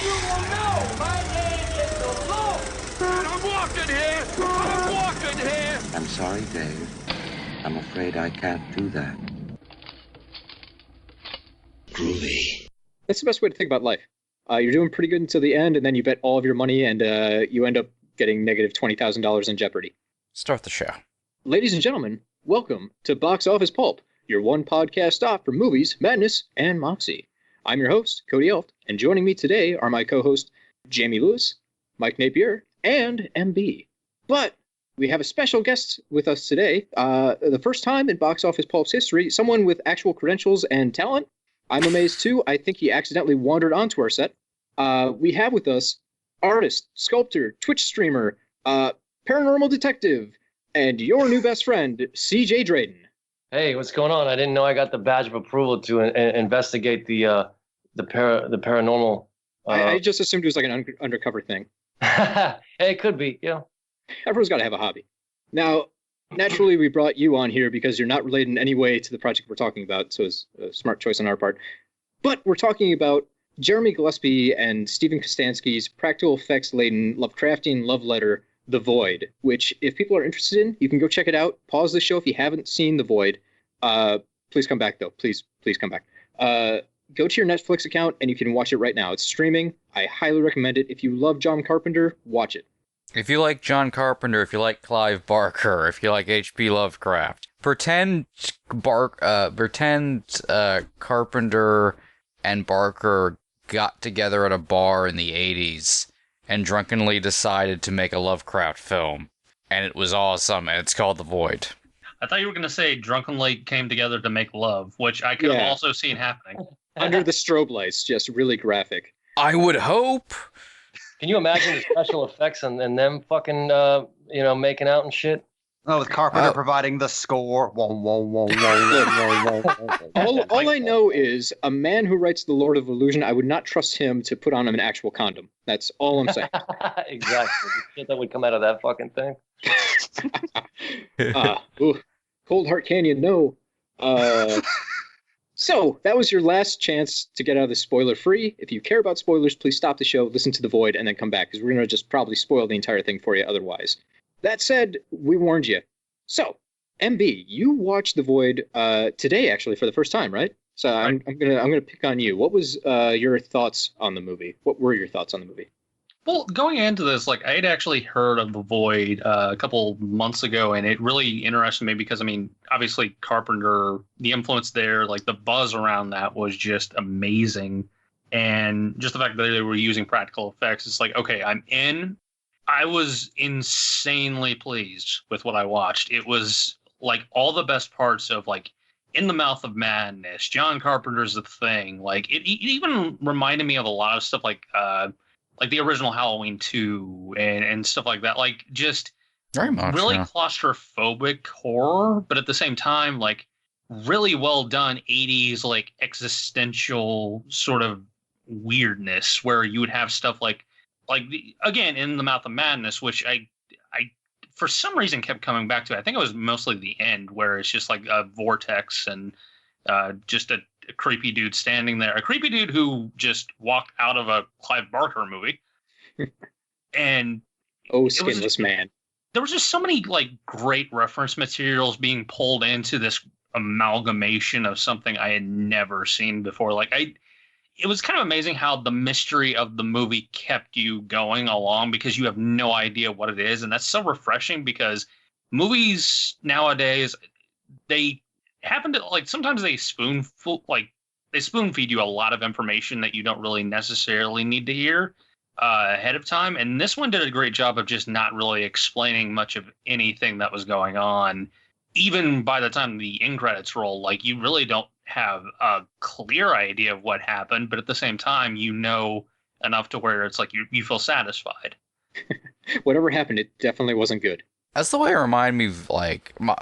You will know my name is the Lord. And I'm walking here. I'm walking here. I'm sorry, Dave. I'm afraid I can't do that. Groovy. That's the best way to think about life. You're doing pretty good until the end, and then you bet all of your money, and you end up getting negative $20,000 in jeopardy. Start the show. Ladies and gentlemen, welcome to Box Office Pulp, your one podcast stop for movies, madness, and moxie. I'm your host, Cody Elft, and joining me today are my co-hosts, Jamie Lewis, Mike Napier, and MB. But we have a special guest with us today. The first time in Box Office Pulp's history, someone with actual credentials and talent. I'm amazed too. I think he accidentally wandered onto our set. We have with us artist, sculptor, Twitch streamer, paranormal detective, and your new best friend, CJ Draden. Hey, what's going on? I didn't know I got the badge of approval to investigate the paranormal. I just assumed it was like an undercover thing. Hey, it could be, yeah. Everyone's got to have a hobby. Now, naturally, we brought you on here because you're not related in any way to the project we're talking about, so it's a smart choice on our part. But we're talking about Jeremy Gillespie and Steven Kostanski's practical effects-laden Lovecraftian love letter, The Void, which, if people are interested in, you can go check it out. Pause the show if you haven't seen The Void. Please come back, though. Please come back. Go to your Netflix account, and you can watch it right now. It's streaming. I highly recommend it. If you love John Carpenter, watch it. If you like John Carpenter, if you like Clive Barker, if you like HP Lovecraft, pretend Carpenter and Barker got together at a bar in the 80s and drunkenly decided to make a Lovecraft film. And it was awesome, and it's called The Void. I thought you were going to say drunkenly came together to make love, which I could have also seen happening. Under the strobe lights, just really graphic. I would hope. Can you imagine the special effects and them fucking, making out and shit? Oh, with Carpenter providing the score. All I know is a man who writes The Lord of Illusion, I would not trust him to put on an actual condom. That's all I'm saying. Exactly. The shit that would come out of that fucking thing. Cold Heart Canyon, no. So, that was your last chance to get out of this spoiler-free. If you care about spoilers, please stop the show, listen to The Void, and then come back, because we're going to just probably spoil the entire thing for you otherwise. That said, we warned you. So, MB, you watched The Void today, actually, for the first time, right? So I'm gonna pick on you. What was your thoughts on the movie? What were your thoughts on the movie? Well, going into this, I had actually heard of The Void a couple months ago, and it really interested me because, obviously Carpenter, the influence there, the buzz around that was just amazing. And just the fact that they were using practical effects, it's okay, I'm in. I was insanely pleased with what I watched. It was all the best parts of In the Mouth of Madness, John Carpenter's The Thing. It even reminded me of a lot of stuff like the original Halloween 2 and stuff like that. Just very much really claustrophobic horror, but at the same time, really well done 80s existential sort of weirdness where you would have stuff again, In the Mouth of Madness, which I for some reason kept coming back to. I think it was mostly the end where it's just a vortex and just a creepy dude standing there. A creepy dude who just walked out of a Clive Barker movie. And Skinless man. There was just so many great reference materials being pulled into this amalgamation of something I had never seen before. It was kind of amazing how the mystery of the movie kept you going along because you have no idea what it is. And that's so refreshing because movies nowadays, they happen to sometimes they spoon feed you a lot of information that you don't really necessarily need to hear ahead of time. And this one did a great job of just not really explaining much of anything that was going on. Even by the time the end credits roll, you really don't have a clear idea of what happened, but at the same time, enough to where it's you feel satisfied. Whatever happened, it definitely wasn't good. That's the way it reminded me of,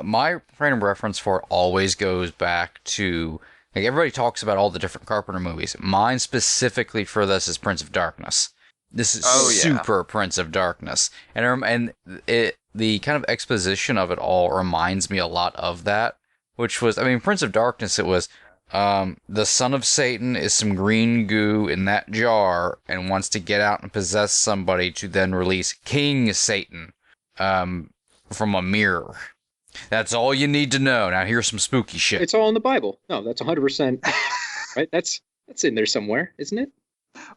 my frame of reference for it always goes back to, everybody talks about all the different Carpenter movies. Mine specifically for this is Prince of Darkness. This is super Prince of Darkness. And the kind of exposition of it all reminds me a lot of that, which was, Prince of Darkness, it was, The son of Satan is some green goo in that jar and wants to get out and possess somebody to then release King Satan from a mirror. That's all you need to know. Now here's some spooky shit. It's all in the Bible. No, that's 100% right. That's in there somewhere, isn't it?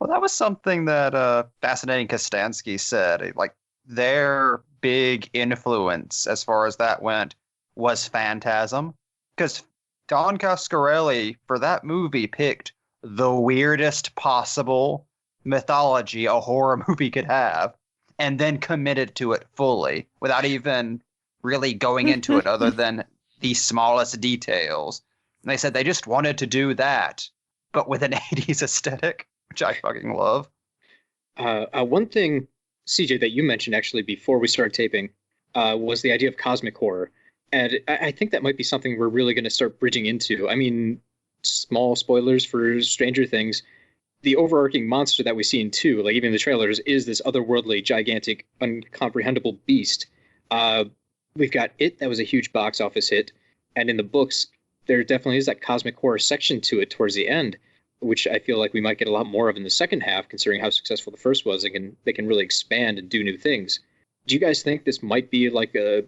Well, that was something that Fascinating Kostanski said. Like, their big influence as far as that went was Phantasm. Because Don Coscarelli, for that movie, picked the weirdest possible mythology a horror movie could have, and then committed to it fully without even really going into it other than the smallest details. And they said they just wanted to do that, but with an 80s aesthetic, which I fucking love. One thing, CJ, that you mentioned actually before we started taping was the idea of cosmic horror. And I think that might be something we're really going to start bridging into. I mean, small spoilers for Stranger Things. The overarching monster that we see in 2, like even in the trailers, is this otherworldly, gigantic, incomprehensible beast. We've got It, that was a huge box office hit. And in the books, there definitely is that cosmic horror section to it towards the end, which I feel like we might get a lot more of in the second half, considering how successful the first was. They can really expand and do new things. Do you guys think this might be like the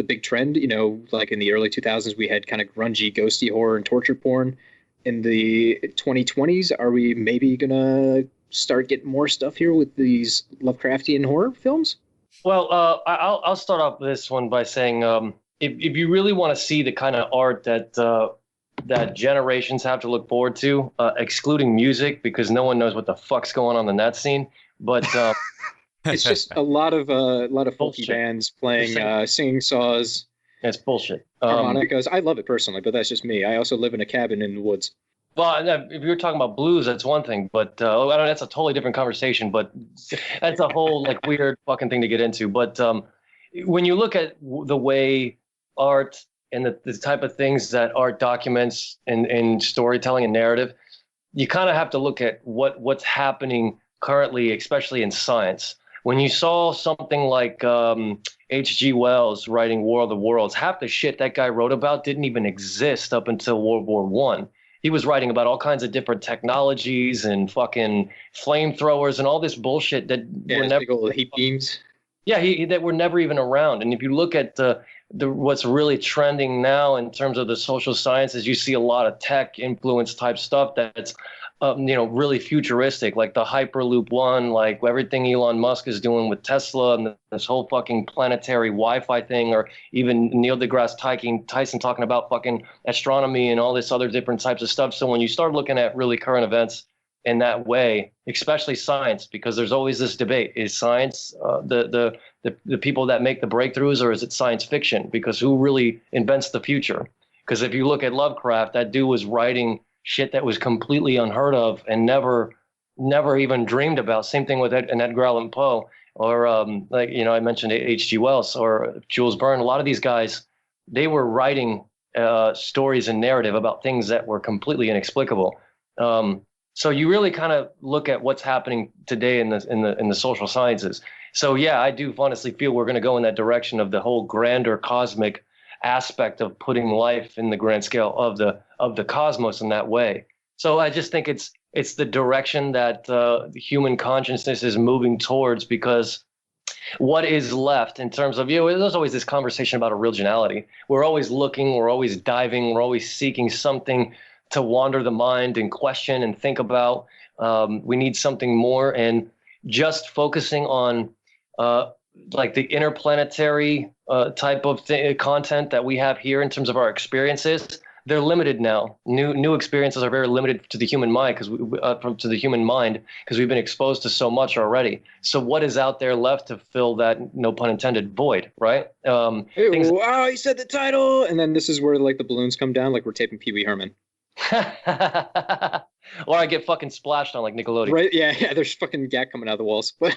big trend? You know, like in the early 2000s, we had kind of grungy, ghosty horror and torture porn. In the 2020s, are we maybe going to start getting more stuff here with these Lovecraftian horror films? Well, I'll start off this one by saying, if you really want to see the kind of art that generations have to look forward to, excluding music, because no one knows what the fuck's going on in that scene, but it's just a lot of folky bullshit. Bands playing singing saws. It's bullshit. Harmonicas. I love it personally, but that's just me. I also live in a cabin in the woods. Well, if you're talking about blues, that's one thing, but I don't know, that's a totally different conversation. But that's a whole like weird fucking thing to get into. But when you look at the way art and the type of things that art documents in storytelling and narrative, you kind of have to look at what's happening currently, especially in science. When you saw something like H.G. Wells writing War of the Worlds, half the shit that guy wrote about didn't even exist up until World War I. He was writing about all kinds of different technologies and fucking flamethrowers and all this bullshit that were never big old heat beams. Yeah, that were never even around. And if you look at the what's really trending now in terms of the social sciences, you see a lot of tech influence type stuff that's really futuristic, like the Hyperloop One, like everything Elon Musk is doing with Tesla and this whole fucking planetary Wi-Fi thing, or even Neil deGrasse Tyson talking about fucking astronomy and all this other different types of stuff. So when you start looking at really current events in that way, especially science, because there's always this debate: is science the people that make the breakthroughs, or is it science fiction? Because who really invents the future? Because if you look at Lovecraft, that dude was writing shit that was completely unheard of and never even dreamed about. Same thing with Edgar Allan Poe, or I mentioned H.G. Wells or Jules Verne. A lot of these guys, they were writing stories and narrative about things that were completely inexplicable. So you really kind of look at what's happening today in the social sciences. So yeah, I do honestly feel we're going to go in that direction of the whole grander cosmic aspect of putting life in the grand scale of the cosmos in that way. So I just think it's the direction that the human consciousness is moving towards, because what is left in terms of, there's always this conversation about originality. We're always looking, we're always diving, we're always seeking something to wander the mind and question and think about. We need something more, and just focusing on like the interplanetary type of content that we have here in terms of our experiences, they're limited now. New experiences are very limited to the human mind because we've been exposed to so much already. So what is out there left to fill that, no pun intended, void, right? Wow, he said the title, and then this is where like the balloons come down, like we're taping Pee Wee Herman. Or I get fucking splashed on like Nickelodeon. Right? Yeah. There's fucking gat coming out of the walls, but.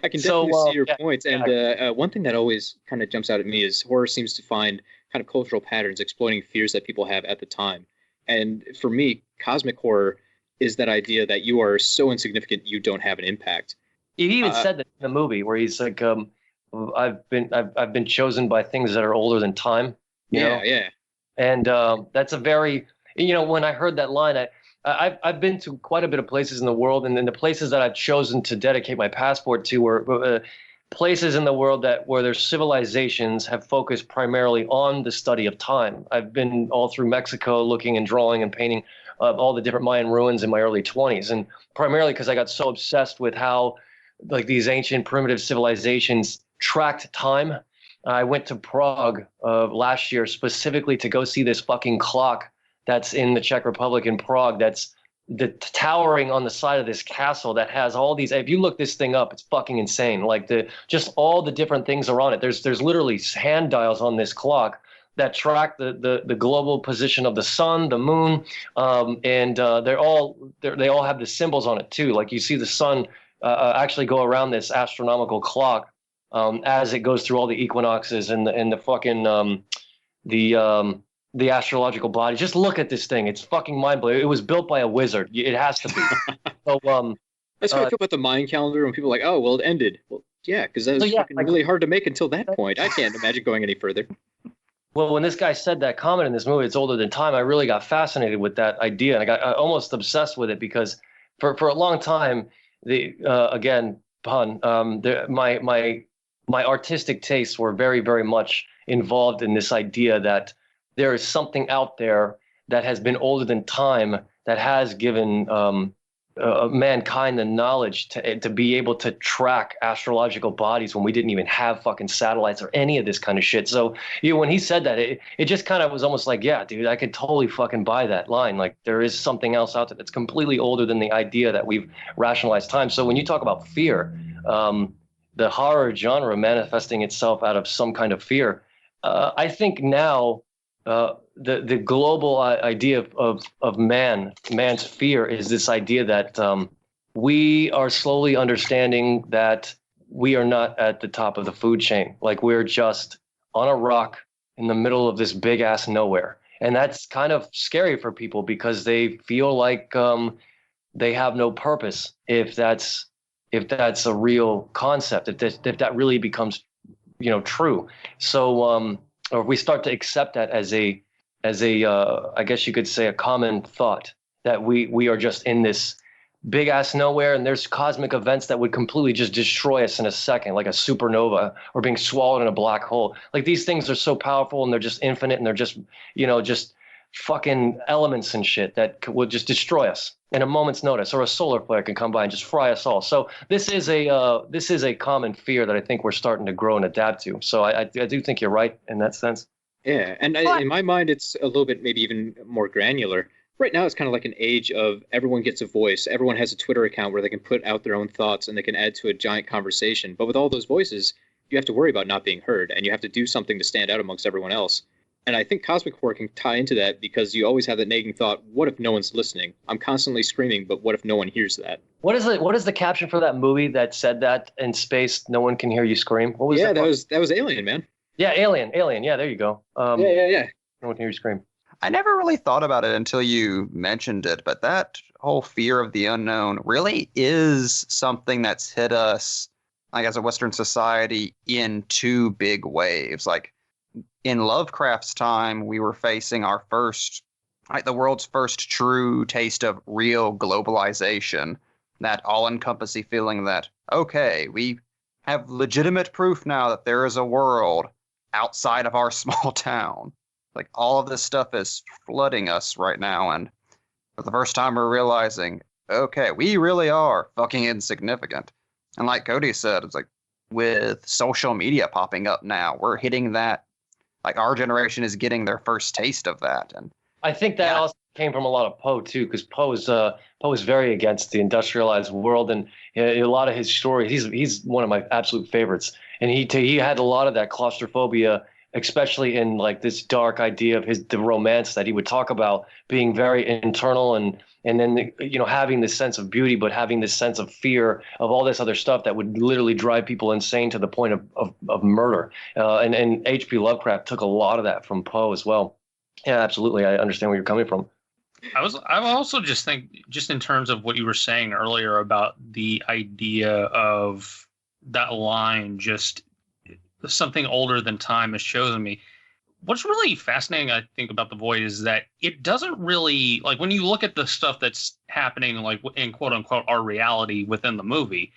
I can definitely see your points. And one thing that always kind of jumps out at me is horror seems to find kind of cultural patterns exploiting fears that people have at the time. And for me, cosmic horror is that idea that you are so insignificant you don't have an impact. He even said that in the movie where he's like, I've been chosen by things that are older than time. You know? Yeah. And that's a very when I heard that line, I've been to quite a bit of places in the world, and then the places that I've chosen to dedicate my passport to were places in the world where their civilizations have focused primarily on the study of time. I've been all through Mexico looking and drawing and painting all the different Mayan ruins in my early 20s, and primarily because I got so obsessed with how like these ancient primitive civilizations tracked time. I went to Prague last year specifically to go see this fucking clock that's in the Czech Republic in Prague, that's towering on the side of this castle that has all these. If you look this thing up, it's fucking insane. Like just all the different things are on it. There's literally hand dials on this clock that track the global position of the sun, the moon, and they all have the symbols on it too. Like you see the sun actually go around this astronomical clock as it goes through all the equinoxes and the fucking the astrological body. Just look at this thing. It's fucking mind-blowing. It was built by a wizard. It has to be. So, that's how I feel about the Mayan calendar when people are like, oh, well, it ended. Well, yeah, because that was fucking really hard to make until that point. I can't imagine going any further. Well, when this guy said that comment in this movie, it's older than time, I really got fascinated with that idea. And I got almost obsessed with it because for a long time, again, pun, my artistic tastes were very, very much involved in this idea that there is something out there that has been older than time that has given mankind the knowledge to be able to track astrological bodies when we didn't even have fucking satellites or any of this kind of shit. So when he said that, it just kind of was almost like, yeah, dude, I could totally fucking buy that line. Like there is something else out there that's completely older than the idea that we've rationalized time. So when you talk about fear, the horror genre manifesting itself out of some kind of fear, I think now the global idea of man's fear is this idea that we are slowly understanding that we are not at the top of the food chain. Like we're just on a rock in the middle of this big ass nowhere. And that's kind of scary for people because they feel like they have no purpose if that's a real concept, if that really becomes, true. So, or if we start to accept that as a I guess you could say a common thought that we are just in this big ass nowhere and there's cosmic events that would completely just destroy us in a second, like a supernova or being swallowed in a black hole. Like these things are so powerful and they're just infinite and they're just, just fucking elements and shit that would just destroy us in a moment's notice, or a solar flare can come by and just fry us all. So this is a common fear that I think we're starting to grow and adapt to. So I do think you're right in that sense. Yeah, and in my mind, it's a little bit maybe even more granular. Right now, it's kind of like an age of everyone gets a voice. Everyone has a Twitter account where they can put out their own thoughts and they can add to a giant conversation. But with all those voices, you have to worry about not being heard, and you have to do something to stand out amongst everyone else. And I think cosmic horror can tie into that because you always have that nagging thought, what if no one's listening? I'm constantly screaming, but what if no one hears that? What is the caption for that movie that said that in space, no one can hear you scream? What was that was Alien, man. Yeah, Alien. Yeah, there you go. Yeah. No one can hear you scream. I never really thought about it until you mentioned it, but that whole fear of the unknown really is something that's hit us, like as a Western society, in two big waves. Like in Lovecraft's time, we were facing our first, like the world's first true taste of real globalization, that all-encompassing feeling that, okay, we have legitimate proof now that there is a world outside of our small town. Like all of this stuff is flooding us right now, and for the first time we're realizing, okay, we really are fucking insignificant. And like Cody said, it's like with social media popping up now, we're hitting that. Like our generation is getting their first taste of that, and I think that also came from a lot of Poe too, because Poe is very against the industrialized world, and a lot of his stories. He's one of my absolute favorites, and he had a lot of that claustrophobia, especially in like this dark idea of the romance that he would talk about being very internal and then having this sense of beauty, but having this sense of fear of all this other stuff that would literally drive people insane to the point of murder. And HP Lovecraft took a lot of that from Poe as well. Yeah, absolutely. I understand where you're coming from. I also just think, just in terms of what you were saying earlier about the idea of that line, just something older than time has chosen me. what's really fascinating, I think, about The Void is that it doesn't really, like, when you look at the stuff that's happening, like, in quote-unquote our reality within the movie,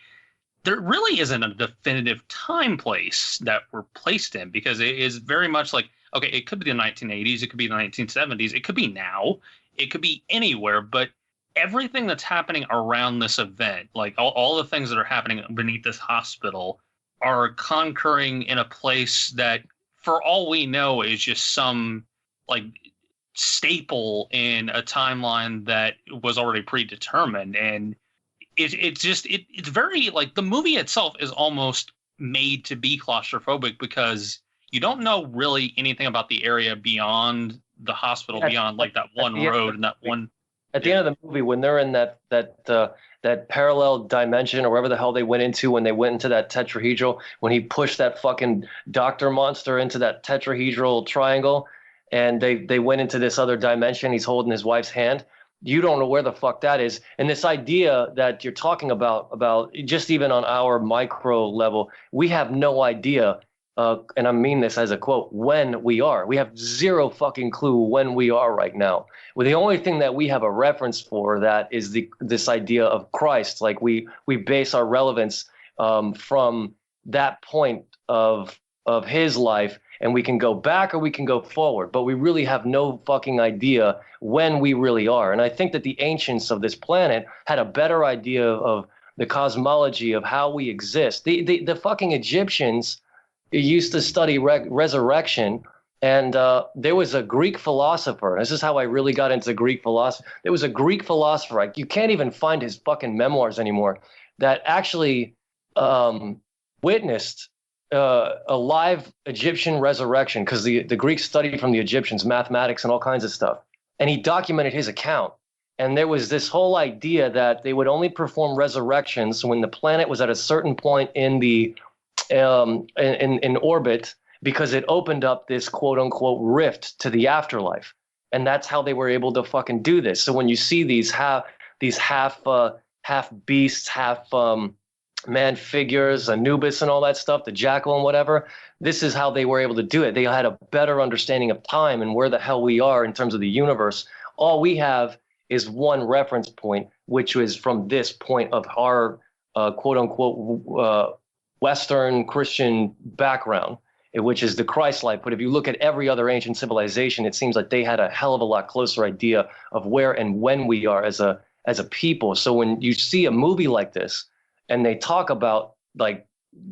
there really isn't a definitive time place that we're placed in, because it is very much like, okay, it could be the 1980s, it could be the 1970s, it could be now, it could be anywhere, but everything that's happening around this event, like all the things that are happening beneath this hospital, are concurring in a place that, for all we know, is just some like staple in a timeline that was already predetermined. And it's very, like, the movie itself is almost made to be claustrophobic, because you don't know really anything about the area beyond the hospital, beyond like that one road and that one. At the end of the movie, when they're in that parallel dimension or wherever the hell they went into, when they went into that tetrahedral, when he pushed that fucking doctor monster into that tetrahedral triangle, and they went into this other dimension, he's holding his wife's hand. You don't know where the fuck that is. And this idea that you're talking about just even on our micro level, we have no idea. And I mean this as a quote, when we are. We have zero fucking clue when we are right now. Well, the only thing that we have a reference for that is this idea of Christ. Like we base our relevance from that point of his life, and we can go back or we can go forward, but we really have no fucking idea when we really are. And I think that the ancients of this planet had a better idea of the cosmology of how we exist. The fucking Egyptians used to study resurrection, and there was a Greek philosopher. This is how I really got into Greek philosophy. There was a Greek philosopher, you can't even find his fucking memoirs anymore, that actually witnessed a live Egyptian resurrection, because the Greeks studied from the Egyptians mathematics and all kinds of stuff. And he documented his account. And there was this whole idea that they would only perform resurrections when the planet was at a certain point in the in orbit, because it opened up this quote unquote rift to the afterlife. And that's how they were able to fucking do this. So when you see these half beasts, half man figures, Anubis and all that stuff, the jackal and whatever, this is how they were able to do it. They had a better understanding of time and where the hell we are in terms of the universe. All we have is one reference point, which was from this point of our quote unquote Western Christian background, which is the Christ life. But if you look at every other ancient civilization, it seems like they had a hell of a lot closer idea of where and when we are as a people. So when you see a movie like this, and they talk about like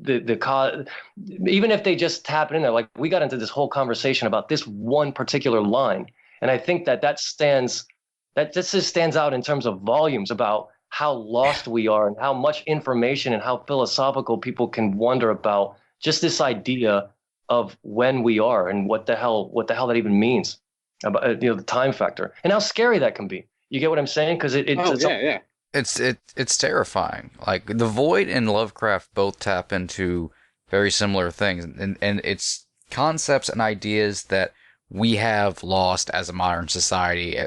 even if they just tap it in there, like we got into this whole conversation about this one particular line, and I think that just stands out in terms of volumes about how lost we are and how much information and how philosophical people can wonder about just this idea of when we are and what the hell that even means about the time factor and how scary that can be. You get what I'm saying? Because It's terrifying. Like The Void and Lovecraft both tap into very similar things, and it's concepts and ideas that we have lost as a modern society.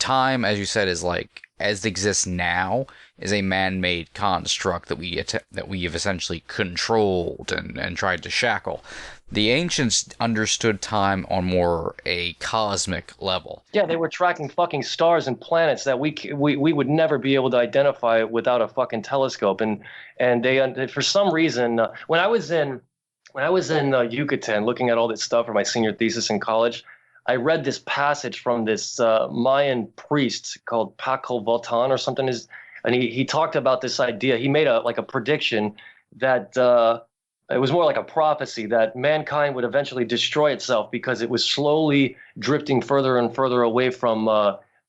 Time, as you said, is like, as it exists now, is a man-made construct that we have essentially controlled and tried to shackle. The ancients understood time on more a cosmic level. Yeah, they were tracking fucking stars and planets that we would never be able to identify without a fucking telescope. And they for some reason, when I was in Yucatan looking at all this stuff for my senior thesis in college, I read this passage from this Mayan priest called Paco Voltan or something. And he talked about this idea. He made a prediction that it was more like a prophecy that mankind would eventually destroy itself because it was slowly drifting further and further away from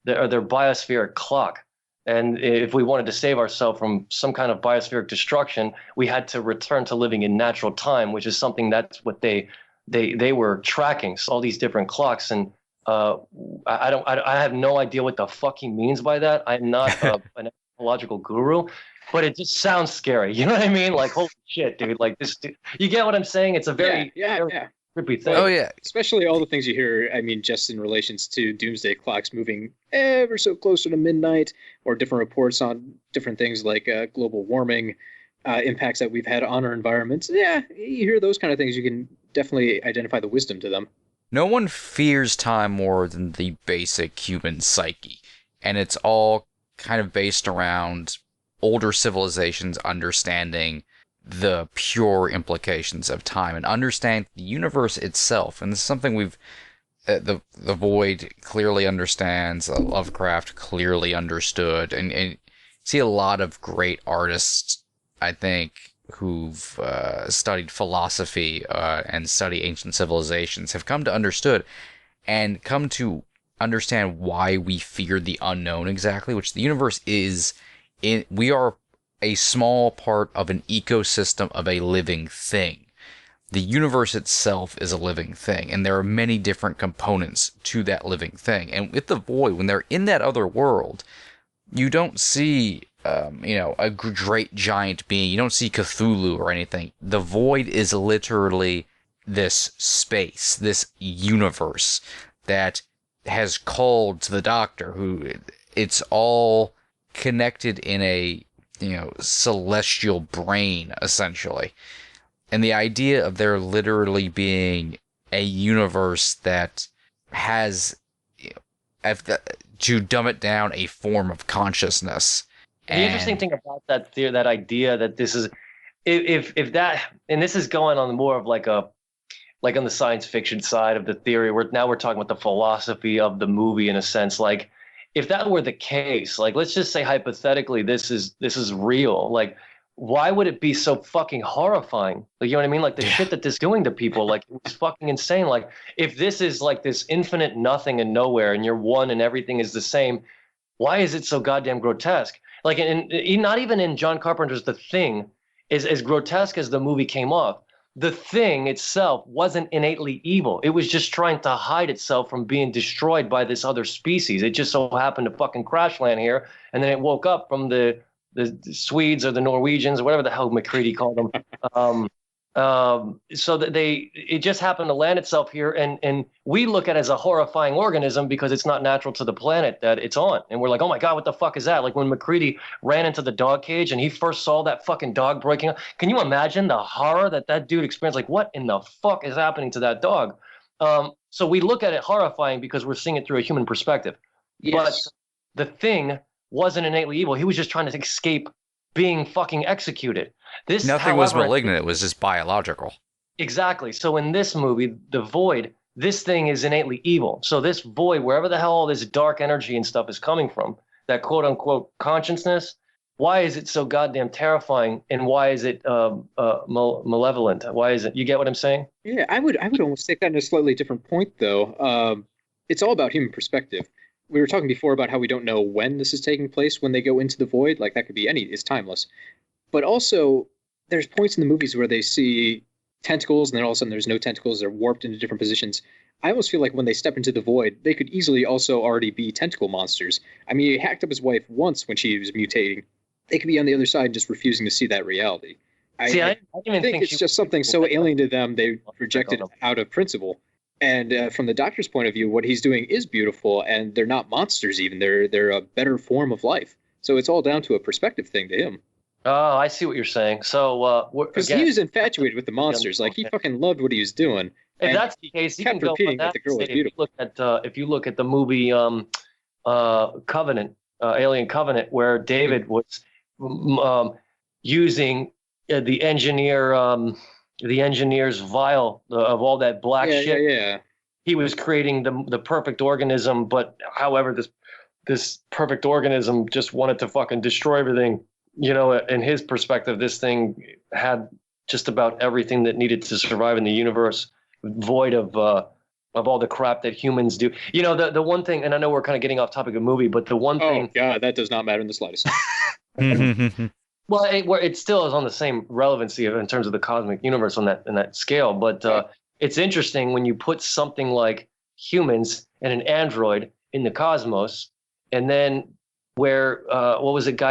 their biospheric clock. And if we wanted to save ourselves from some kind of biospheric destruction, we had to return to living in natural time, which is something that's what they were tracking, so all these different clocks. And I have no idea what the fuck he means by that. I'm not an astrological guru, but it just sounds scary. You know what I mean? Like, holy shit, dude! Like this, dude. You get what I'm saying? It's a very trippy thing. Oh yeah, especially all the things you hear. I mean, just in relations to doomsday clocks moving ever so closer to midnight, or different reports on different things like global warming impacts that we've had on our environments. Yeah, you hear those kind of things. You can definitely identify the wisdom to them. no one fears time more than the basic human psyche. And it's all kind of based around older civilizations understanding the pure implications of time and understand the universe itself. And this is something we've the Void clearly understands, Lovecraft clearly understood, and see a lot of great artists, I think, who've studied philosophy and study ancient civilizations have come to understood and come to understand why we fear the unknown exactly, which the universe is. We are a small part of an ecosystem of a living thing. The universe itself is a living thing, and there are many different components to that living thing. And with the Void, when they're in that other world, you don't see, a great giant being. You don't see Cthulhu or anything. The Void is literally this space, this universe that has called to the Doctor, who it's all connected in a, celestial brain, essentially. And the idea of there literally being a universe that has, to dumb it down, a form of consciousness. The interesting thing about that theory, that idea that this is, if that, and this is going on more of like on the science fiction side of the theory, we're talking about the philosophy of the movie in a sense. Like, if that were the case, like, let's just say hypothetically, this is real. Like, why would it be so fucking horrifying? Like, you know what I mean? Like, the shit that this is doing to people, like, it's fucking insane. Like, if this is like this infinite nothing and nowhere and you're one and everything is the same, why is it so goddamn grotesque? Like, not even in John Carpenter's The Thing, is as grotesque as the movie came off, the Thing itself wasn't innately evil. It was just trying to hide itself from being destroyed by this other species. It just so happened to fucking crash land here, and then it woke up from the Swedes or the Norwegians or whatever the hell McCready called them. So that it just happened to land itself here, and we look at it as a horrifying organism because it's not natural to the planet that it's on, and we're like, oh my god, what the fuck is that? Like when McCready ran into the dog cage and he first saw that fucking dog breaking up. Can you imagine the horror that dude experienced? Like, what in the fuck is happening to that dog? So we look at it horrifying because we're seeing it through a human perspective. Yes. But the Thing wasn't innately evil. He was just trying to escape being fucking executed. Nothing was malignant. It was just biological. Exactly. So in this movie, the Void, this thing is innately evil. So this Void, wherever the hell all this dark energy and stuff is coming from, that quote unquote consciousness, why is it so goddamn terrifying? And why is it malevolent? Why is it? You get what I'm saying? Yeah, I would almost take that in a slightly different point, though. It's all about human perspective. We were talking before about how we don't know when this is taking place when they go into the Void. Like, that could be it's timeless. But also, there's points in the movies where they see tentacles, and then all of a sudden there's no tentacles. They're warped into different positions. I almost feel like when they step into the Void, they could easily also already be tentacle monsters. I mean, he hacked up his wife once when she was mutating. They could be on the other side just refusing to see that reality. I think it's just something so alien to them, they reject it out of principle. And from the Doctor's point of view, what he's doing is beautiful, and they're not monsters even. They're a better form of life. So it's all down to a perspective thing to him. Oh, I see what you're saying. So, because he was infatuated with the monsters, like he fucking loved what he was doing. If that's the case, you kept can repeating go on that the girl was beautiful. if you look at the movie Covenant, Alien Covenant, where David was using the engineer's vial of all that black shit. Yeah. He was creating the perfect organism, but however, this perfect organism just wanted to fucking destroy everything. You know, in his perspective, this thing had just about everything that needed to survive in the universe, void of all the crap that humans do. You know, the one thing, and I know we're kind of getting off topic of the movie, but the one thing. Oh God, that does not matter in the slightest. Well, it still is on the same relevancy in terms of the cosmic universe on that scale. But it's interesting when you put something like humans and an android in the cosmos, and then where what was it,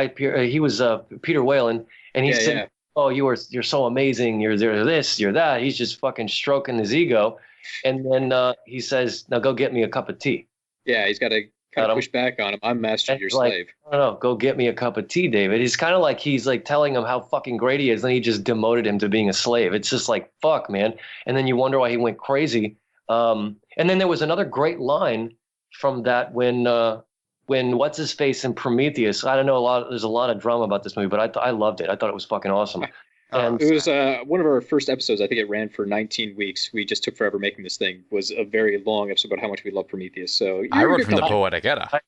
he was Peter Whalen, and he said, "Oh, you're so amazing. You're this, you're that." He's just fucking stroking his ego, and then he says, "Now go get me a cup of tea." Yeah, he's got to kind of push back on him. I'm master, your slave. No, go get me a cup of tea, David. He's kind of like he's like telling him how fucking great he is, then he just demoted him to being a slave. It's just like, fuck, man. And then you wonder why he went crazy. And then there was another great line from that when what's his face in Prometheus. I don't know there's a lot of drama about this movie, but I loved it. I thought it was fucking awesome. And it was one of our first episodes. I think it ran for 19 weeks. We just took forever making this thing. It was a very long episode about how much we love Prometheus. So I wrote from the Poetic Edda.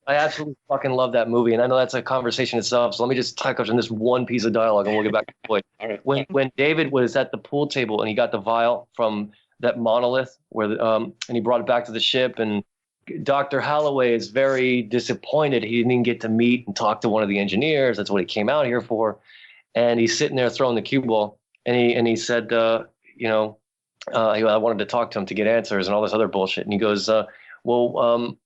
I absolutely fucking love that movie, and I know that's a conversation itself. So let me just touch on this one piece of dialogue, and we'll get back to the point. All right. When David was at the pool table and he got the vial from that monolith, and he brought it back to the ship, and Dr. Holloway is very disappointed he didn't even get to meet and talk to one of the engineers. That's what he came out here for, and he's sitting there throwing the cue ball, and he said, I wanted to talk to him to get answers and all this other bullshit, and he goes, why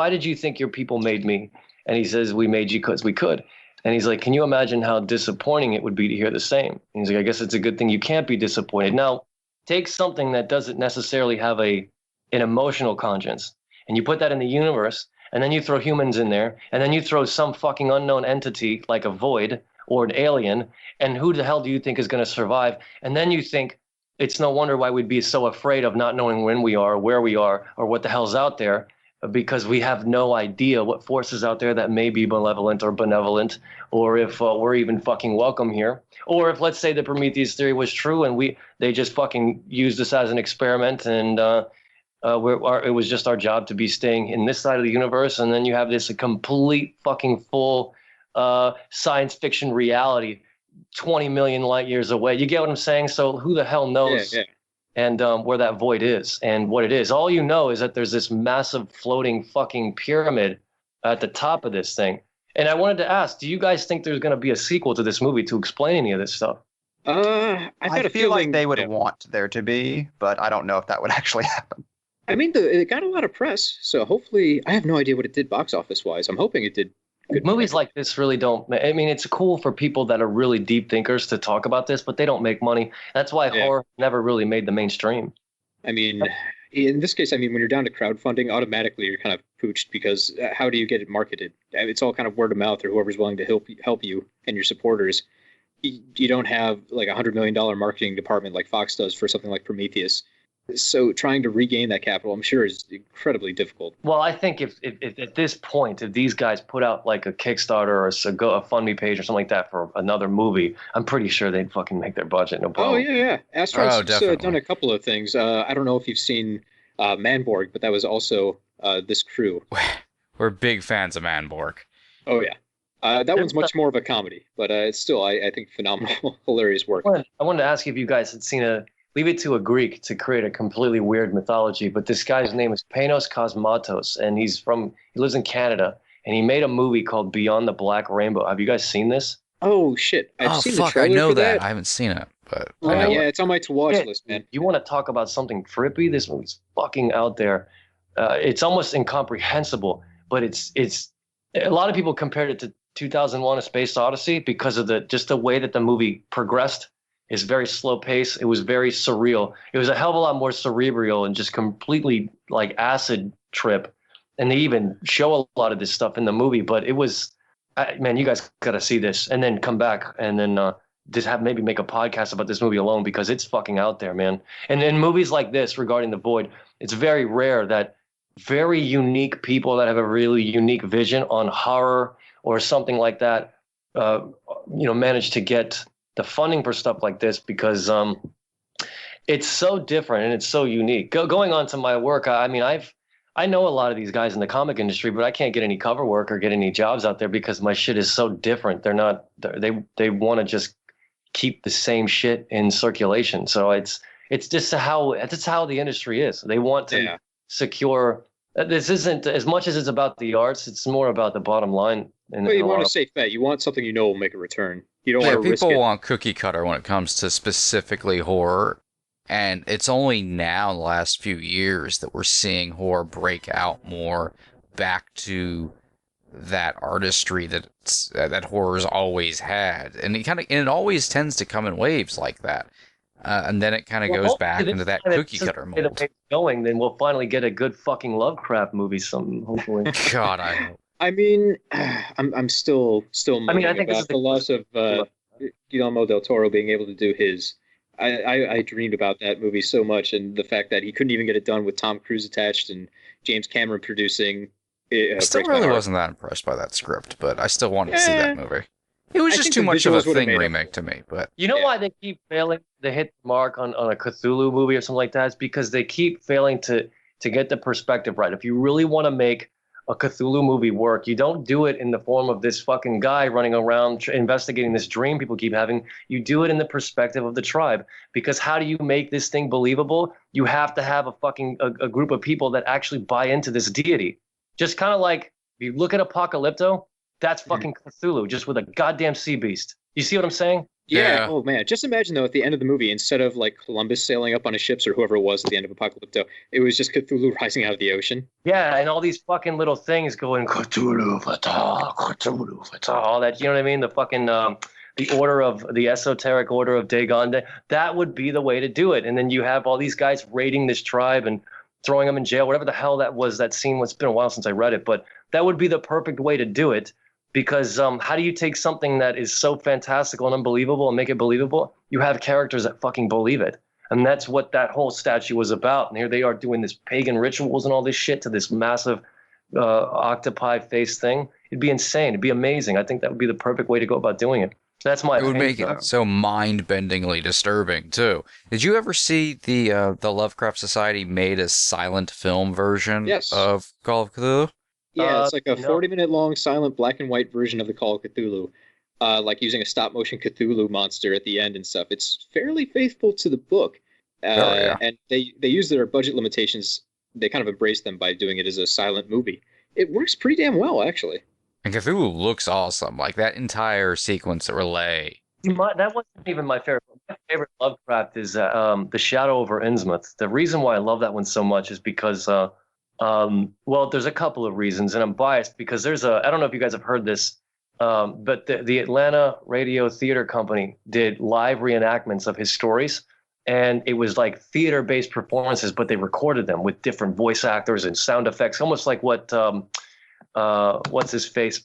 did you think your people made me? And he says, we made you because we could. And he's like, can you imagine how disappointing it would be to hear the same? And he's like, I guess it's a good thing you can't be disappointed. Now, take something that doesn't necessarily have an emotional conscience, and you put that in the universe, and then you throw humans in there, and then you throw some fucking unknown entity like a void or an alien, and who the hell do you think is going to survive? And then you think, it's no wonder why we'd be so afraid of not knowing when we are, where we are, or what the hell's out there, because we have no idea what forces out there that may be malevolent or benevolent, or if we're even fucking welcome here, or if, let's say, the Prometheus theory was true and they just fucking used us as an experiment, and it was just our job to be staying in this side of the universe, and then you have this complete fucking full science fiction reality 20 million light years away. You get what I'm saying? So who the hell knows and where that void is and what it is? All you know is that there's this massive floating fucking pyramid at the top of this thing. And I wanted to ask, do you guys think there's going to be a sequel to this movie to explain any of this stuff? I feel like they would want there to be, but I don't know if that would actually happen. I mean, it got a lot of press, so hopefully, I have no idea what it did box office wise. I'm hoping it did good. Movies like this really don't. I mean, it's cool for people that are really deep thinkers to talk about this, but they don't make money. That's why horror never really made the mainstream. I mean, in this case, when you're down to crowdfunding, automatically you're kind of pooched, because how do you get it marketed? It's all kind of word of mouth, or whoever's willing to help you and your supporters. You don't have like $100 million marketing department like Fox does for something like Prometheus. So trying to regain that capital, I'm sure, is incredibly difficult. Well, I think if at this point, if these guys put out like a Kickstarter or a FundMe page or something like that for another movie, I'm pretty sure they'd fucking make their budget. No problem. Oh, yeah. Astron's done a couple of things. I don't know if you've seen Manborg, but that was also this crew. We're big fans of Manborg. Oh, yeah. That one's much more of a comedy, but it's still, I think, phenomenal, hilarious work. I wanted to ask you if you guys had seen leave it to a Greek to create a completely weird mythology, but this guy's name is Panos Cosmatos, and he lives in Canada, and he made a movie called Beyond the Black Rainbow. Have you guys seen this? Oh, shit. I've seen the trailer I know for that. I haven't seen it, but I know yeah, it's on my to-watch list, man. You want to talk about something trippy? This movie's fucking out there. It's almost incomprehensible, but it's a lot of people compared it to 2001: A Space Odyssey because of the way that the movie progressed. It's very slow pace. It was very surreal. It was a hell of a lot more cerebral and just completely like acid trip. And they even show a lot of this stuff in the movie. But it was, man, you guys got to see this and then come back and then just maybe make a podcast about this movie alone, because it's fucking out there, man. And in movies like this regarding the void, it's very rare that very unique people that have a really unique vision on horror or something like that, manage to get the funding for stuff like this, because it's so different and it's so unique. Going on to my work, I know a lot of these guys in the comic industry, but I can't get any cover work or get any jobs out there because my shit is so different. They want to just keep the same shit in circulation. So it's just how the industry is. They want to secure. This isn't as much as it's about the arts. It's more about the bottom line. Well, you want a safe bet. You want something will make a return. You don't want to risk it. People want cookie cutter when it comes to specifically horror, and it's only now in the last few years that we're seeing horror break out more back to that artistry that horror's always had, and it always tends to come in waves like that, and then it kind of goes back into that cookie cutter mold. Going, then we'll finally get a good fucking Lovecraft movie. Hopefully. God, I hope. I mean, I'm still. I think about the loss of Guillermo del Toro being able to do his. I dreamed about that movie so much, and the fact that he couldn't even get it done with Tom Cruise attached and James Cameron producing. I still breaks my really heart. wasn't that impressed by that script, but I still wanted to see that movie. It was I just think too the much of a visuals would've Thing made up remake for to me. But You know why they keep failing to hit the mark on a Cthulhu movie or something like that? It's because they keep failing to get the perspective right. If you really want to make a Cthulhu movie work, you don't do it in the form of this fucking guy running around investigating this dream people keep having. You do it in the perspective of the tribe. Because how do you make this thing believable? You have to have a group of people that actually buy into this deity. Just kind of like, if you look at Apocalypto, that's fucking Cthulhu, just with a goddamn sea beast. You see what I'm saying? Yeah. Yeah. Oh man. Just imagine though, at the end of the movie, instead of like Columbus sailing up on his ships or whoever it was at the end of Apocalypto, it was just Cthulhu rising out of the ocean. Yeah, and all these fucking little things going Cthulhu, all that. You know what I mean? The fucking the esoteric order of Dagon. That would be the way to do it. And then you have all these guys raiding this tribe and throwing them in jail, whatever the hell that was. That scene. It's been a while since I read it, but that would be the perfect way to do it. Because how do you take something that is so fantastical and unbelievable and make it believable? You have characters that fucking believe it. And that's what that whole statue was about. And here they are doing this pagan rituals and all this shit to this massive octopi face thing. It'd be insane. It'd be amazing. I think that would be the perfect way to go about doing it. That's my it would opinion. make it so mind-bendingly disturbing too. Did you ever see the Lovecraft Society made a silent film version Yes. of Call of Cthulhu? Yeah, it's like a no. 40-minute long silent black and white version of the Call of Cthulhu, like using a stop motion Cthulhu monster at the end and stuff. It's fairly faithful to the book, yeah. and they use their budget limitations. They kind of embrace them by doing it as a silent movie. It works pretty damn well, actually. And Cthulhu looks awesome. Like that entire sequence at Relay. That wasn't even my favorite. My favorite Lovecraft is The Shadow over Innsmouth. The reason why I love that one so much is because well, there's a couple of reasons, and I'm biased because I don't know if you guys have heard this, but the Atlanta Radio Theater Company did live reenactments of his stories, and it was like theater-based performances, but they recorded them with different voice actors and sound effects, almost like what what's his face,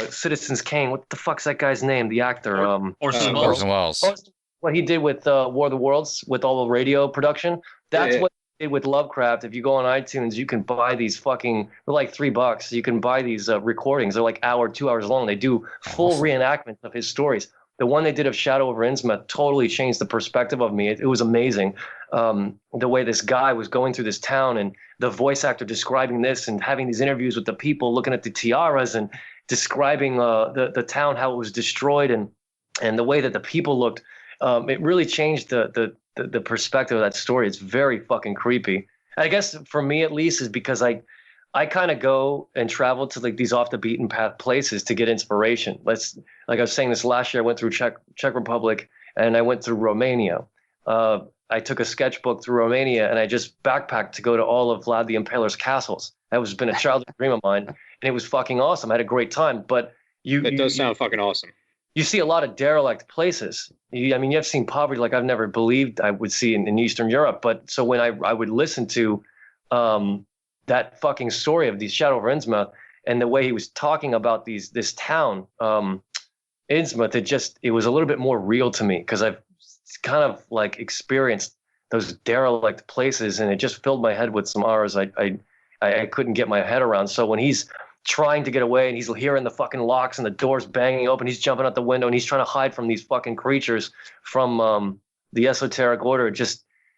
Citizens Kane. What the fuck's that guy's name? The actor, Orson Orson Welles. Welles. what he did with War of the Worlds with all the radio production. That's Yeah. what he did with Lovecraft. If you go on iTunes, you can buy these they're like $3. You can buy these recordings. They're like 2 hours long. They do full reenactments of his stories. The one they did of Shadow over Innsmouth totally changed the perspective of me. It was amazing. The way this guy was going through this town and the voice actor describing this and having these interviews with the people, looking at the tiaras and describing the town, how it was destroyed and the way that the people looked. It really changed the perspective of that story. It's very fucking creepy. I guess for me at least is because I kind of go and travel to like these off the beaten path places to get inspiration. Like I was saying this last year, I went through Czech Republic and I went through Romania. I took a sketchbook through Romania and I just backpacked to go to all of Vlad the Impaler's castles. That was been a childhood dream of mine, and it was fucking awesome. I had a great time. But It does sound fucking awesome. you see a lot of derelict places. I mean, you've seen poverty like I've never believed I would see in Eastern Europe. But so when I would listen to that fucking story of the Shadow over Innsmouth and the way he was talking about this town, Innsmouth, it was a little bit more real to me because I've kind of like experienced those derelict places, and it just filled my head with some horrors I couldn't get my head around. So when he's trying to get away and he's hearing the fucking locks and the doors banging open, he's jumping out the window and he's trying to hide from these fucking creatures from the esoteric order.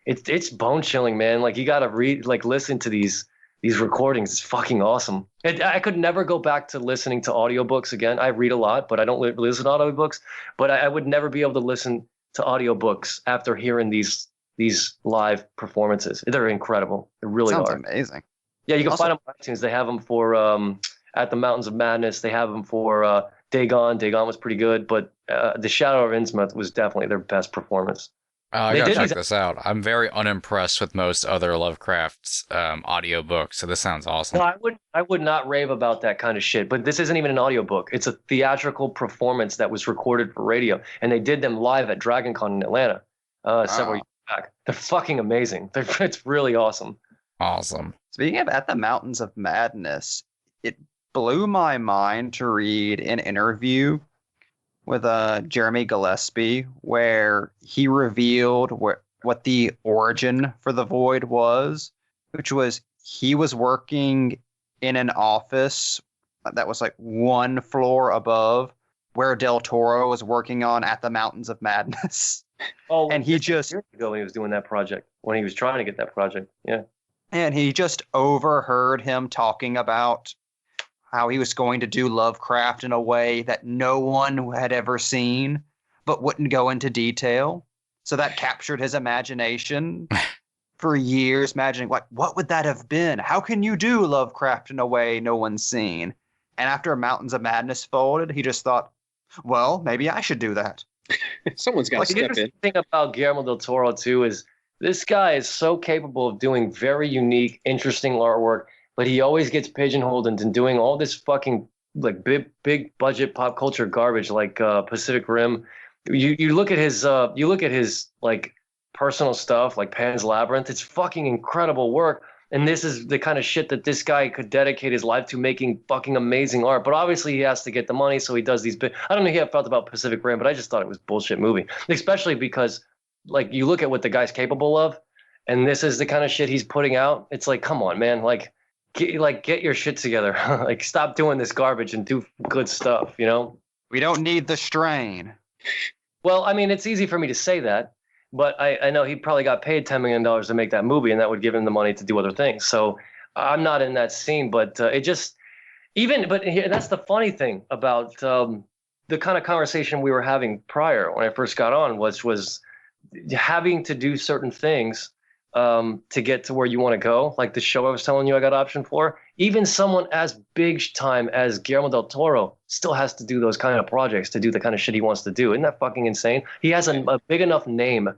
It's bone chilling, man. Like you got to listen to these recordings. It's fucking awesome. I could never go back to listening to audiobooks again. I read a lot, but I don't listen to audiobooks. But I would never be able to listen to audiobooks after hearing these live performances. They're incredible. They really Sounds are. amazing. Yeah, you can Also- find them on iTunes. They have them for At the Mountains of Madness. They have them for Dagon. Dagon was pretty good, but The Shadow of Innsmouth was definitely their best performance. I They gotta did check these- this out. I'm very unimpressed with most other Lovecraft's audiobooks, so this sounds awesome. No, I would not rave about that kind of shit. But this isn't even an audiobook. It's a theatrical performance that was recorded for radio, and they did them live at DragonCon in Atlanta several years back. They're fucking amazing. It's really awesome. Awesome. Speaking of At the Mountains of Madness, it blew my mind to read an interview with Jeremy Gillespie, where he revealed what the origin for the Void was, which was he was working in an office that was like one floor above where Del Toro was working on At the Mountains of Madness. Oh, and he just years ago he was doing that project when he was trying to get that project. Yeah. And he just overheard him talking about how he was going to do Lovecraft in a way that no one had ever seen, but wouldn't go into detail. So that captured his imagination for years, imagining what would that have been? How can you do Lovecraft in a way no one's seen? And after Mountains of Madness folded, he just thought, well, maybe I should do that. Someone's got to step in. The thing about Guillermo del Toro, too, is this guy is so capable of doing very unique, interesting artwork, but he always gets pigeonholed into doing all this fucking like big budget pop culture garbage like Pacific Rim. You look at his like personal stuff like Pan's Labyrinth. It's fucking incredible work. And this is the kind of shit that this guy could dedicate his life to, making fucking amazing art. But obviously he has to get the money, so he does these I don't know how I felt about Pacific Rim, but I just thought it was a bullshit movie. Especially because like you look at what the guy's capable of, and this is the kind of shit he's putting out. It's like, come on, man, get your shit together. Like, stop doing this garbage and do good stuff, you know? We don't need the strain. Well, I mean, it's easy for me to say that, but I know he probably got paid $10 million to make that movie, and that would give him the money to do other things. So I'm not in that scene, but it just that's the funny thing about the kind of conversation we were having prior when I first got on was having to do certain things to get to where you want to go, like the show I was telling you I got option for. Even someone as big time as Guillermo del Toro still has to do those kind of projects to do the kind of shit he wants to do. Isn't that fucking insane? He has a big enough name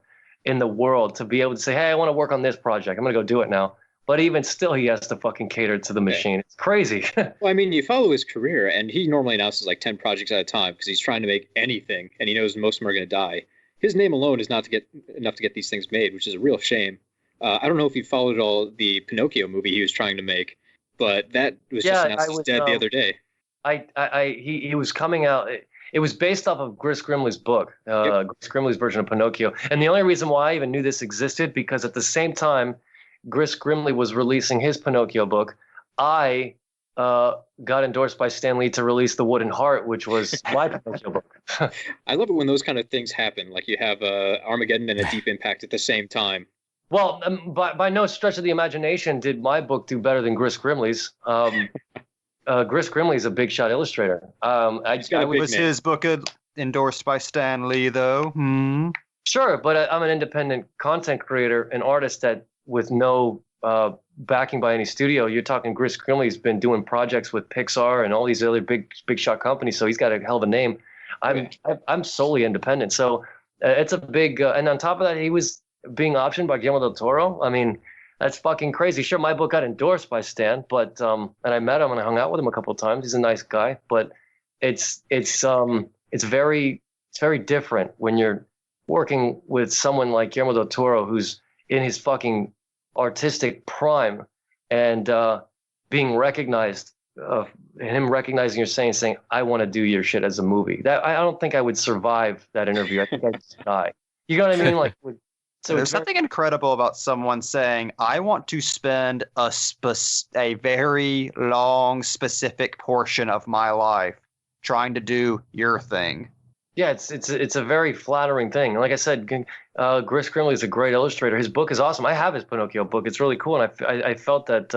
in the world to be able to say, hey, I want to work on this project. I'm going to go do it now. But even still, he has to fucking cater to the machine. It's crazy. Well, I mean, you follow his career, and he normally announces like 10 projects at a time because he's trying to make anything, and he knows most of them are going to die. His name alone is not to get enough to get these things made, which is a real shame. I don't know if you followed all the Pinocchio movie he was trying to make, but that was just announced as dead the other day. He was coming out. It was based off of Gris Grimley's book, Gris Grimley's version of Pinocchio. And the only reason why I even knew this existed, because at the same time Gris Grimley was releasing his Pinocchio book, I got endorsed by Stan Lee to release The Wooden Heart, which was my Pinocchio book. I love it when those kind of things happen. Like you have Armageddon and a Deep Impact at the same time. Well, by no stretch of the imagination did my book do better than Gris Grimley's. Gris Grimley's a big shot illustrator. Was his book endorsed by Stan Lee, though? Sure, but I'm an independent content creator, an artist that with no backing by any studio. You're talking Gris Grimley's been doing projects with Pixar and all these other big shot companies, so he's got a hell of a name. I'm solely independent, so it's a big. And on top of that, he was being optioned by Guillermo del Toro. I mean, that's fucking crazy. Sure, my book got endorsed by Stan, but and I met him and I hung out with him a couple of times. He's a nice guy, but it's very different when you're working with someone like Guillermo del Toro, who's in his fucking artistic prime, and being recognized, him recognizing your saying, I want to do your shit as a movie. That I don't think I would survive that interview. I think I'd just die. You know what I mean? Like. So there's something incredible about someone saying, I want to spend a very long, specific portion of my life trying to do your thing. Yeah, it's a very flattering thing. Like I said, Gris Grimley is a great illustrator. His book is awesome. I have his Pinocchio book. It's really cool. And I felt that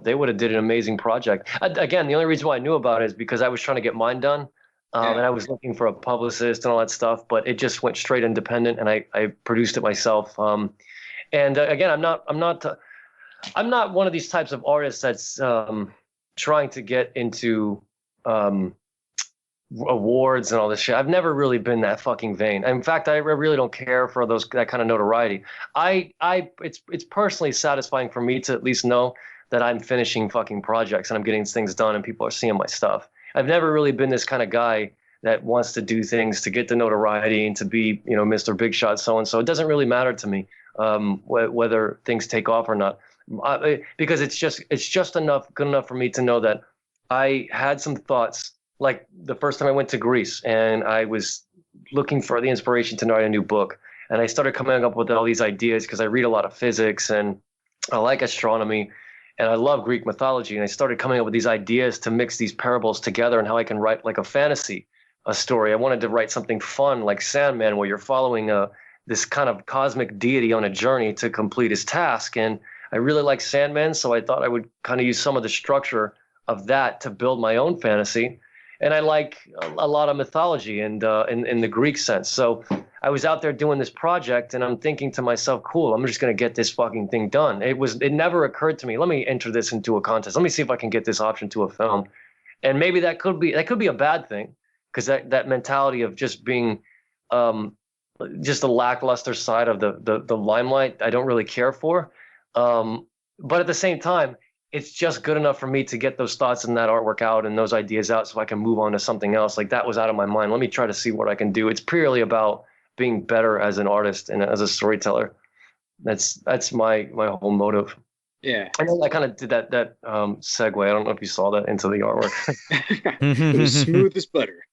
they would have did an amazing project. Again, the only reason why I knew about it is because I was trying to get mine done. And I was looking for a publicist and all that stuff, but it just went straight independent, and I produced it myself. And again, I'm not one of these types of artists that's trying to get into awards and all this shit. I've never really been that fucking vain. In fact, I really don't care for that kind of notoriety. It's personally satisfying for me to at least know that I'm finishing fucking projects and I'm getting things done and people are seeing my stuff. I've never really been this kind of guy that wants to do things to get the notoriety and to be, Mr. Big Shot so-and-so. It doesn't really matter to me whether things take off or not, because it's just good enough for me to know that I had some thoughts like the first time I went to Greece and I was looking for the inspiration to write a new book. And I started coming up with all these ideas because I read a lot of physics and I like astronomy and I love Greek mythology. And I started coming up with these ideas to mix these parables together and how I can write like a fantasy, a story. I wanted to write something fun like Sandman, where you're following this kind of cosmic deity on a journey to complete his task. And I really like Sandman, so I thought I would kind of use some of the structure of that to build my own fantasy. And I like a lot of mythology and in the Greek sense. So I was out there doing this project and I'm thinking to myself, cool, I'm just going to get this fucking thing done. It never occurred to me, let me enter this into a contest. Let me see if I can get this option to a film. And maybe that could be a bad thing, because that mentality of just being just the lackluster side of the limelight, I don't really care for. But at the same time, it's just good enough for me to get those thoughts and that artwork out and those ideas out so I can move on to something else. Like, that was out of my mind. Let me try to see what I can do. It's purely about being better as an artist and as a storyteller. That's my whole motive. Yeah. I know I kind of did that segue. I don't know if you saw that into the artwork. It was smooth as butter.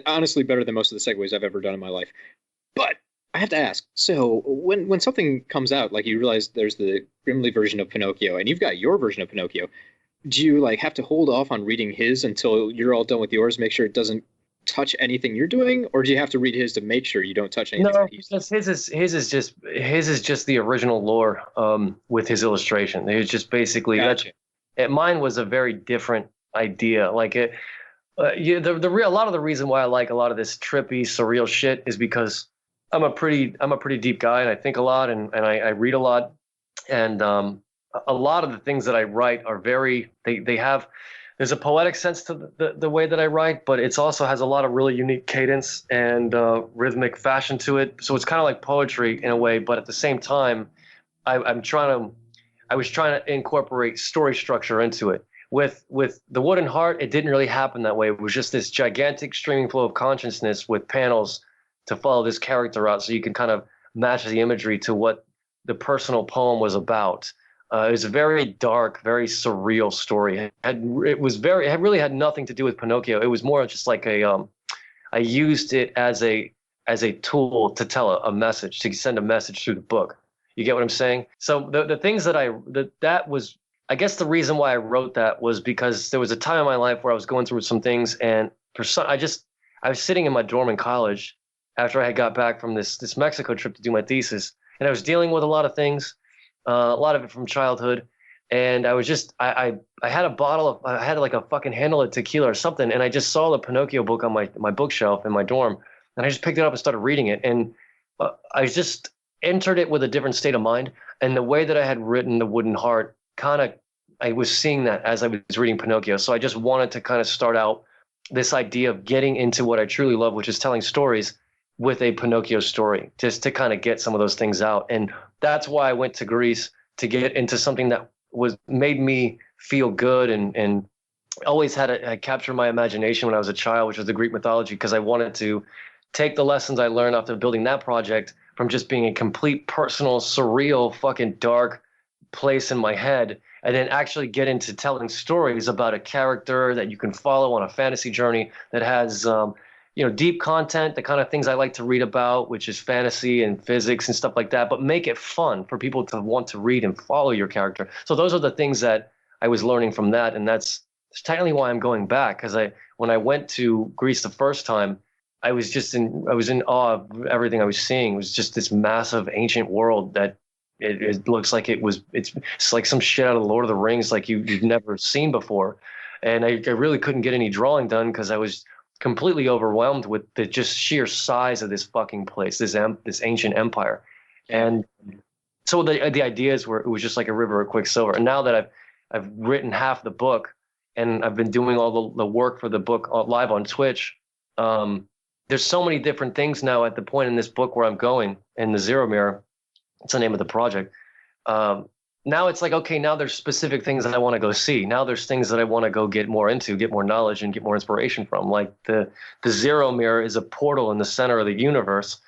Honestly, better than most of the segues I've ever done in my life. But I have to ask, so when something comes out, like you realize there's the Grimly version of Pinocchio and you've got your version of Pinocchio, do you like have to hold off on reading his until you're all done with yours, make sure it doesn't touch anything you're doing, or do you have to read his to make sure you don't touch anything? No, his is just the original lore with his illustration. It was just basically mine was a very different idea. Like a lot of the reason why I like a lot of this trippy, surreal shit is because I'm a pretty deep guy and I think a lot and I read a lot, and a lot of the things that I write are there's a poetic sense to the way that I write, but it also has a lot of really unique cadence and rhythmic fashion to it. So it's kind of like poetry in a way, but at the same time, I was trying to incorporate story structure into it. With The Wooden Heart, it didn't really happen that way. It was just this gigantic streaming flow of consciousness with panels to follow this character out, so you can kind of match the imagery to what the personal poem was about. It was a very dark, very surreal story. It really had nothing to do with Pinocchio. It was more just like I used it as a tool to tell a message, to send a message through the book. You get what I'm saying? So the things that was, I guess the reason why I wrote that was because there was a time in my life where I was going through some things, and I was sitting in my dorm in college after I had got back from this Mexico trip to do my thesis, and I was dealing with a lot of things, a lot of it from childhood, and I was just I had I had like a fucking handle of tequila or something, and I just saw the Pinocchio book on my bookshelf in my dorm, and I just picked it up and started reading it, and I just entered it with a different state of mind, and the way that I had written The Wooden Heart, I was seeing that as I was reading Pinocchio. So I just wanted to kind of start out this idea of getting into what I truly love, which is telling stories with a Pinocchio story, just to kind of get some of those things out. And that's why I went to Greece, to get into something that made me feel good and always had captured my imagination when I was a child, which was the Greek mythology, because I wanted to take the lessons I learned after building that project from just being a complete personal, surreal, fucking dark place in my head, and then actually get into telling stories about a character that you can follow on a fantasy journey that has deep content, the kind of things I like to read about, which is fantasy and physics and stuff like that, but make it fun for people to want to read and follow your character. So those are the things that I was learning from that, and that's technically why I'm going back, because when I went to Greece the first time, I was in awe of everything I was seeing. It was just this massive ancient world that it looks like it's like some shit out of the Lord of the Rings, like you've never seen before. And I really couldn't get any drawing done because I was completely overwhelmed with the just sheer size of this fucking place, this ancient empire. And so the ideas were, it was just like a river of quicksilver. And now that I've written half the book and I've been doing all the work for the book live on Twitch, there's so many different things now at the point in this book where I'm going in the Zero Mirror. It's the name of the project. Now it's like, okay, now there's specific things that I want to go see. Now there's things that I want to go get more into, get more knowledge and get more inspiration from. Like the Zero Mirror is a portal in the center of the universe.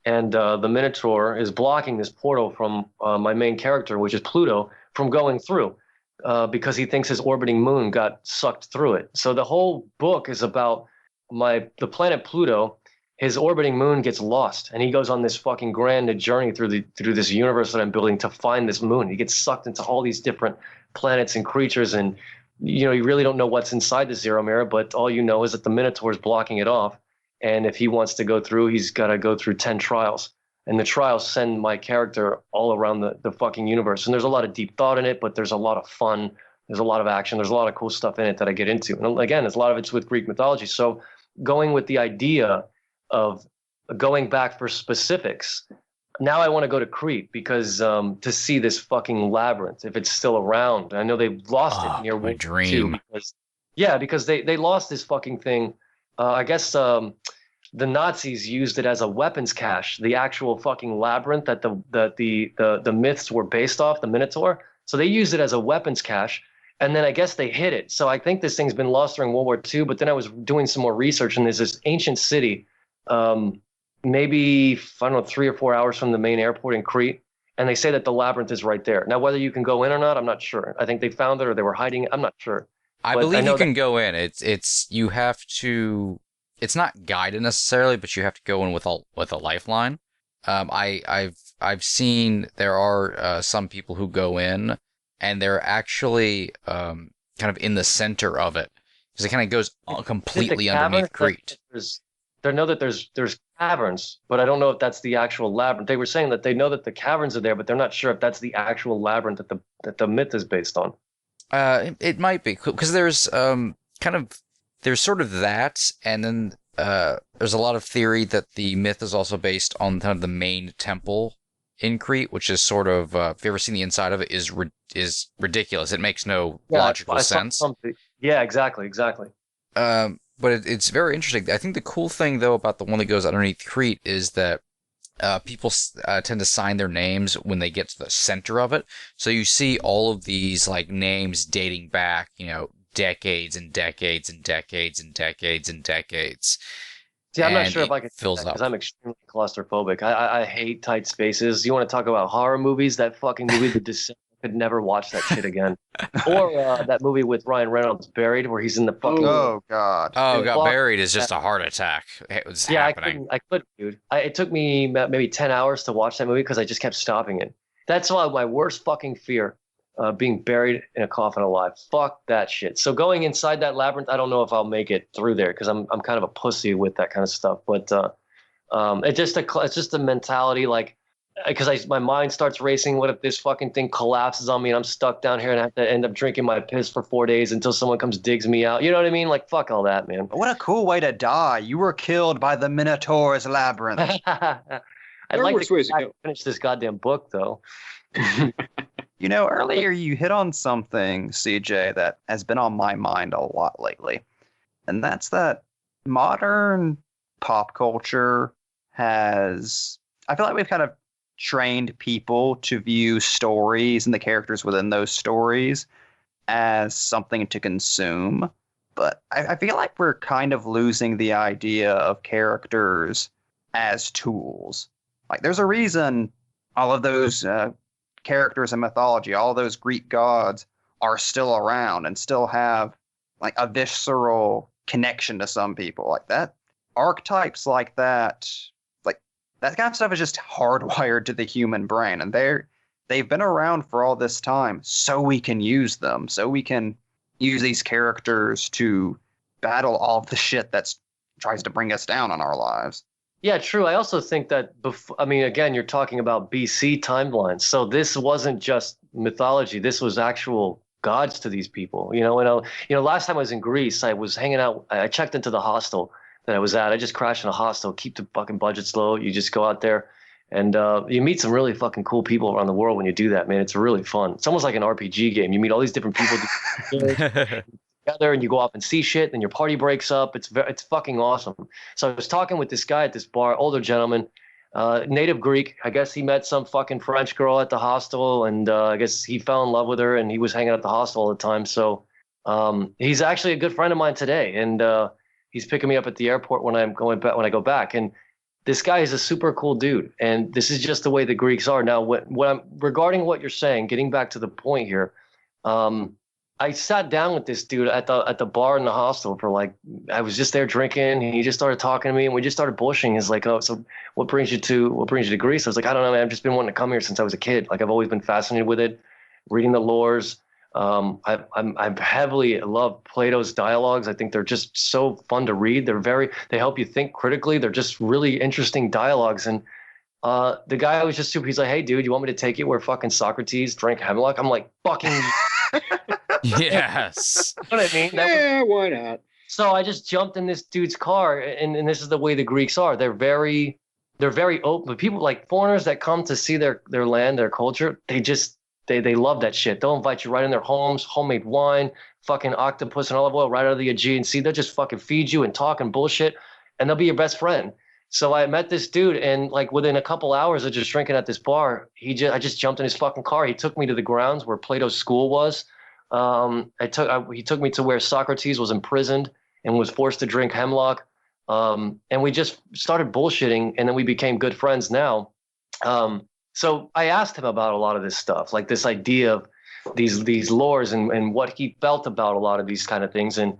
And the Minotaur is blocking this portal from my main character, which is Pluto, from going through. because he thinks his orbiting moon got sucked through it. So the whole book is about the planet Pluto. His orbiting moon gets lost, and he goes on this fucking grand journey through this universe that I'm building to find this moon. He gets sucked into all these different planets and creatures, and you really don't know what's inside the Zero Mirror, but all you know is that the Minotaur is blocking it off, and if he wants to go through, he's got to go through 10 trials. And the trials send my character all around the fucking universe. And there's a lot of deep thought in it, but there's a lot of fun. There's a lot of action. There's a lot of cool stuff in it that I get into. And again, there's a lot of it's with Greek mythology. So going with the idea of going back for specifics, now I want to go to Crete because to see this fucking labyrinth, if it's still around. I know they've lost it near World War II because they lost this fucking thing. I guess the Nazis used it as a weapons cache, the actual fucking labyrinth that the myths were based off, the Minotaur. So they used it as a weapons cache, and then I guess they hid it. So I think this thing's been lost during World War II, but then I was doing some more research, and there's this ancient city, maybe, I don't know, 3 or 4 hours from the main airport in Crete, and they say that the labyrinth is right there. Now, whether you can go in or not, I'm not sure. I think they found it or they were hiding it. I'm not sure. I believe you can go in. You have to... It's not guided necessarily, but you have to go in with a lifeline. I've seen there are some people who go in, and they're actually kind of in the center of it because it kind of goes completely underneath Crete. They know that there's caverns, but I don't know if that's the actual labyrinth. They were saying that they know that the caverns are there, but they're not sure if that's the actual labyrinth that the myth is based on. It might be because there's there's sort of that, and then there's a lot of theory that the myth is also based on kind of the main temple in Crete, which is sort of, if you've ever seen the inside of it, is ridiculous. It makes no logical sense. Yeah, exactly. But it's very interesting. I think the cool thing, though, about the one that goes underneath Crete is that people tend to sign their names when they get to the center of it. So you see all of these like names dating back, decades and decades and decades and decades and decades. See, I'm not sure if I can fill that because I'm extremely claustrophobic. I hate tight spaces. You want to talk about horror movies? That fucking movie, The Descent, I could never watch that shit again. Or that movie with Ryan Reynolds, Buried, where he's in the fucking... Oh, God. Buried is just a heart attack. It was happening. I couldn't, dude. It took me maybe 10 hours to watch that movie because I just kept stopping it. That's why my worst fucking fear. Being buried in a coffin alive. Fuck that shit. So going inside that labyrinth, I don't know if I'll make it through there because I'm kind of a pussy with that kind of stuff. But it's just a mentality, like, because my mind starts racing. What if this fucking thing collapses on me and I'm stuck down here and I have to end up drinking my piss for 4 days until someone comes digs me out? You know what I mean? Like, fuck all that, man. What a cool way to die. You were killed by the Minotaur's labyrinth. I'd like to finish this goddamn book, though. Earlier you hit on something, CJ, that has been on my mind a lot lately. And that's that modern pop culture has... I feel like we've kind of trained people to view stories and the characters within those stories as something to consume. But I feel like we're kind of losing the idea of characters as tools. Like, there's a reason all of those... characters in mythology, all those Greek gods are still around and still have like a visceral connection to some people. Like that, archetypes like that kind of stuff is just hardwired to the human brain, and they've been around for all this time so we can use them, so we can use these characters to battle all the shit that tries to bring us down in our lives. Yeah, true. I also think that, again, you're talking about BC timelines. So this wasn't just mythology. This was actual gods to these people. Last time I was in Greece, I was hanging out. I checked into the hostel that I was at. I just crashed in a hostel. Keep the fucking budgets low. You just go out there and you meet some really fucking cool people around the world when you do that, man. It's really fun. It's almost like an RPG game. You meet all these different people together and you go off and see shit, and your party breaks up. It's fucking awesome. So I was talking with this guy at this bar, older gentleman, native Greek. I guess he met some fucking French girl at the hostel, and I guess he fell in love with her, and he was hanging at the hostel all the time. So he's actually a good friend of mine today, and he's picking me up at the airport when I go back. And this guy is a super cool dude, and this is just the way the Greeks are. Now, regarding what you're saying, getting back to the point here, I sat down with this dude at the bar in the hostel for like, I was just there drinking, and he just started talking to me, and we just started bullshitting. He's like, "Oh, so what brings you to Greece?" I was like, "I don't know, man. I've just been wanting to come here since I was a kid. Like, I've always been fascinated with it, reading the lores. I heavily love Plato's dialogues. I think they're just so fun to read. They help you think critically. They're just really interesting dialogues." And the guy was just super. He's like, "Hey, dude, you want me to take you where fucking Socrates drank hemlock?" I'm like, "Fucking." Yes. You know what I mean? Yeah, why not? So I just jumped in this dude's car, and this is the way the Greeks are. They're very open. People like foreigners that come to see their land, their culture. They love that shit. They'll invite you right in their homes, homemade wine, fucking octopus and olive oil right out of the Aegean Sea. They'll just fucking feed you and talk and bullshit, and they'll be your best friend. So I met this dude, and like within a couple hours of just drinking at this bar, I just jumped in his fucking car. He took me to the grounds where Plato's school was. He took me to where Socrates was imprisoned and was forced to drink hemlock. And we just started bullshitting, and then we became good friends now. So I asked him about a lot of this stuff, like this idea of these lores and what he felt about a lot of these kind of things. And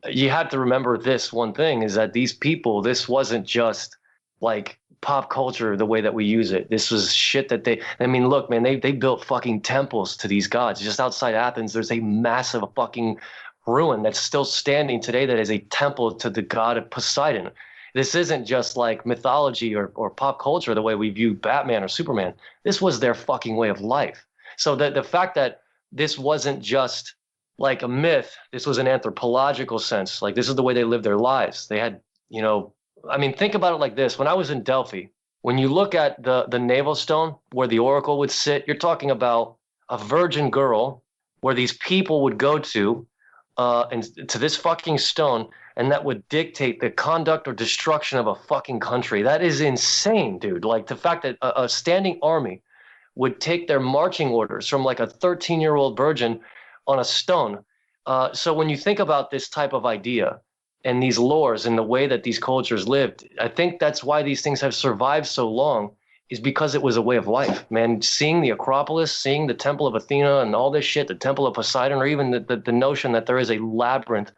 you have to remember this one thing is that these people, this wasn't just like pop culture the way that we use it. This was shit that look, man, they built fucking temples to these gods. Just outside Athens, there's a massive fucking ruin that's still standing today that is a temple to the god of Poseidon. This isn't just like mythology or pop culture the way we view Batman or Superman. This was their fucking way of life. So the fact that this wasn't just like a myth, this was an anthropological sense. Like this is the way they lived their lives. They had, think about it like this. When I was in Delphi, when you look at the navel stone where the oracle would sit, you're talking about a virgin girl where these people would go to and to this fucking stone, and that would dictate the conduct or destruction of a fucking country. That is insane, dude. Like the fact that a standing army would take their marching orders from like a 13-year-old virgin on a stone. So when you think about this type of idea and these lores and the way that these cultures lived, I think that's why these things have survived so long, is because it was a way of life, man. Seeing the Acropolis, seeing the Temple of Athena and all this shit, the Temple of Poseidon, or even the notion that there is a labyrinth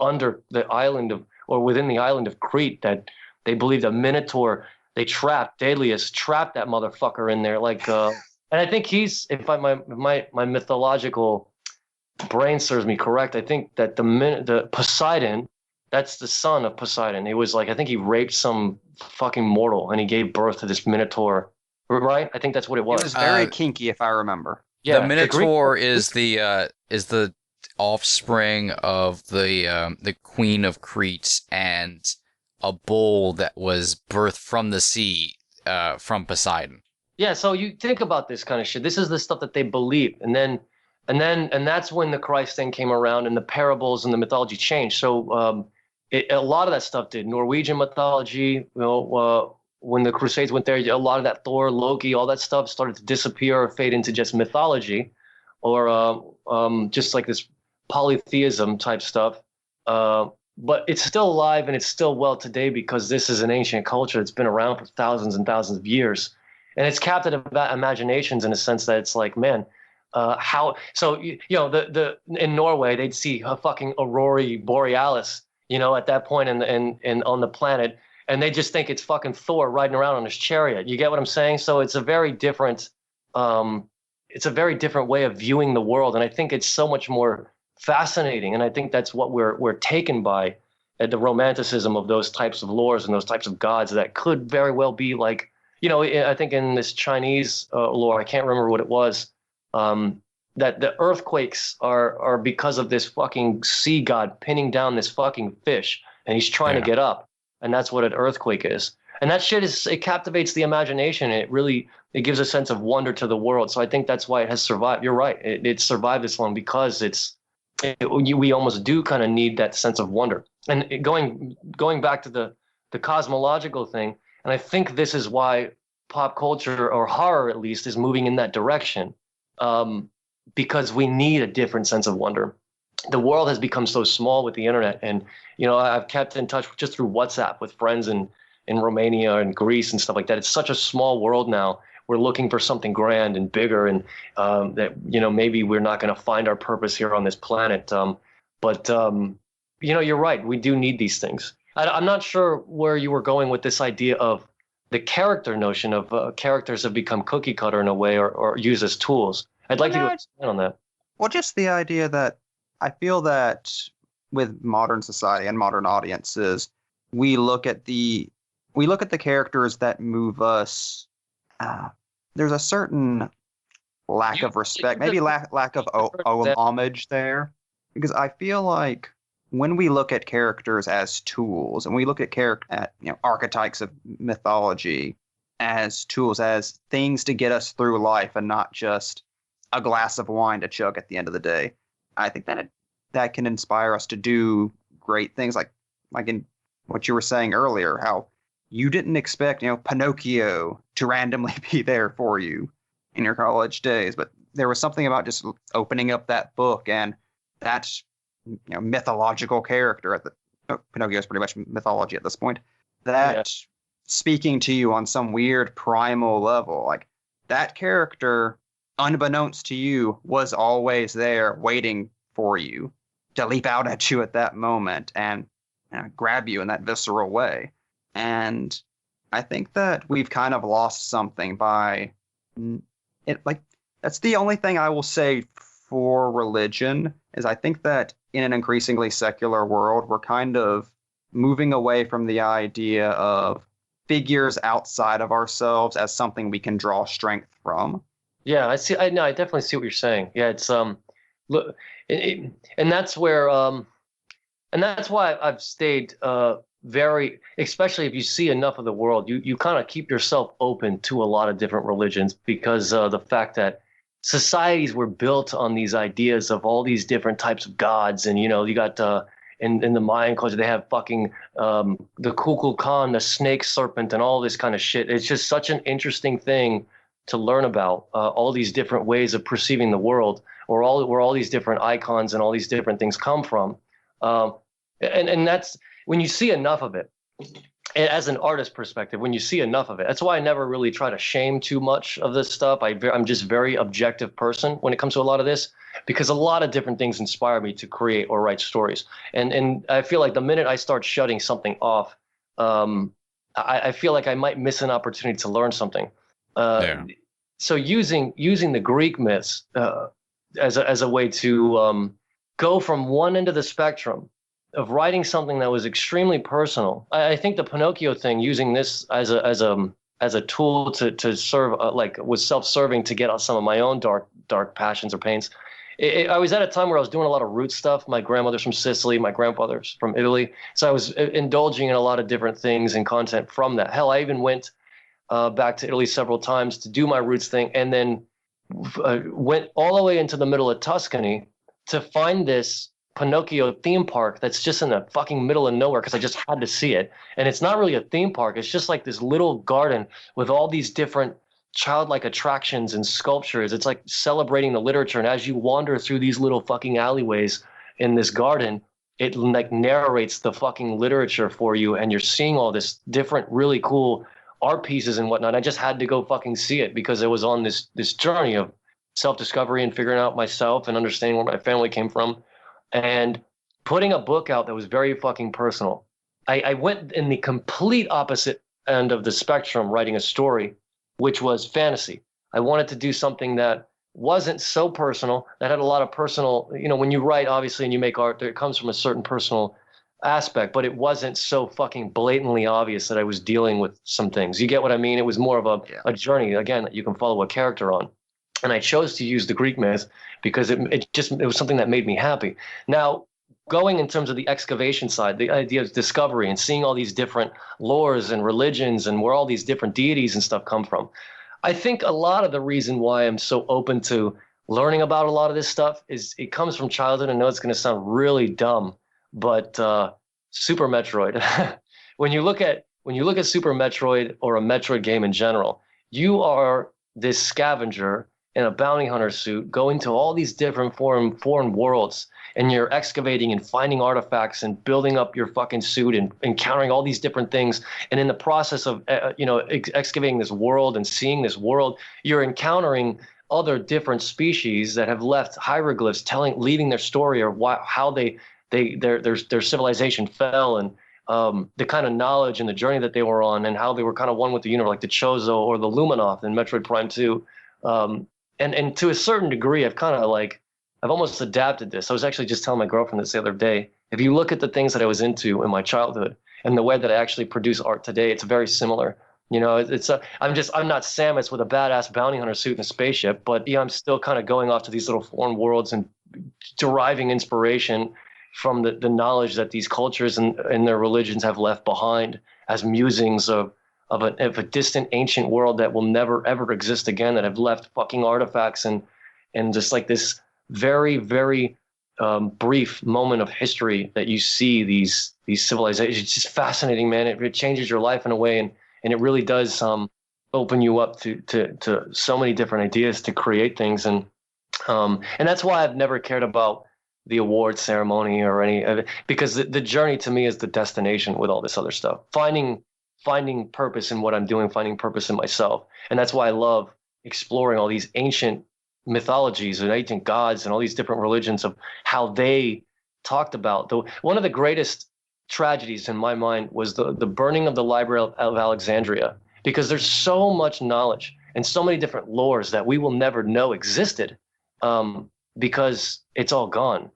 under the island of, or within the island of Crete, that they believed a Minotaur, they trapped, Daedalus trapped that motherfucker in there. Like, and I think he's, if my mythological brain serves me correct, I think that the Poseidon, that's the son of Poseidon. It was like, I think he raped some fucking mortal and he gave birth to this Minotaur, right? I think that's what it was. It was very kinky, if I remember. Yeah, the Minotaur is the offspring of the Queen of Crete and a bull that was birthed from the sea from Poseidon. Yeah, so you think about this kind of shit. This is the stuff that they believe, and that's when the Christ thing came around and the parables and the mythology changed. So a lot of that stuff did. Norwegian mythology, when the Crusades went there, a lot of that Thor, Loki, all that stuff started to disappear or fade into just mythology, or just like this polytheism type stuff. But it's still alive and it's still well today because this is an ancient culture that's been around for thousands and thousands of years. And it's captured imaginations in a sense that it's like, man, in Norway, they'd see a fucking aurora borealis, at that point in on the planet, and they just think it's fucking Thor riding around on his chariot. You get what I'm saying? So it's a very different way of viewing the world, and I think it's so much more fascinating. And I think that's what we're taken by, at the romanticism of those types of lores and those types of gods that could very well be like, I think in this Chinese lore, I can't remember what it was, that the earthquakes are because of this fucking sea god pinning down this fucking fish, and he's trying to get up, and that's what an earthquake is. And that shit it captivates the imagination. It gives a sense of wonder to the world. So I think that's why it has survived. You're right. It survived this long because we almost do kind of need that sense of wonder. And going back to the cosmological thing, and I think this is why pop culture, or horror at least, is moving in that direction. Because we need a different sense of wonder. The world has become so small with the internet, and I've kept in touch just through WhatsApp with friends in Romania and Greece and stuff like that. It's such a small world now we're looking for something grand and bigger, and that, you know, maybe we're not going to find our purpose here on this planet. But you know, you're right. We do need these things. I'm not sure where you were going with this idea of the character notion of characters have become cookie cutter in a way, or used as tools. I'd like you to expand on that. Well, just the idea that I feel that with modern society and modern audiences, we look at the characters that move us. There's a certain lack of respect, maybe lack of homage there, because I feel like when we look at characters as tools, and we look at archetypes of mythology as tools, as things to get us through life, and not just a glass of wine to chug at the end of the day, I think that can inspire us to do great things, like in what you were saying earlier, how you didn't expect, Pinocchio to randomly be there for you in your college days, but there was something about just opening up that book and that mythological character Pinocchio is pretty much mythology at this point, that speaking to you on some weird primal level, like that character, unbeknownst to you, was always there waiting for you to leap out at you at that moment and grab you in that visceral way. And I think that we've kind of lost something by it. Like, that's the only thing I will say for religion, is I think that in an increasingly secular world, we're kind of moving away from the idea of figures outside of ourselves as something we can draw strength from. Yeah, I see. I definitely see what you're saying. Yeah, it's look, and that's where and that's why I've stayed very, especially if you see enough of the world, you kind of keep yourself open to a lot of different religions, because the fact that societies were built on these ideas of all these different types of gods, and you got in the Mayan culture they have fucking the Kukulkan, the snake serpent, and all this kind of shit. It's just such an interesting thing to learn about, all these different ways of perceiving the world, or where all these different icons and all these different things come from. And that's when you see enough of it, as an artist perspective, when you see enough of it. That's why I never really try to shame too much of this stuff. I'm just very objective person when it comes to a lot of this, because a lot of different things inspire me to create or write stories. And I feel like the minute I start shutting something off, I feel like I might miss an opportunity to learn something. So using the Greek myths as a way to go from one end of the spectrum of writing something that was extremely personal. I think the Pinocchio thing, using this as a tool to serve, was self-serving to get out some of my own dark passions or pains. I was at a time where I was doing a lot of root stuff. My grandmother's from Sicily, my grandfather's from Italy, so I was indulging in a lot of different things and content from that. Hell, I even went back to Italy several times to do my roots thing, and then went all the way into the middle of Tuscany to find this Pinocchio theme park that's just in the fucking middle of nowhere, because I just had to see it. And it's not really a theme park. It's just like this little garden with all these different childlike attractions and sculptures. It's like celebrating the literature. And as you wander through these little fucking alleyways in this garden, it like narrates the fucking literature for you. And you're seeing all this different, really cool art pieces and whatnot. I just had to go fucking see it, because it was on this journey of self-discovery and figuring out myself and understanding where my family came from, and putting a book out that was very fucking personal. I went in the complete opposite end of the spectrum, writing a story, which was fantasy. I wanted to do something that wasn't so personal, that had a lot of personal, when you write, obviously, and you make art, it comes from a certain personal aspect, but it wasn't so fucking blatantly obvious that I was dealing with some things. You get what I mean? It was more of a journey, again, that you can follow a character on. And I chose to use the Greek myth because it was something that made me happy. Now, going in terms of the excavation side, the idea of discovery and seeing all these different lores and religions and where all these different deities and stuff come from, I think a lot of the reason why I'm so open to learning about a lot of this stuff is it comes from childhood. I know it's going to sound really dumb, but Super Metroid. When you look at Super Metroid or a Metroid game in general, you are this scavenger in a bounty hunter suit, going to all these different foreign worlds, and you're excavating and finding artifacts and building up your fucking suit and encountering all these different things. And in the process of excavating this world and seeing this world, you're encountering other different species that have left hieroglyphs leaving their story or how their civilization fell, and the kind of knowledge and the journey that they were on, and how they were kind of one with the universe, like the Chozo or the Luminoth in Metroid Prime 2. And to a certain degree, I've almost adapted this. I was actually just telling my girlfriend this the other day. If you look at the things that I was into in my childhood and the way that I actually produce art today, it's very similar. I'm not Samus with a badass bounty hunter suit and a spaceship, but I'm still kind of going off to these little foreign worlds and deriving inspiration from the knowledge that these cultures and their religions have left behind as musings of a distant ancient world that will never ever exist again, that have left fucking artifacts and just like this very, very brief moment of history that you see these civilizations. It's just fascinating, man. It changes your life in a way, and it really does open you up to so many different ideas to create things, and that's why I've never cared about the award ceremony or any of it, because the journey to me is the destination with all this other stuff. Finding purpose in what I'm doing, finding purpose in myself, and that's why I love exploring all these ancient mythologies and ancient gods and all these different religions of how they talked about. One of the greatest tragedies in my mind was the burning of the Library of Alexandria, because there's so much knowledge and so many different lores that we will never know existed, because it's all gone.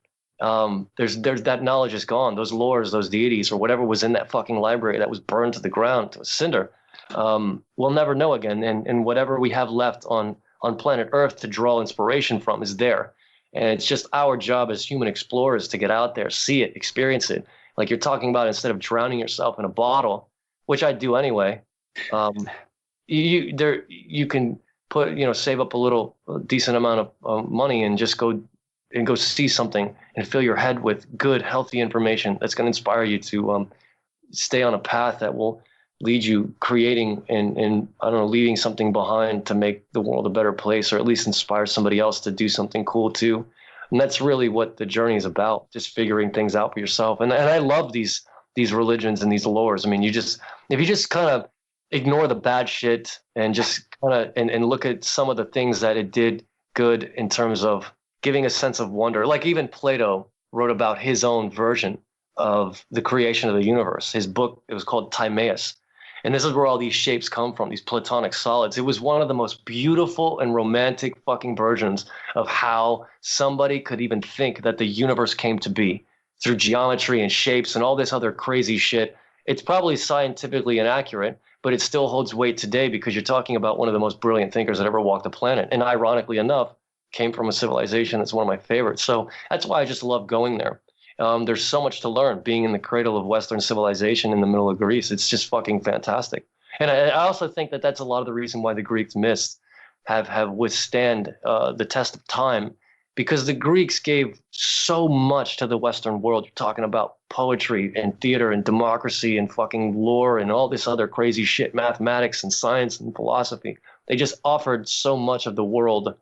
There's that knowledge is gone. Those lores, those deities, or whatever was in that fucking library that was burned to the ground, to a cinder, we'll never know again. And whatever we have left on planet Earth to draw inspiration from is there. And it's just our job as human explorers to get out there, see it, experience it. Like you're talking about, instead of drowning yourself in a bottle, which I do anyway, you can save up a decent amount of money and just go see something and fill your head with good, healthy information that's going to inspire you to stay on a path that will lead you creating and leaving something behind to make the world a better place, or at least inspire somebody else to do something cool too. And that's really what the journey is about, just figuring things out for yourself. And I love these religions and these lores. I mean, if you just kind of ignore the bad shit and just kind of and look at some of the things that it did good in terms of giving a sense of wonder. Like even Plato wrote about his own version of the creation of the universe. His book, it was called Timaeus. And this is where all these shapes come from, these platonic solids. It was one of the most beautiful and romantic fucking versions of how somebody could even think that the universe came to be through geometry and shapes and all this other crazy shit. It's probably scientifically inaccurate, but it still holds weight today, because you're talking about one of the most brilliant thinkers that ever walked the planet. And ironically enough, came from a civilization that's one of my favorites. So that's why I just love going there. There's so much to learn being in the cradle of Western civilization in the middle of Greece. It's just fucking fantastic. And I also think that that's a lot of the reason why the Greek myths have withstand the test of time, because the Greeks gave so much to the Western world. You're talking about poetry and theater and democracy and fucking lore and all this other crazy shit, mathematics and science and philosophy. They just offered so much of the world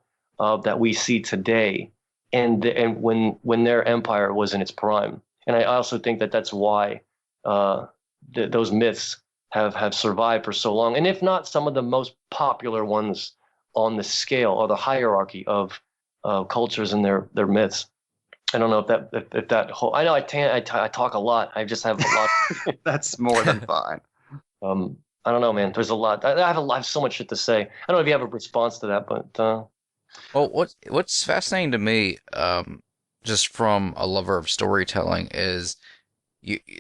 that we see today, and when their empire was in its prime. And I also think that that's why those myths have survived for so long. And if not some of the most popular ones on the scale or the hierarchy of cultures and their myths. I don't know if that whole. I know I talk a lot. I just have a lot. That's more than fine. I don't know, man. There's a lot. I have so much shit to say. I don't know if you have a response to that, but. Well, what's fascinating to me, just from a lover of storytelling, is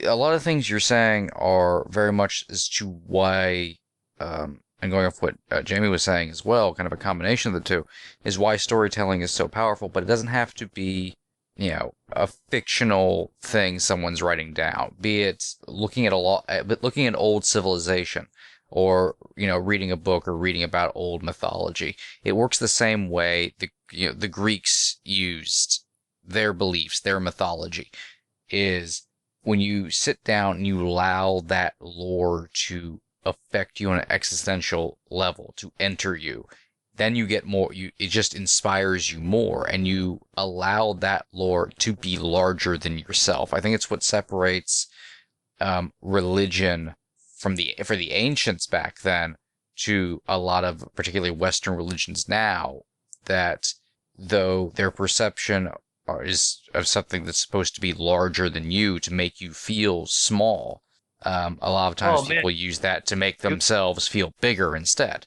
a lot of things you're saying are very much as to why, and going off what Jamie was saying as well, kind of a combination of the two, is why storytelling is so powerful. But it doesn't have to be, a fictional thing someone's writing down. Be it looking at old civilization, or reading a book or reading about old mythology. It works the same way the Greeks used their beliefs, their mythology, is when you sit down and you allow that lore to affect you on an existential level, to enter you, then you get more, it just inspires you more, and you allow that lore to be larger than yourself. I think it's what separates religion for the ancients back then to a lot of particularly Western religions now, that though their perception is of something that's supposed to be larger than you to make you feel small, a lot of times people use that to make themselves feel bigger instead.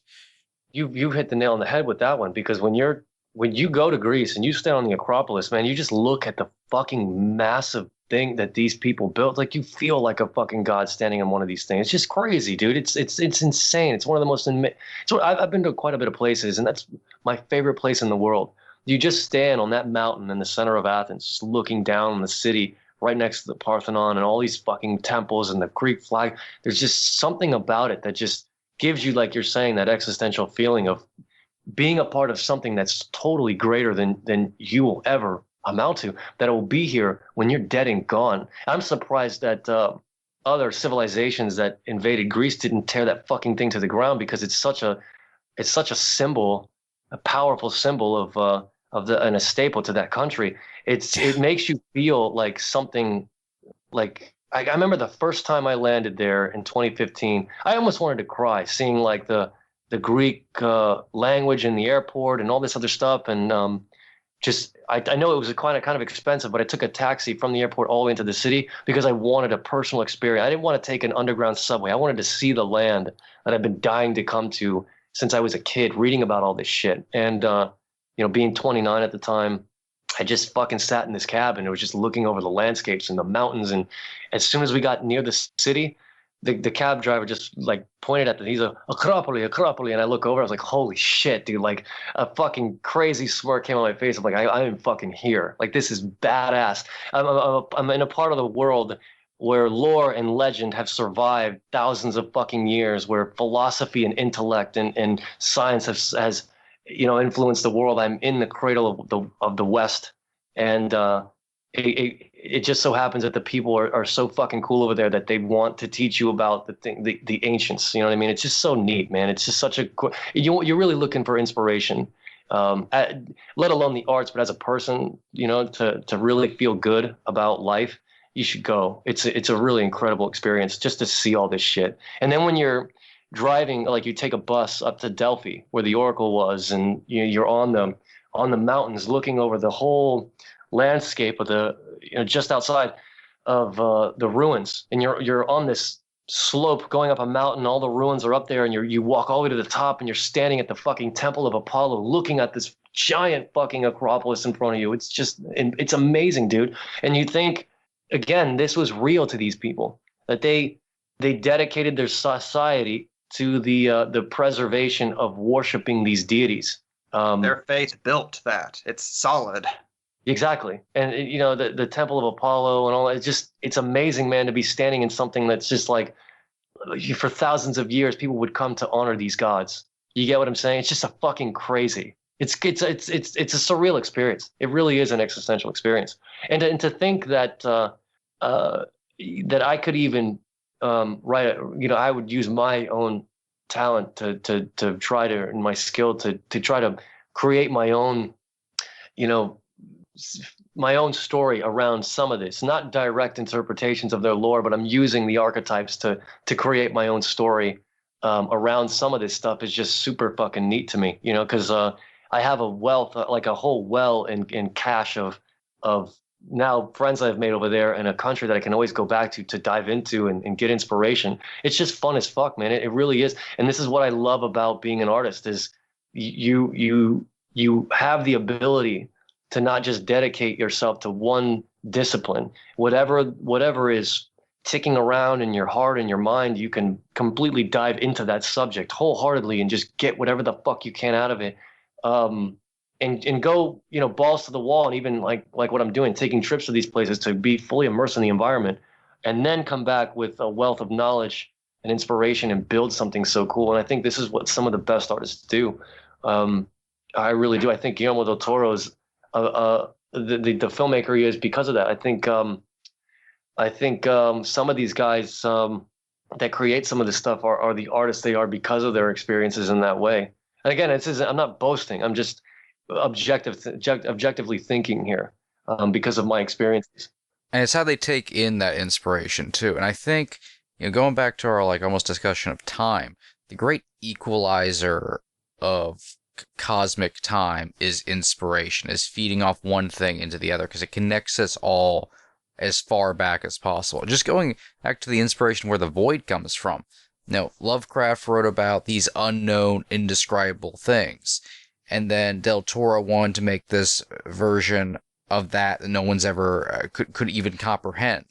You hit the nail on the head with that one, because when you go to Greece and you stand on the Acropolis, man, you just look at the fucking massive thing that these people built. Like, you feel like a fucking god standing on one of these things. It's just crazy, dude. It's insane. It's one of the most. I've been to quite a bit of places, and that's my favorite place in the world. You just stand on that mountain in the center of Athens, just looking down on the city right next to the Parthenon and all these fucking temples and the Greek flag. There's just something about it that just gives you, like you're saying, that existential feeling of being a part of something that's totally greater than you will ever amount to, that it will be here when you're dead and gone. I'm surprised that other civilizations that invaded Greece didn't tear that fucking thing to the ground, because it's such a symbol, a powerful symbol and a staple to that country. It makes you feel like something. Like, I remember the first time I landed there in 2015, I almost wanted to cry, seeing like the Greek language in the airport and all this other stuff. And I know it was kind of expensive, but I took a taxi from the airport all the way into the city because I wanted a personal experience. I didn't want to take an underground subway. I wanted to see the land that I've been dying to come to since I was a kid, reading about all this shit. And, being 29 at the time, I just fucking sat in this cab and it was just looking over the landscapes and the mountains. And as soon as we got near the city, the cab driver just like pointed at he's a Acropoli. And I look over, I was like, holy shit, dude, like a fucking crazy smirk came on my face. I'm like, I'm fucking here. Like, this is badass. I'm in a part of the world where lore and legend have survived thousands of fucking years, where philosophy and intellect and science has influenced the world. I'm in the cradle of the West, and it just so happens that the people are so fucking cool over there that they want to teach you about the ancients. You know what I mean? It's just so neat, man. It's just such you're really looking for inspiration, let alone the arts, but as a person, to really feel good about life, you should go. It's a really incredible experience just to see all this shit. And then when you're driving, like, you take a bus up to Delphi where the Oracle was, and you're on the mountains looking over the whole landscape of the just outside of the ruins, and you're on this slope going up a mountain. All the ruins are up there, and you walk all the way to the top, and you're standing at the fucking Temple of Apollo looking at this giant fucking Acropolis in front of you. It's amazing, dude. And you think, again, this was real to these people, that they dedicated their society to the preservation of worshiping these deities. Their faith built that. It's solid. Exactly. And the Temple of Apollo and all that, it's amazing, man, to be standing in something that's just like, for thousands of years people would come to honor these gods. You get what I'm saying? It's just a fucking crazy. It's a surreal experience. It really is an existential experience. And to think that that I could even write, I would use my own talent to try to, and my skill to try to create my own, my own story around some of this, not direct interpretations of their lore, but I'm using the archetypes to create my own story around some of this stuff. Is just super fucking neat to me, because I have a wealth, like a whole well and cache of now friends I've made over there in a country that I can always go back to dive into and get inspiration. It's just fun as fuck, man. It really is. And this is what I love about being an artist, is you have the ability to not just dedicate yourself to one discipline. Whatever is ticking around in your heart and your mind, you can completely dive into that subject wholeheartedly and just get whatever the fuck you can out of it. And go, balls to the wall, and even like what I'm doing, taking trips to these places to be fully immersed in the environment, and then come back with a wealth of knowledge and inspiration and build something so cool. And I think this is what some of the best artists do. I really do. I think Guillermo del Toro is the filmmaker he is because of that. I think some of these guys that create some of this stuff are the artists they are because of their experiences in that way. And again, I'm not boasting. I'm just objectively thinking here, because of my experiences. And it's how they take in that inspiration too. And I think, going back to our like almost discussion of time, the great equalizer of cosmic time is inspiration, is feeding off one thing into the other, because it connects us all as far back as possible. Just going back to the inspiration where the void comes from. Lovecraft wrote about these unknown, indescribable things. And then Del Toro wanted to make this version of that no one's ever could even comprehend.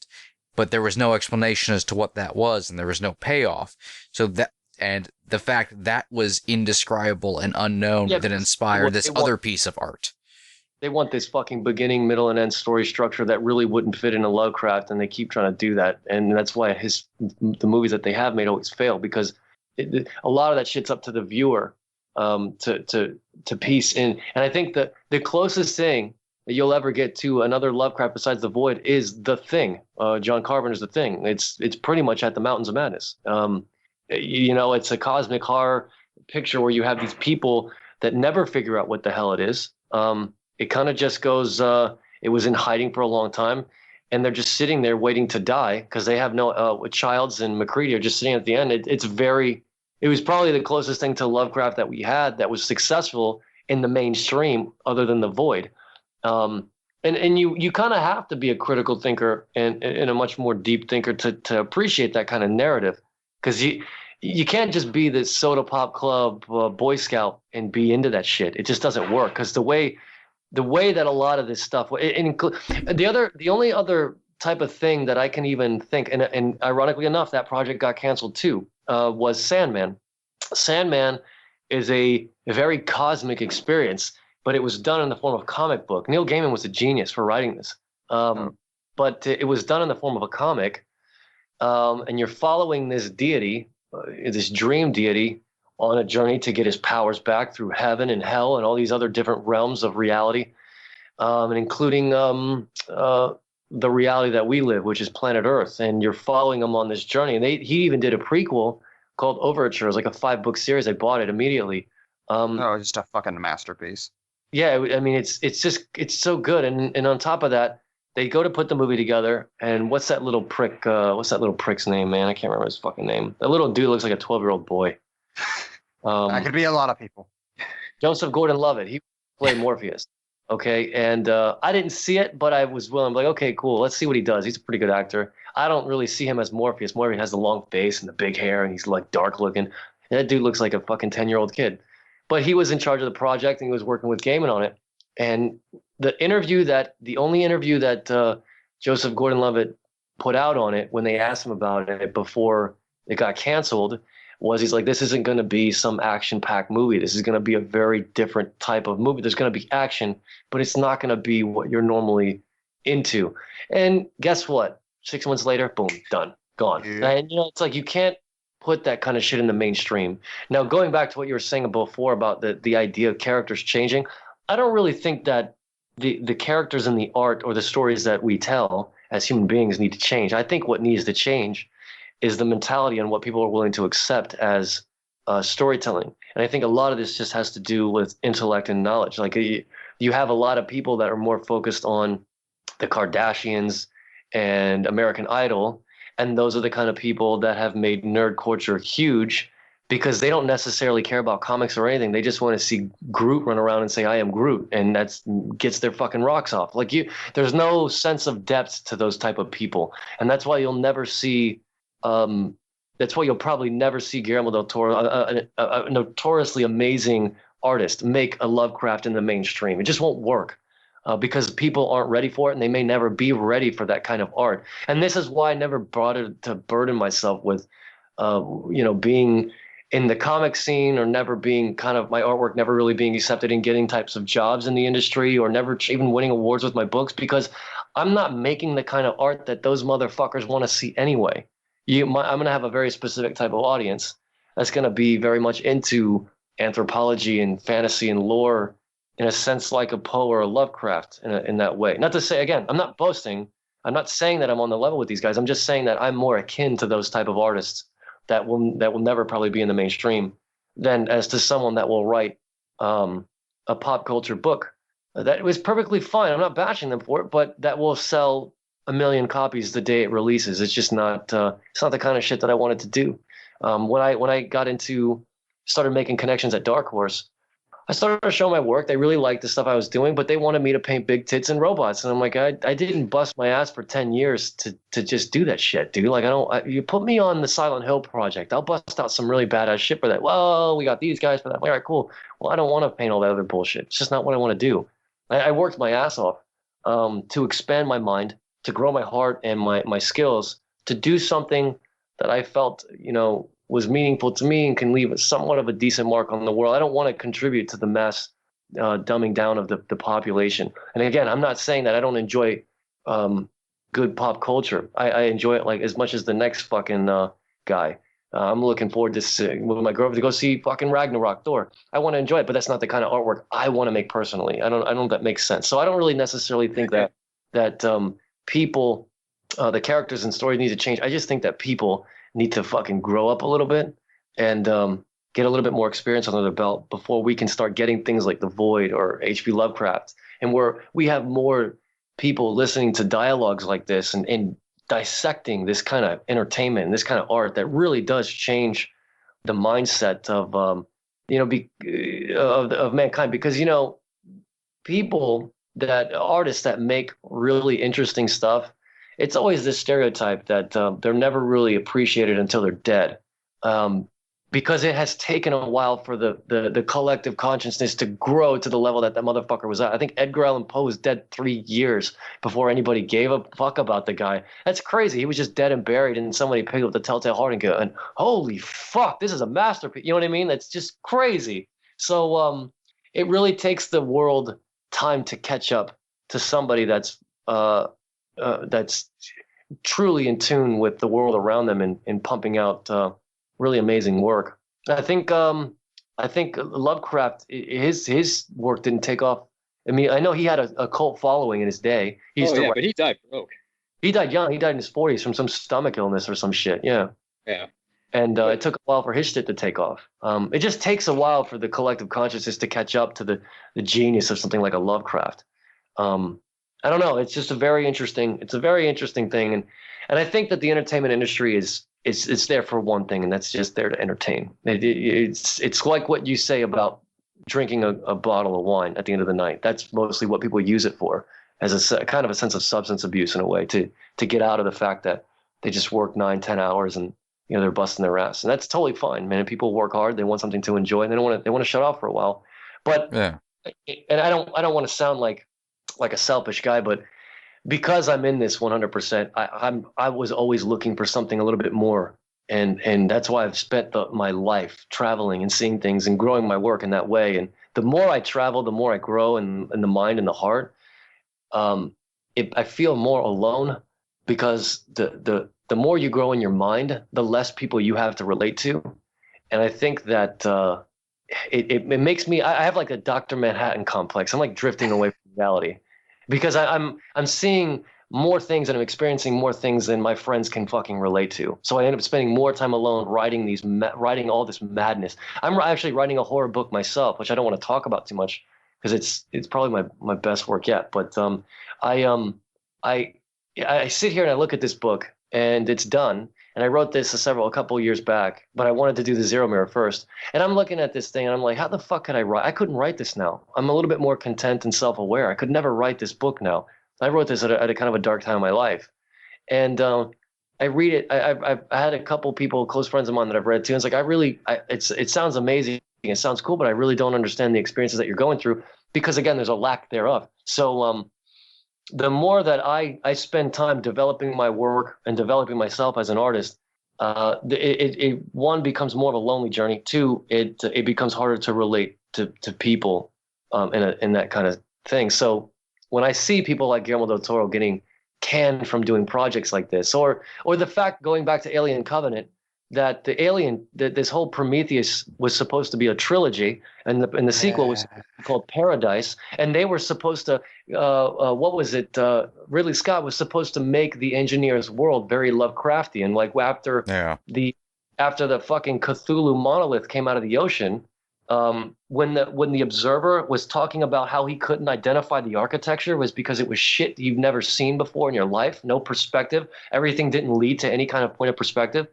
But there was no explanation as to what that was, and there was no payoff. And the fact that was indescribable and unknown that inspired this other piece of art. They want this fucking beginning, middle, and end story structure that really wouldn't fit into Lovecraft, and they keep trying to do that. And that's why the movies that they have made always fail, because a lot of that shit's up to the viewer to piece in. And I think that the closest thing that you'll ever get to another Lovecraft besides The Void is The Thing. John Carpenter's The Thing. It's pretty much at the Mountains of Madness. It's a cosmic horror picture where you have these people that never figure out what the hell it is. It kind of just goes, it was in hiding for a long time, and they're just sitting there waiting to die because they have no, Childs and McCready are just sitting at the end. It was probably the closest thing to Lovecraft that we had that was successful in the mainstream other than The Void. And you kind of have to be a critical thinker and a much more deep thinker to appreciate that kind of narrative, because you can't just be this soda pop club Boy Scout and be into that shit. It just doesn't work, because the way that a lot of this stuff, the only other type of thing that I can even think, and ironically enough, that project got canceled too, was Sandman. Sandman is a very cosmic experience, but it was done in the form of a comic book. Neil Gaiman was a genius for writing this. But it was done in the form of a comic, and you're following this deity, this dream deity, on a journey to get his powers back through heaven and hell and all these other different realms of reality, and including the reality that we live, which is planet Earth. And you're following him on this journey. And he even did a prequel called Overture. It was like a 5-book series. I bought it immediately. Just a fucking masterpiece. Yeah, I mean, it's so good. And on top of that, they go to put the movie together, and what's that little prick's name, man? I can't remember his fucking name. That little dude looks like a 12-year-old boy. That could be a lot of people. Joseph Gordon-Levitt. He played Morpheus. Okay, and I didn't see it, but I was willing. I'm like, okay, cool. Let's see what he does. He's a pretty good actor. I don't really see him as Morpheus. Morpheus has the long face and the big hair, and he's like dark looking. And that dude looks like a fucking 10-year-old kid. But he was in charge of the project, and he was working with Gaiman on it. And the only interview that Joseph Gordon-Levitt put out on it when they asked him about it before it got canceled was, he's like, this isn't going to be some action-packed movie. This is going to be a very different type of movie. There's going to be action, but it's not going to be what you're normally into. And guess what? 6 months later, boom, done, gone. Yeah. And it's like, you can't put that kind of shit in the mainstream. Now, going back to what you were saying before about the idea of characters changing, I don't really think that the characters in the art or the stories that we tell as human beings need to change. I think what needs to change is the mentality and what people are willing to accept as storytelling. And I think a lot of this just has to do with intellect and knowledge. Like you have a lot of people that are more focused on the Kardashians and American Idol, and those are the kind of people that have made nerd culture huge, because they don't necessarily care about comics or anything. They just want to see Groot run around and say, I am Groot. And that gets their fucking rocks off. Like there's no sense of depth to those type of people. And that's why you'll never see, that's why you'll probably never see Guillermo del Toro, a notoriously amazing artist, make a Lovecraft in the mainstream. It just won't work. Because people aren't ready for it, and they may never be ready for that kind of art. And this is why I never brought it to burden myself with, being in the comic scene, or never being kind of my artwork never really being accepted and getting types of jobs in the industry, or never even winning awards with my books, because I'm not making the kind of art that those motherfuckers want to see anyway. I'm going to have a very specific type of audience that's going to be very much into anthropology and fantasy and lore, in a sense like a Poe or a Lovecraft in that way. Not to say, again, I'm not boasting. I'm not saying that I'm on the level with these guys. I'm just saying that I'm more akin to those type of artists that will never probably be in the mainstream. than as to someone that will write a pop culture book. That was perfectly fine. I'm not bashing them for it, but that will sell 1 million copies the day it releases. It's just not. It's not the kind of shit that I wanted to do. When I started making connections at Dark Horse, I started to show my work. They really liked the stuff I was doing, but they wanted me to paint big tits and robots. And I'm like, I didn't bust my ass for 10 years to just do that shit, dude. Like, you put me on the Silent Hill project, I'll bust out some really badass shit for that. Well, we got these guys for that. All right, cool. Well, I don't want to paint all that other bullshit. It's just not what I want to do. I worked my ass off to expand my mind, to grow my heart and my skills, to do something that I felt, was meaningful to me and can leave somewhat of a decent mark on the world. I don't want to contribute to the mass dumbing down of the population. And again, I'm not saying that I don't enjoy good pop culture. I enjoy it like as much as the next fucking guy. I'm looking forward to with my girlfriend to go see fucking Ragnarok Thor. I want to enjoy it, but that's not the kind of artwork I want to make personally. I don't know if that makes sense. So I don't really necessarily think that people, the characters and stories need to change. I just think that people need to fucking grow up a little bit and get a little bit more experience under their belt before we can start getting things like The Void or HP Lovecraft, and where we have more people listening to dialogues like this and dissecting this kind of entertainment, this kind of art that really does change the mindset of of mankind. Because artists that make really interesting stuff, it's always this stereotype that they're never really appreciated until they're dead, because it has taken a while for the collective consciousness to grow to the level that motherfucker was at. I think Edgar Allan Poe was dead 3 years before anybody gave a fuck about the guy. That's crazy. He was just dead and buried, and somebody picked up the Telltale Heart and go, and holy fuck, this is a masterpiece. You know what I mean? That's just crazy. So it really takes the world time to catch up to somebody that's truly in tune with the world around them and pumping out really amazing work. I think Lovecraft, his work didn't take off. I mean, I know he had a cult following in his day. But he died broke. He died young. He died in his 40s from some stomach illness or some shit. Yeah. Yeah. And it took a while for his shit to take off. It just takes a while for the collective consciousness to catch up to the genius of something like a Lovecraft. I don't know. It's just a very interesting thing. And I think that the entertainment industry it's there for one thing, and that's just there to entertain. It's like what you say about drinking a bottle of wine at the end of the night. That's mostly what people use it for, as a kind of a sense of substance abuse in a way, to get out of the fact that they just work 9-10 hours and they're busting their ass. And that's totally fine, man. People work hard, they want something to enjoy, and they want to shut off for a while. But yeah. And I don't want to sound like a selfish guy, but because I'm in this 100%, I was always looking for something a little bit more, and that's why I've spent my life traveling and seeing things and growing my work in that way. And the more I travel, the more I grow in the mind and the heart. I feel more alone, because the more you grow in your mind, the less people you have to relate to, and I think that it makes me. I have like a Dr. Manhattan complex. I'm like drifting away from reality, because I'm seeing more things and I'm experiencing more things than my friends can fucking relate to. So I end up spending more time alone writing all this madness. I'm actually writing a horror book myself, which I don't want to talk about too much because it's probably my best work yet. But I sit here and I look at this book and it's done. And I wrote this a couple of years back, but I wanted to do the Zero Mirror first. And I'm looking at this thing and I'm like, how the fuck could I write? I couldn't write this now. I'm a little bit more content and self-aware. I could never write this book now. I wrote this at a kind of a dark time in my life. And I read it. I had a couple people, close friends of mine that I've read too. And it's like, it sounds amazing. It sounds cool, but I really don't understand the experiences that you're going through because, again, there's a lack thereof. So the more that I spend time developing my work and developing myself as an artist, one becomes more of a lonely journey. Two, it becomes harder to relate to people in that kind of thing. So when I see people like Guillermo del Toro getting canned from doing projects like this, or the fact, going back to Alien Covenant, that this whole Prometheus was supposed to be a trilogy, and the sequel was called Paradise, and they were supposed to, Ridley Scott was supposed to make the engineer's world very Lovecraftian, like after the after the fucking Cthulhu monolith came out of the ocean, when the observer was talking about how he couldn't identify the architecture was because it was shit you've never seen before in your life, no perspective. Everything didn't lead to any kind of point of perspective.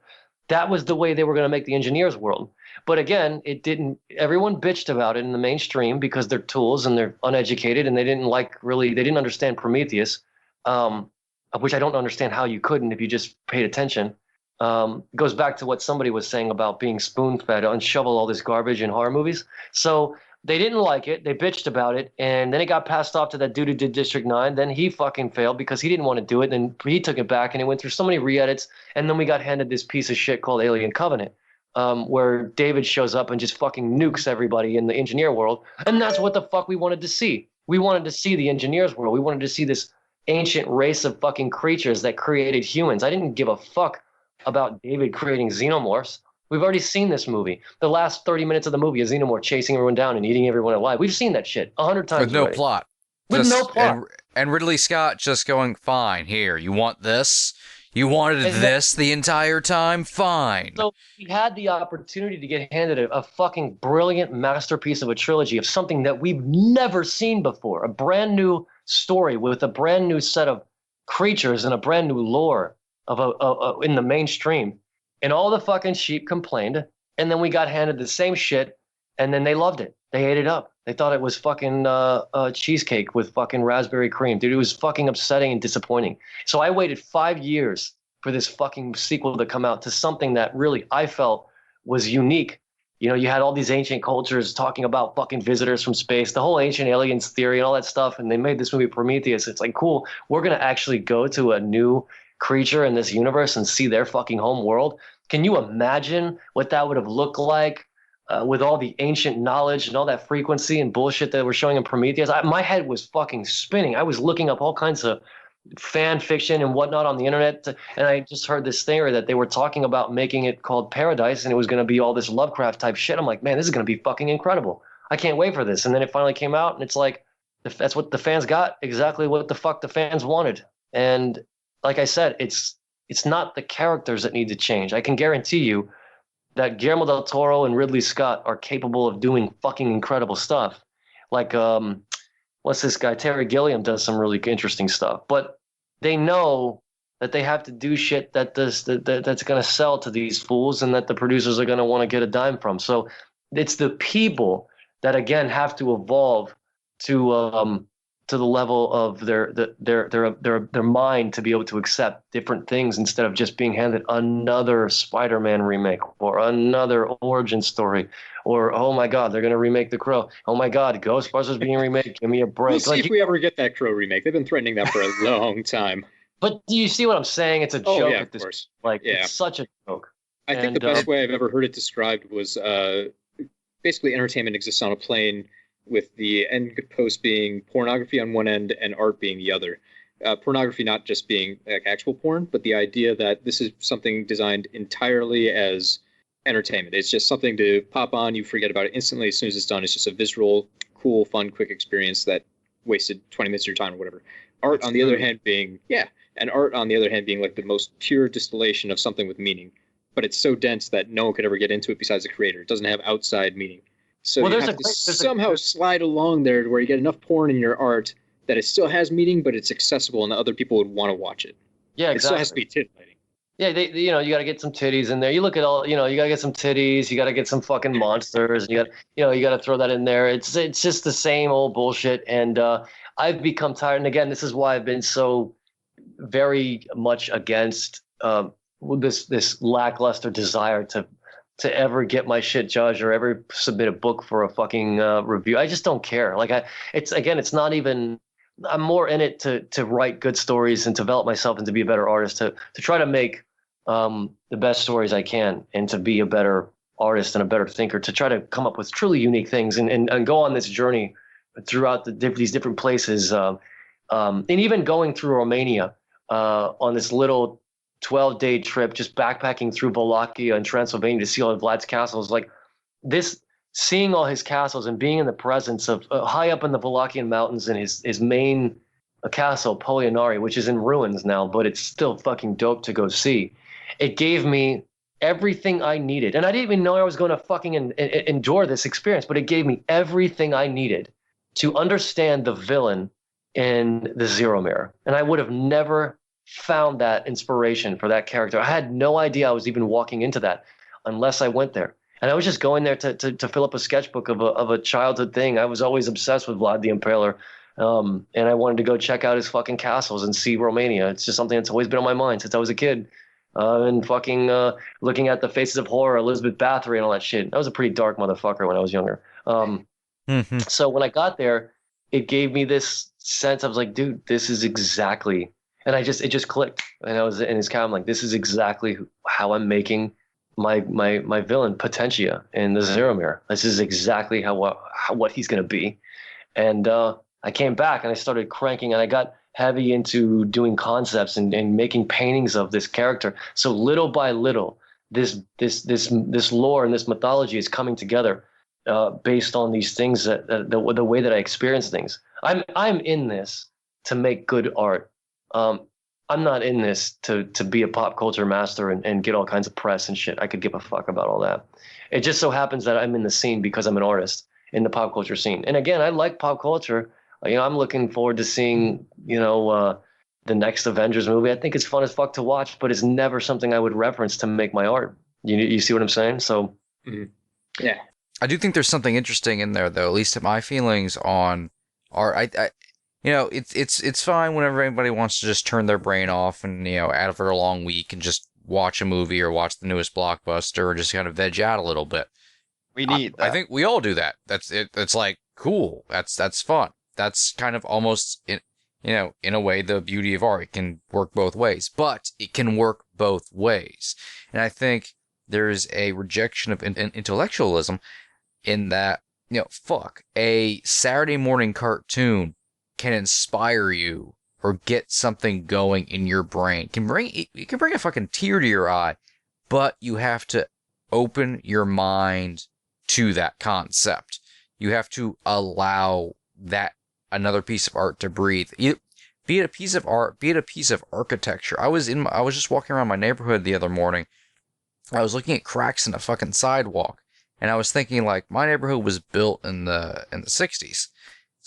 That was the way they were going to make the engineers world. But again, it didn't. Everyone bitched about it in the mainstream because they're tools and they're uneducated and they didn't understand Prometheus, which I don't understand how you couldn't if you just paid attention. It goes back to what somebody was saying about being spoon-fed and shovel all this garbage in horror movies. So they didn't like it. They bitched about it. And then it got passed off to that dude who did District 9. Then he fucking failed because he didn't want to do it. Then he took it back and it went through so many re-edits. And then we got handed this piece of shit called Alien Covenant, where David shows up and just fucking nukes everybody in the engineer world. And that's what the fuck we wanted to see. We wanted to see the engineers world. We wanted to see this ancient race of fucking creatures that created humans. I didn't give a fuck about David creating xenomorphs. We've already seen this movie. The last 30 minutes of the movie is Xenomorph chasing everyone down and eating everyone alive. We've seen that shit 100 times with no already. plot. With no plot. And Ridley Scott just going, fine, here, you want this? You wanted this the entire time? Fine. So we had the opportunity to get handed a fucking brilliant masterpiece of a trilogy of something that we've never seen before. A brand new story with a brand new set of creatures and a brand new lore of in the mainstream, and all the fucking sheep complained, and then we got handed the same shit, and then they loved it. They ate it up. They thought it was fucking cheesecake with fucking raspberry cream. Dude, it was fucking upsetting and disappointing. So I waited 5 years for this fucking sequel to come out to something that really I felt was unique. You know, you had all these ancient cultures talking about fucking visitors from space, the whole ancient aliens theory and all that stuff, and they made this movie Prometheus. It's like, cool, we're going to actually go to a new creature in this universe and see their fucking home world. Can you imagine what that would have looked like with all the ancient knowledge and all that frequency and bullshit that we're showing in Prometheus? My head was fucking spinning. I was looking up all kinds of fan fiction and whatnot on the internet, and I just heard this theory that they were talking about making it called Paradise, and it was going to be all this Lovecraft type shit. I'm like, man, this is going to be fucking incredible. I can't wait for this. And then it finally came out, and it's like, that's what the fans got, exactly what the fuck the fans wanted. And like I said, it's not the characters that need to change. I can guarantee you that Guillermo del Toro and Ridley Scott are capable of doing fucking incredible stuff. Like, what's this guy? Terry Gilliam does some really interesting stuff. But they know that they have to do shit that's going to sell to these fools and that the producers are going to want to get a dime from. So it's the people that, again, have to evolve to the level of their mind to be able to accept different things instead of just being handed another Spider-Man remake or another origin story, or, oh my God, they're going to remake The Crow. Oh my God, Ghostbusters being remade. Give me a break. We'll see if we ever get that Crow remake. They've been threatening that for a long time. But do you see what I'm saying? It's a joke. Oh, yeah, at this of course. Like, yeah. It's such a joke. I think the best way I've ever heard it described was basically entertainment exists on a plane, with the end post being pornography on one end and art being the other. Pornography not just being like actual porn, but the idea that this is something designed entirely as entertainment. It's just something to pop on, you forget about it instantly as soon as it's done. It's just a visceral, cool, fun, quick experience that wasted 20 minutes of your time or whatever. Art, on the other hand, being like the most pure distillation of something with meaning. But it's so dense that no one could ever get into it besides the creator. It doesn't have outside meaning. So you have to somehow slide along there to where you get enough porn in your art that it still has meaning, but it's accessible and that other people would want to watch it. Yeah, exactly. It still has to be titillating. Yeah, you got to get some titties in there. You look at all, you got to get some titties. You got to get some fucking monsters. And you got to throw that in there. It's just the same old bullshit. And I've become tired. And again, this is why I've been so very much against this lackluster desire to ever get my shit judged or ever submit a book for a fucking review. I just don't care. Like it's not even, I'm more in it to write good stories and develop myself and to be a better artist, to try to make the best stories I can and to be a better artist and a better thinker, to try to come up with truly unique things and go on this journey throughout these different places. And even going through Romania on this little 12-day trip, just backpacking through Wallachia and Transylvania to see all of Vlad's castles, like this, seeing all his castles and being in the presence of high up in the Wallachian mountains and his main castle, Polianari, which is in ruins now, but it's still fucking dope to go see. It gave me everything I needed. And I didn't even know I was going to fucking endure this experience, but it gave me everything I needed to understand the villain in the Zero Mirror. And I would have never found that inspiration for that character. I had no idea I was even walking into that unless I went there. And I was just going there to fill up a sketchbook of a childhood thing. I was always obsessed with Vlad the Impaler. And I wanted to go check out his fucking castles and see Romania. It's just something that's always been on my mind since I was a kid. And fucking looking at the Faces of Horror, Elizabeth Bathory, and all that shit. I was a pretty dark motherfucker when I was younger. So when I got there, it gave me this sense. I was like, dude, this is exactly. And it just clicked. And I was in his camp. I'm like, this is exactly how I'm making my villain Potentia in the Zero Mirror. This is exactly what he's gonna be. And I came back and I started cranking, and I got heavy into doing concepts and making paintings of this character. So little by little, this lore and this mythology is coming together based on these things that the way that I experience things. I'm in this to make good art. I'm not in this to be a pop culture master and get all kinds of press and shit. I could give a fuck about all that. It just so happens that I'm in the scene because I'm an artist in the pop culture scene. And again, I like pop culture. I'm looking forward to seeing, the next Avengers movie. I think it's fun as fuck to watch, but it's never something I would reference to make my art. You see what I'm saying? So, Yeah. I do think there's something interesting in there, though. At least my feelings on art. It's fine whenever anybody wants to just turn their brain off and after a long week and just watch a movie or watch the newest blockbuster or just kind of veg out a little bit. We need that. I think we all do that. That's it. It's like cool. That's fun. That's kind of almost in a way the beauty of art. It can work both ways, but it can work both ways. And I think there's a rejection of intellectualism in that, a Saturday morning cartoon can inspire you or get something going in your brain. It can bring a fucking tear to your eye, but you have to open your mind to that concept. You have to allow that another piece of art to breathe. Be it a piece of art, be it a piece of architecture. I was just walking around my neighborhood the other morning. I was looking at cracks in the fucking sidewalk, and I was thinking, like, my neighborhood was built in the 60s.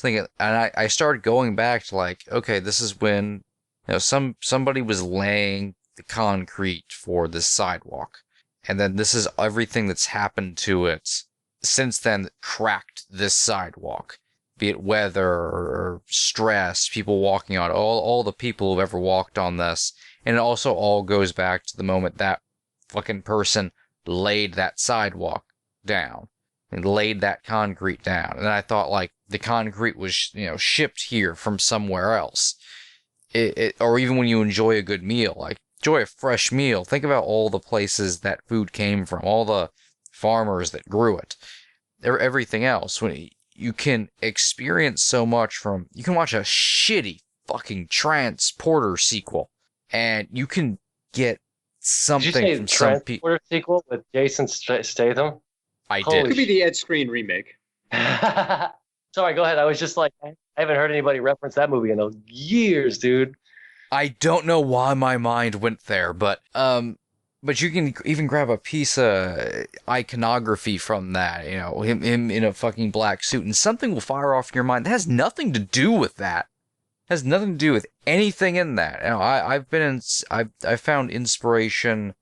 And I started going back to, like, okay, this is when somebody was laying the concrete for this sidewalk, and then this is everything that's happened to it since then that cracked this sidewalk. Be it weather or stress, people walking on it, all the people who've ever walked on this. And it also all goes back to the moment that fucking person laid that sidewalk down and laid that concrete down. And I thought, like, the concrete was, shipped here from somewhere else. Or even when you enjoy a good meal, like, enjoy a fresh meal. Think about all the places that food came from, all the farmers that grew it, everything else. When you can experience so much from, you can watch a shitty fucking Transporter sequel, and you can get something from some people. Transporter sequel with Jason Statham? I It did. could be the Ed Screen remake. Sorry, go ahead. I was just like, I haven't heard anybody reference that movie in years, dude. I don't know why my mind went there, but you can even grab a piece of iconography from that, him in a fucking black suit, and something will fire off in your mind that has nothing to do with that. It has nothing to do with anything in that. I've found inspiration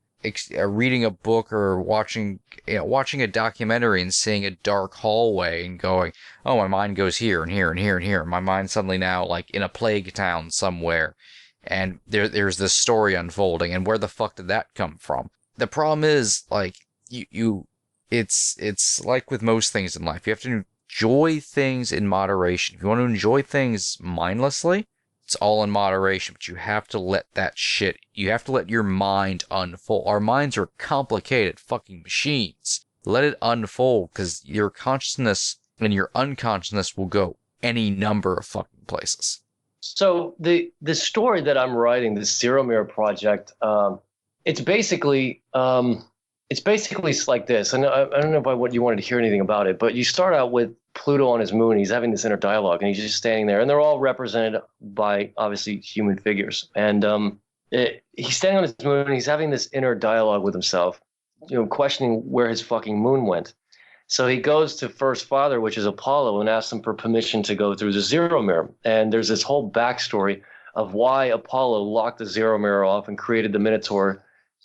reading a book or watching a documentary and seeing a dark hallway and going, oh, my mind goes here and here and here and here. My mind's suddenly now like in a plague town somewhere. And there's this story unfolding, and where the fuck did that come from? The problem is, like, it's like with most things in life. You have to enjoy things in moderation. If you want to enjoy things mindlessly, it's all in moderation, but you have to let you have to let your mind unfold. Our minds are complicated fucking machines. Let it unfold, because your consciousness and your unconsciousness will go any number of fucking places. So the story that I'm writing, the Zero Mirror project, it's basically like this. And I don't know what you wanted to hear anything about it, but you start out with Pluto on his moon. He's having this inner dialogue, and he's just standing there, and they're all represented by obviously human figures. And he's standing on his moon, and he's having this inner dialogue with himself. questioning where his fucking moon went. So he goes to First Father, which is Apollo, and asks him for permission to go through the Zero Mirror. And there's this whole backstory of why Apollo locked the Zero Mirror off and created the Minotaur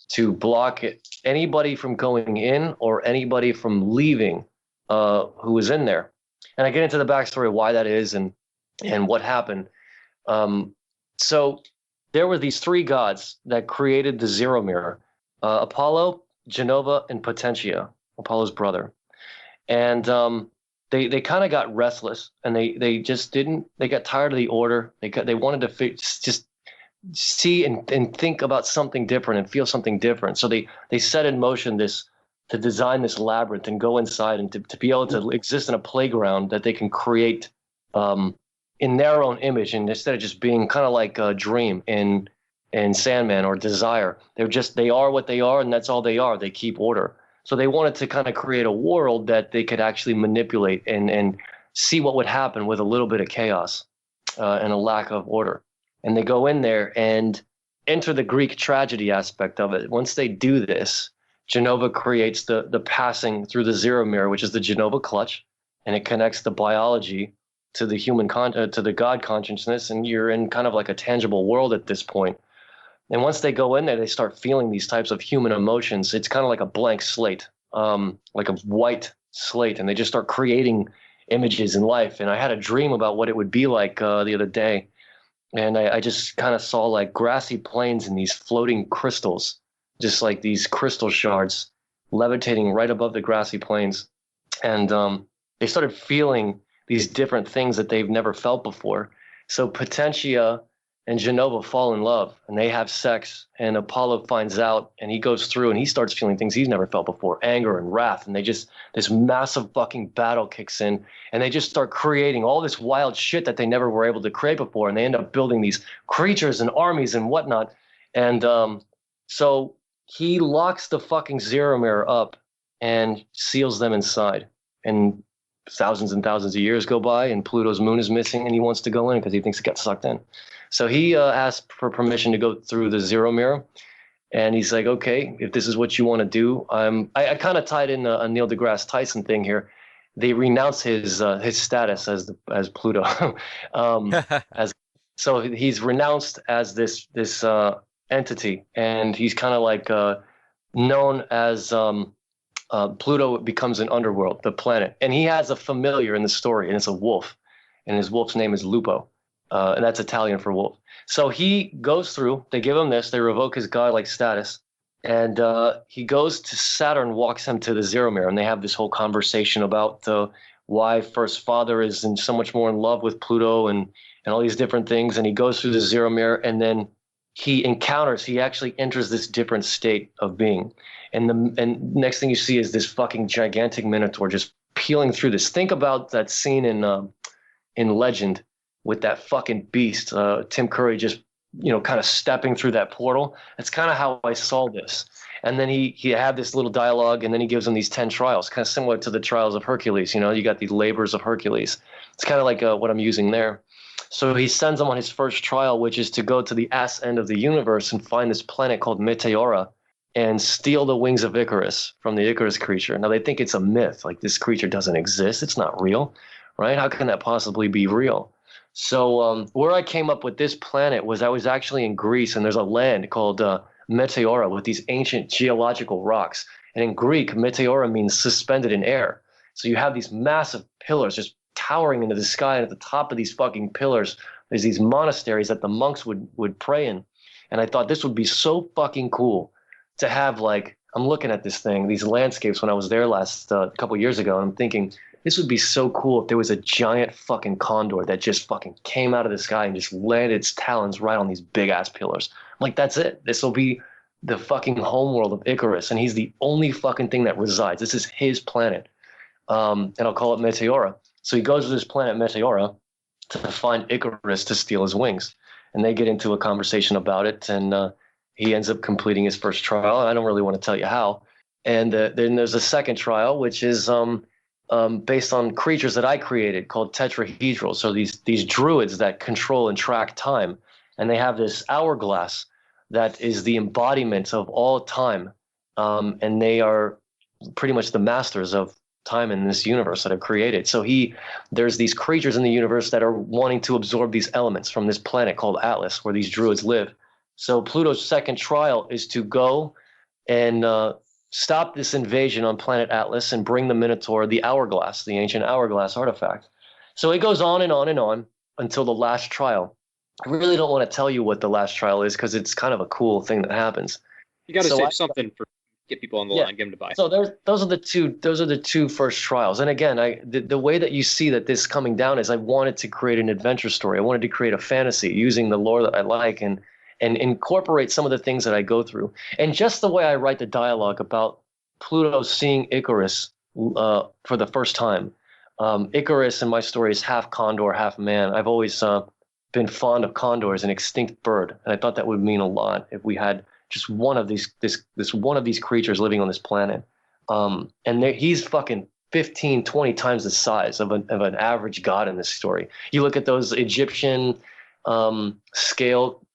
to block anybody from going in or anybody from leaving who was in there. And I get into the backstory of why that is and what happened. So there were these three gods that created the Zero Mirror, Apollo, Genova, and Potentia, Apollo's brother. And they kind of got restless, and they just didn't. They got tired of the order. They wanted to just see and think about something different and feel something different. So they set in motion to design this labyrinth and go inside and to be able to exist in a playground that they can create in their own image, and instead of just being kind of like a dream in Sandman or Desire. They are what they are, and that's all they are. They keep order. So they wanted to kind of create a world that they could actually manipulate and see what would happen with a little bit of chaos and a lack of order. And they go in there and enter the Greek tragedy aspect of it. Once they do this, Genova creates the passing through the Zero Mirror, which is the Genova clutch, and it connects the biology to the human to the God consciousness, and you're in kind of like a tangible world at this point. And once they go in there, they start feeling these types of human emotions. It's kind of like a blank slate, like a white slate, and they just start creating images in life. And I had a dream about what it would be like the other day, and I just kind of saw like grassy plains and these floating crystals, just like these crystal shards levitating right above the grassy plains. And they started feeling these different things that they've never felt before. So Potentia and Genova fall in love, and they have sex, and Apollo finds out, and he goes through and he starts feeling things he's never felt before, anger and wrath. And this massive fucking battle kicks in, and they just start creating all this wild shit that they never were able to create before. And they end up building these creatures and armies and whatnot. And so he locks the fucking Zero Mirror up and seals them inside. And thousands and thousands of years go by, and Pluto's moon is missing, and he wants to go in because he thinks it got sucked in. So he asked for permission to go through the Zero Mirror, and he's like, okay, if this is what you want to do. I kind of tied in a Neil deGrasse Tyson thing here. They renounce his status as Pluto. So he's renounced as this entity, and he's kind of like known as Pluto becomes an underworld, the planet. And he has a familiar in the story, and it's a wolf, and his wolf's name is Lupo. And that's Italian for wolf. So he goes through, they give him this, they revoke his godlike status, and he goes to Saturn, walks him to the Zero Mirror, and they have this whole conversation about why First Father is so much more in love with Pluto and all these different things. And he goes through the Zero Mirror, and then he actually enters this different state of being. And next thing you see is this fucking gigantic Minotaur just peeling through this. Think about that scene in Legend, with that fucking beast, Tim Curry just, kind of stepping through that portal. That's kind of how I saw this. And then he had this little dialogue, and then he gives him these 10 trials, kind of similar to the trials of Hercules. You got these labors of Hercules. It's kind of like what I'm using there. So he sends him on his first trial, which is to go to the ass end of the universe and find this planet called Meteora and steal the wings of Icarus from the Icarus creature. Now, they think it's a myth, like this creature doesn't exist. It's not real, right? How can that possibly be real? So where I came up with this planet was I was actually in Greece, and there's a land called Meteora with these ancient geological rocks. And in Greek, Meteora means suspended in air. So you have these massive pillars just towering into the sky, and at the top of these fucking pillars, there's these monasteries that the monks would pray in. And I thought this would be so fucking cool to have, like, I'm looking at this thing, these landscapes when I was there last couple years ago, and I'm thinking, this would be so cool if there was a giant fucking condor that just fucking came out of the sky and just landed its talons right on these big ass pillars. I'm like, that's it. This will be the fucking homeworld of Icarus, and he's the only fucking thing that resides. This is his planet, and I'll call it Meteora. So he goes to this planet Meteora to find Icarus to steal his wings, and they get into a conversation about it, and he ends up completing his first trial. I don't really want to tell you how. And then there's a second trial, which is based on creatures that I created called tetrahedral. So these druids that control and track time, and they have this hourglass that is the embodiment of all time. and they are pretty much the masters of time in this universe that have created. So there's these creatures in the universe that are wanting to absorb these elements from this planet called Atlas, where these druids live. So Pluto's second trial is to go and stop this invasion on planet Atlas and bring the Minotaur, the hourglass, the ancient hourglass artifact. So it goes on and on and on until the last trial. I really don't want to tell you what the last trial is because it's kind of a cool thing that happens. You got to save something for get people on the line, get them to buy. So those are the two first trials. And again, the way that you see that this coming down is I wanted to create an adventure story. I wanted to create a fantasy using the lore that I like and incorporate some of the things that I go through. And just the way I write the dialogue about Pluto seeing Icarus for the first time. Icarus in my story is half condor, half man. I've always been fond of condor as an extinct bird, and I thought that would mean a lot if we had just one of these one of these creatures living on this planet. And he's fucking 15, 20 times the size of an average god in this story. You look at those Egyptian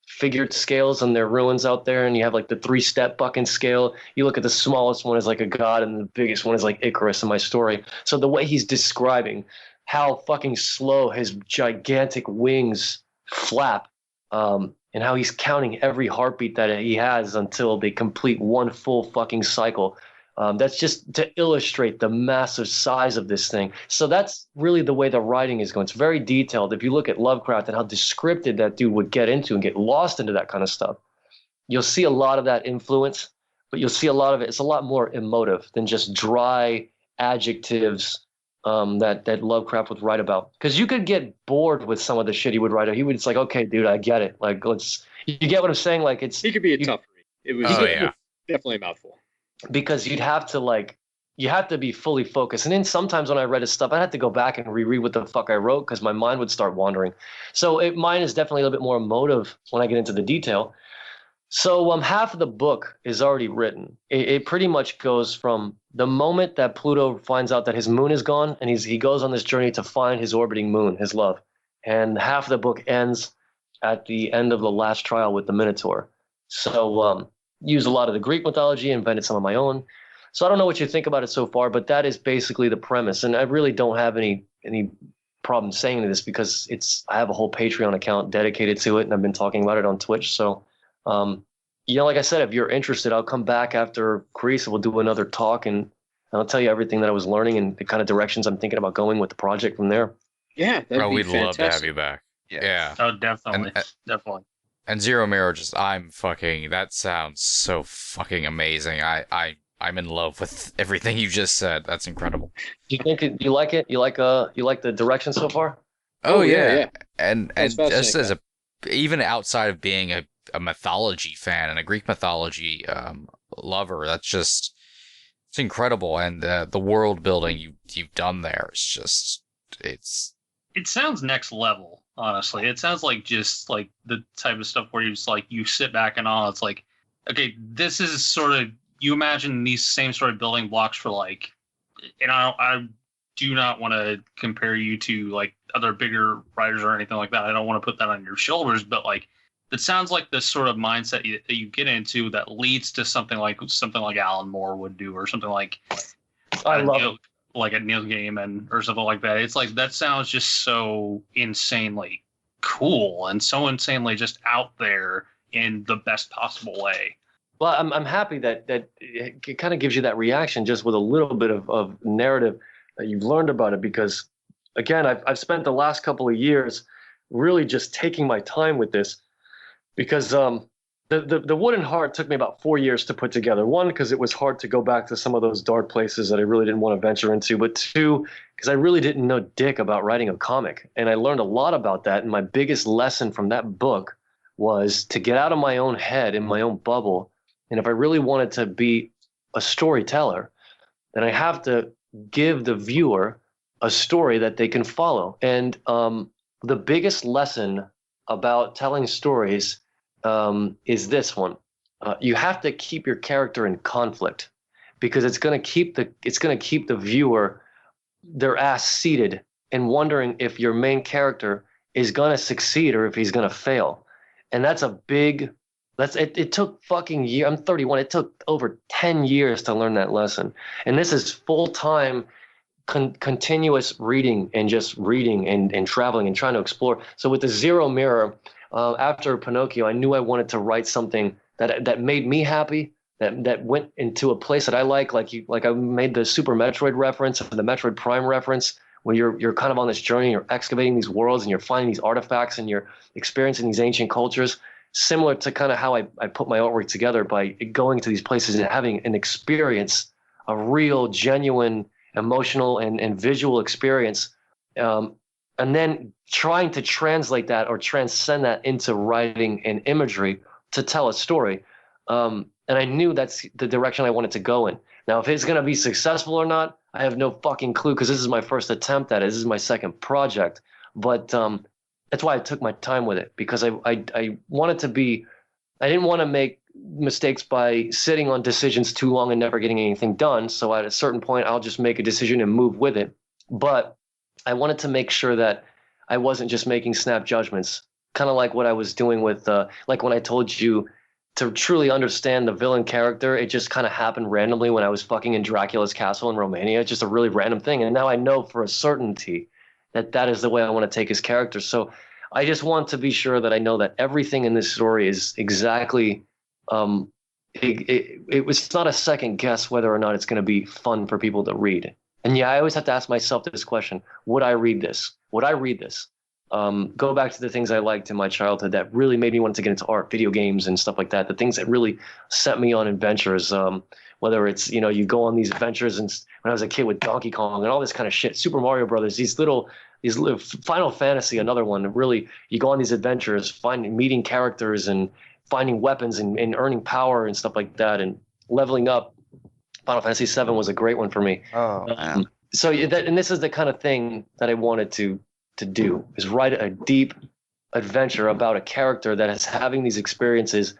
figured scales and their ruins out there, and you have like the 3-step bucking scale. You look at the smallest one is like a god, and the biggest one is like Icarus in my story. So the way he's describing how fucking slow his gigantic wings flap, and how he's counting every heartbeat that he has until they complete one full fucking cycle. That's just to illustrate the massive size of this thing. So that's really the way the writing is going. It's very detailed. If you look at Lovecraft and how descriptive that dude would get into and get lost into that kind of stuff, you'll see a lot of that influence, but you'll see a lot of it. It's a lot more emotive than just dry adjectives that Lovecraft would write about. Because you could get bored with some of the shit he would write. It's like, okay, dude, I get it. Like, you get what I'm saying? Like, he could be a tough read. It was definitely a mouthful. Because you have to be fully focused. And then sometimes when I read his stuff, I had to go back and reread what the fuck I wrote because my mind would start wandering. So mine is definitely a little bit more emotive when I get into the detail. So half of the book is already written. It pretty much goes from the moment that Pluto finds out that his moon is gone, and he goes on this journey to find his orbiting moon, his love. And half of the book ends at the end of the last trial with the Minotaur. So used a lot of the Greek mythology, invented some of my own. So I don't know what you think about it so far, but that is basically the premise. And I really don't have any problem saying this because I have a whole Patreon account dedicated to it, and I've been talking about it on Twitch. So, like I said, if you're interested, I'll come back after Crease and we'll do another talk, and I'll tell you everything that I was learning and the kind of directions I'm thinking about going with the project from there. Yeah, we'd love to have you back. Yeah. Oh, definitely. Definitely. And Zero Mirror, that sounds so fucking amazing. I'm in love with everything you just said. That's incredible. Do you like it? You like the direction so far? Oh yeah. And just as even outside of being a mythology fan and a Greek mythology lover, it's incredible. And the world building you've done there is just it sounds next level. Honestly, it sounds like just like the type of stuff where you sit back and all. It's like, okay, this is sort of, you imagine these same sort of building blocks for like, and I do not want to compare you to like other bigger writers or anything like that. I don't want to put that on your shoulders, but like, it sounds like this sort of mindset that you get into that leads to something like Alan Moore would do, or something like like a Neil Gaiman or something like that. It's like, that sounds just so insanely cool and so insanely just out there in the best possible way. Well, I'm happy that it kind of gives you that reaction just with a little bit of narrative that you've learned about it, because again, I've spent the last couple of years really just taking my time with this, because the Wooden Heart took me about 4 years to put together. One, because it was hard to go back to some of those dark places that I really didn't want to venture into. But two, because I really didn't know dick about writing a comic. And I learned a lot about that. And my biggest lesson from that book was to get out of my own head, in my own bubble. And if I really wanted to be a storyteller, then I have to give the viewer a story that they can follow. And the biggest lesson about telling stories is this one. You have to keep your character in conflict, because it's going to keep the viewer their ass seated and wondering if your main character is going to succeed or if he's going to fail. And that's a big It took fucking year. I'm 31. It took over 10 years to learn that lesson. And this is full-time continuous reading and just reading and traveling and trying to explore. So with the Zero Mirror, after Pinocchio, I knew I wanted to write something that made me happy, that went into a place that I like I made the Super Metroid reference and the Metroid Prime reference, where you're kind of on this journey, you're excavating these worlds and you're finding these artifacts and you're experiencing these ancient cultures, similar to kind of how I put my artwork together by going to these places and having an experience, a real, genuine, emotional and visual experience, and then trying to translate that or transcend that into writing and imagery to tell a story. And I knew that's the direction I wanted to go in. Now, if it's going to be successful or not, I have no fucking clue, because this is my first attempt at it. This is my second project. But that's why I took my time with it, because I wanted to be – I didn't want to make mistakes by sitting on decisions too long and never getting anything done. So at a certain point, I'll just make a decision and move with it. But I wanted to make sure that I wasn't just making snap judgments, kind of like what I was doing with like when I told you – to truly understand the villain character, it just kind of happened randomly when I was fucking in Dracula's castle in Romania. It's just a really random thing. And now I know for a certainty that that is the way I want to take his character. So I just want to be sure that I know that everything in this story is exactly it was not a second guess whether or not it's going to be fun for people to read. And yeah, I always have to ask myself this question: would I read this? Would I read this? Go back to the things I liked in my childhood that really made me want to get into art, video games and stuff like that. The things that really set me on adventures, whether it's, you go on these adventures and when I was a kid with Donkey Kong and all this kind of shit, Super Mario Brothers, these little Final Fantasy, another one, really, you go on these adventures, meeting characters and finding weapons and earning power and stuff like that and leveling up. Final Fantasy VII was a great one for me. Oh, man. So and this is the kind of thing that I wanted to do, is write a deep adventure about a character that is having these experiences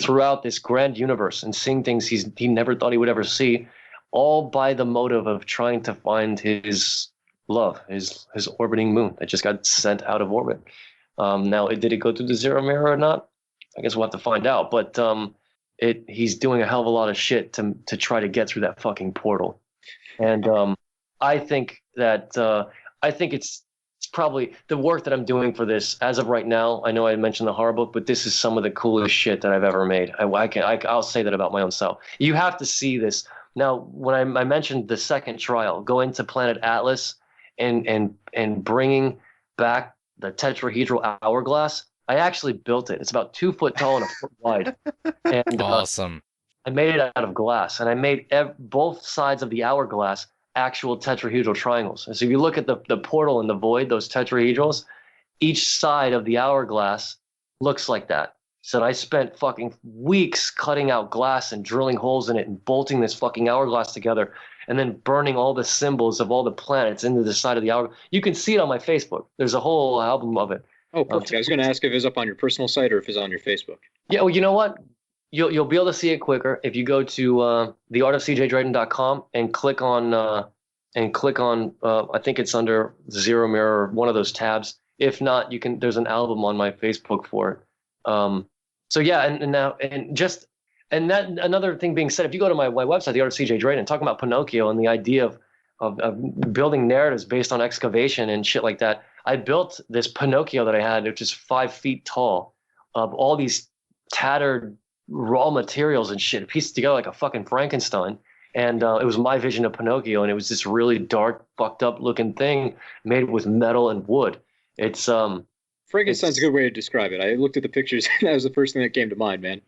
throughout this grand universe and seeing things he never thought he would ever see, all by the motive of trying to find his love, his orbiting moon that just got sent out of orbit. Now, did it go through the Zero Mirror or not? I guess we'll have to find out. But he's doing a hell of a lot of shit to try to get through that fucking portal. And I think it's probably the work that I'm doing for this as of right now. I know I mentioned the horror book, but this is some of the coolest shit that I've ever made. I'll say that about my own self. You have to see this. Now, when I mentioned the second trial, going to Planet Atlas and bringing back the tetrahedral hourglass, I actually built it. It's about 2 foot tall and 1 foot wide. And Awesome. I made it out of glass, and I made both sides of the hourglass actual tetrahedral triangles. And so if you look at the portal and the void, those tetrahedrals, each side of the hourglass looks like that. So I spent fucking weeks cutting out glass and drilling holes in it and bolting this fucking hourglass together and then burning all the symbols of all the planets into the side of the hourglass. You can see it on my Facebook. There's a whole album of it. Oh, perfect. I was going to ask if it's up on your personal site or if it's on your Facebook. Yeah, well, you know what? You'll be able to see it quicker if you go to theartofcjdraden.com and click on I think it's under Zero Mirror, one of those tabs. If not, there's an album on my Facebook for it. So yeah, and that another thing being said, if you go to my website, The Art of C.J. Draden, talking about Pinocchio and the idea of building narratives based on excavation and shit like that, I built this Pinocchio that I had, which is 5 feet tall, of all these tattered raw materials and shit, pieced together like a fucking Frankenstein. And it was my vision of Pinocchio, and it was this really dark, fucked up looking thing made with metal and wood. It's Frankenstein's a good way to describe it. I looked at the pictures, and that was the first thing that came to mind, man.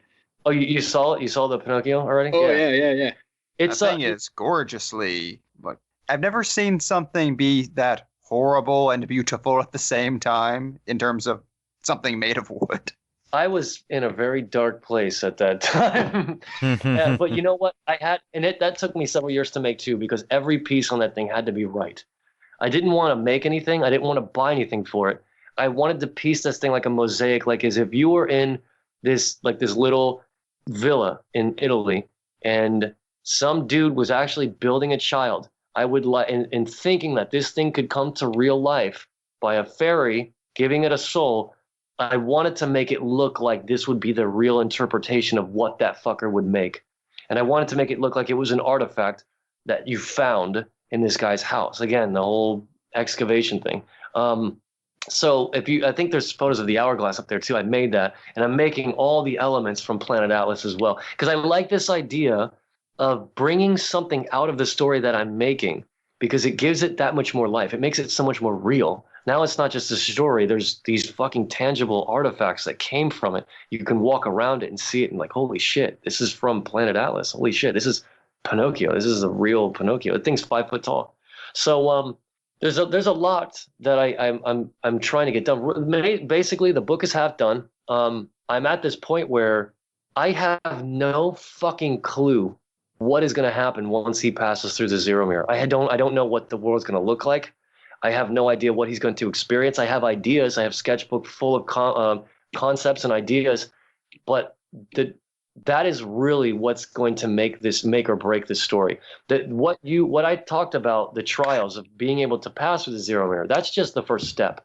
Oh, you saw it? You saw the Pinocchio already? Oh yeah. It's that thing is gorgeously. Like, I've never seen something be that horrible and beautiful at the same time in terms of something made of wood. I was in a very dark place at that time. Yeah, but you know what? That took me several years to make too, because every piece on that thing had to be right. I didn't want to make anything. I didn't want to buy anything for it. I wanted to piece this thing like a mosaic, like as if you were in this little villa in Italy and some dude was actually building a child. I would like, and thinking that this thing could come to real life by a fairy giving it a soul. I wanted to make it look like this would be the real interpretation of what that fucker would make. And I wanted to make it look like it was an artifact that you found in this guy's house. Again, the whole excavation thing. So I think there's photos of the hourglass up there too. I made that, and I'm making all the elements from Planet Atlas as well, because I like this idea of bringing something out of the story that I'm making, because it gives it that much more life. It makes it so much more real. Now it's not just a story. There's these fucking tangible artifacts that came from it. You can walk around it and see it and like, holy shit, this is from Planet Atlas. Holy shit, this is Pinocchio. This is a real Pinocchio. The thing's 5 foot tall. So there's a lot that I'm trying to get done. Basically, the book is half done. I'm at this point where I have no fucking clue what is going to happen once he passes through the zero mirror. I don't know what the world's going to look like. I have no idea what he's going to experience. I have ideas. I have sketchbook full of concepts and ideas, but that is really what's going to make or break this story. What I talked about, the trials of being able to pass through the zero mirror, that's just the first step.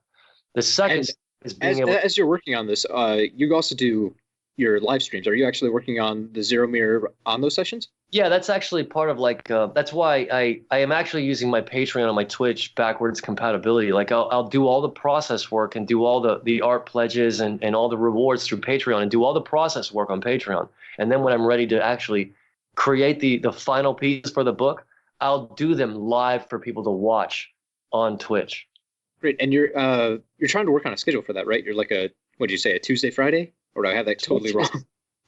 The second is being able. As you're working on this, you also do your live streams. Are you actually working on the zero mirror on those sessions? Yeah, that's actually part of that's why I am actually using my Patreon and my Twitch backwards compatibility. Like I'll do all the process work and do all the art pledges and all the rewards through Patreon and do all the process work on Patreon. And then when I'm ready to actually create the final pieces for the book, I'll do them live for people to watch on Twitch. Great. And you're trying to work on a schedule for that, right? You're like a Tuesday, Friday? Or do I have that totally wrong?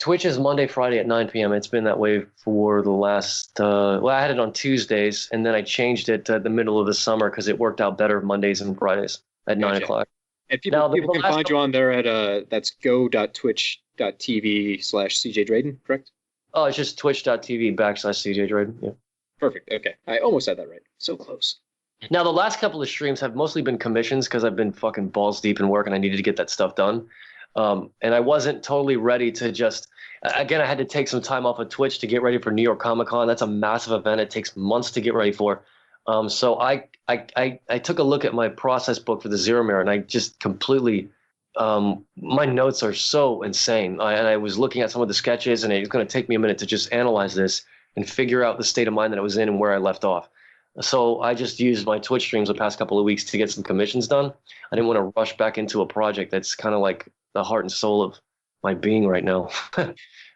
Twitch is Monday, Friday at 9 p.m. It's been that way for the last I had it on Tuesdays, and then I changed it to the middle of the summer because it worked out better Mondays and Fridays at 9 o'clock. And people can find you on there at that's go.twitch.tv/CJ Draden, correct? Oh, it's just twitch.tv/CJ Draden. Yeah. Perfect. Okay. I almost had that right. So close. Now, the last couple of streams have mostly been commissions because I've been fucking balls deep in work and I needed to get that stuff done. And I wasn't totally ready to just, again, I had to take some time off of Twitch to get ready for New York Comic Con. That's a massive event. It takes months to get ready for. So I took a look at my process book for the Zero Mirror and I just completely, my notes are so insane. And I was looking at some of the sketches and it's going to take me a minute to just analyze this and figure out the state of mind that I was in and where I left off. So I just used my Twitch streams the past couple of weeks to get some commissions done. I didn't want to rush back into a project that's kind of like the heart and soul of my being right now.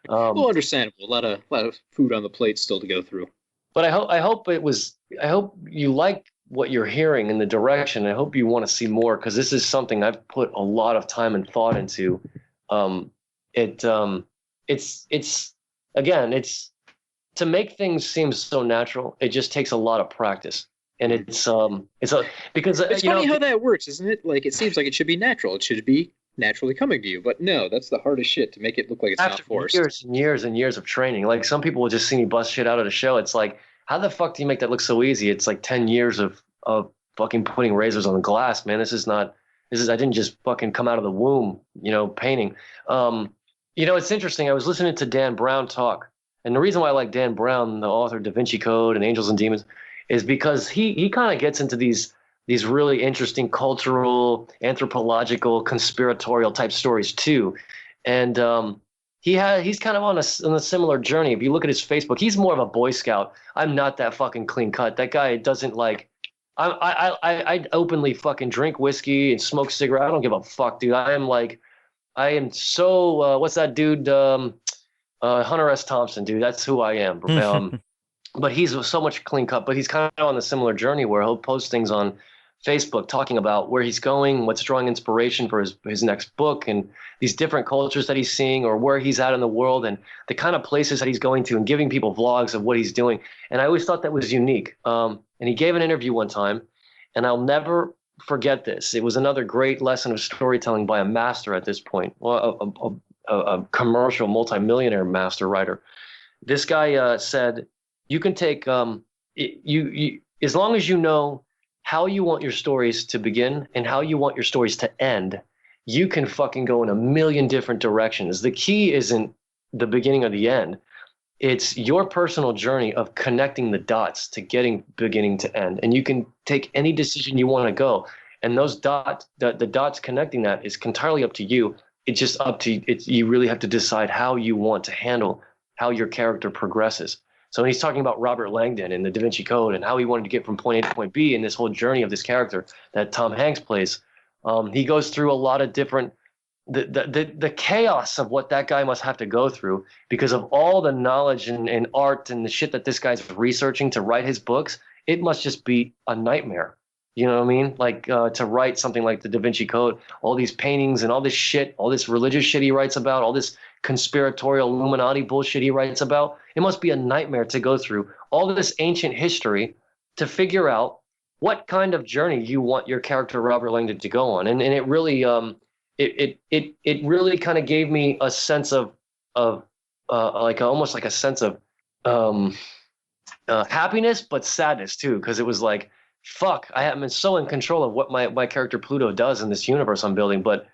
Well, understandable. A lot of food on the plate still to go through. But I hope you like what you're hearing in the direction. I hope you want to see more because this is something I've put a lot of time and thought into. It's to make things seem so natural. It just takes a lot of practice. And it's because it's funny how that works, isn't it? Like it seems like it should be natural. It should be naturally coming to you, but no, that's the hardest shit to make it look like it's not forced. Years and years and years of training. Like some people will just see me bust shit out at a show. It's like, how the fuck do you make that look so easy? It's like 10 years of fucking putting razors on the glass, man. I didn't just fucking come out of the womb, painting. It's interesting. I was listening to Dan Brown talk, and the reason why I like Dan Brown, the author of Da Vinci Code and Angels and Demons, is because he kind of gets into these really interesting cultural, anthropological, conspiratorial type stories too. And he's kind of on a similar journey. If you look at his Facebook, he's more of a Boy Scout. I'm not that fucking clean cut. That guy doesn't like, I openly fucking drink whiskey and smoke cigarette. I don't give a fuck, dude. I am so, what's that dude? Hunter S. Thompson, dude. That's who I am. But he's so much clean cut, but he's kind of on a similar journey where he'll post things on Facebook talking about where he's going, what's drawing inspiration for his next book, and these different cultures that he's seeing or where he's at in the world and the kind of places that he's going to and giving people vlogs of what he's doing. And I always thought that was unique. And he gave an interview one time, and I'll never forget this. It was another great lesson of storytelling by a master at this point, well, a commercial multimillionaire master writer. This guy said, you can take you as long as you know how you want your stories to begin and how you want your stories to end, you can fucking go in a million different directions. The key isn't the beginning or the end. It's your personal journey of connecting the dots to getting beginning to end. And you can take any decision you want to go. And those dots, the dots connecting that is entirely up to you. It's just up to you really have to decide how you want to handle how your character progresses. So when he's talking about Robert Langdon and the Da Vinci Code and how he wanted to get from point A to point B in this whole journey of this character that Tom Hanks plays, he goes through a lot of different the chaos of what that guy must have to go through because of all the knowledge and art and the shit that this guy's researching to write his books. It must just be a nightmare. You know what I mean? Like to write something like the Da Vinci Code, all these paintings and all this shit, all this religious shit he writes about, all this conspiratorial Illuminati bullshit he writes about. It must be a nightmare to go through all this ancient history to figure out what kind of journey you want your character Robert Langdon to go on. And it really it really kind of gave me a sense of like almost like a sense of happiness, but sadness too, because it was like, fuck, I am so in control of what my character Pluto does in this universe I'm building, but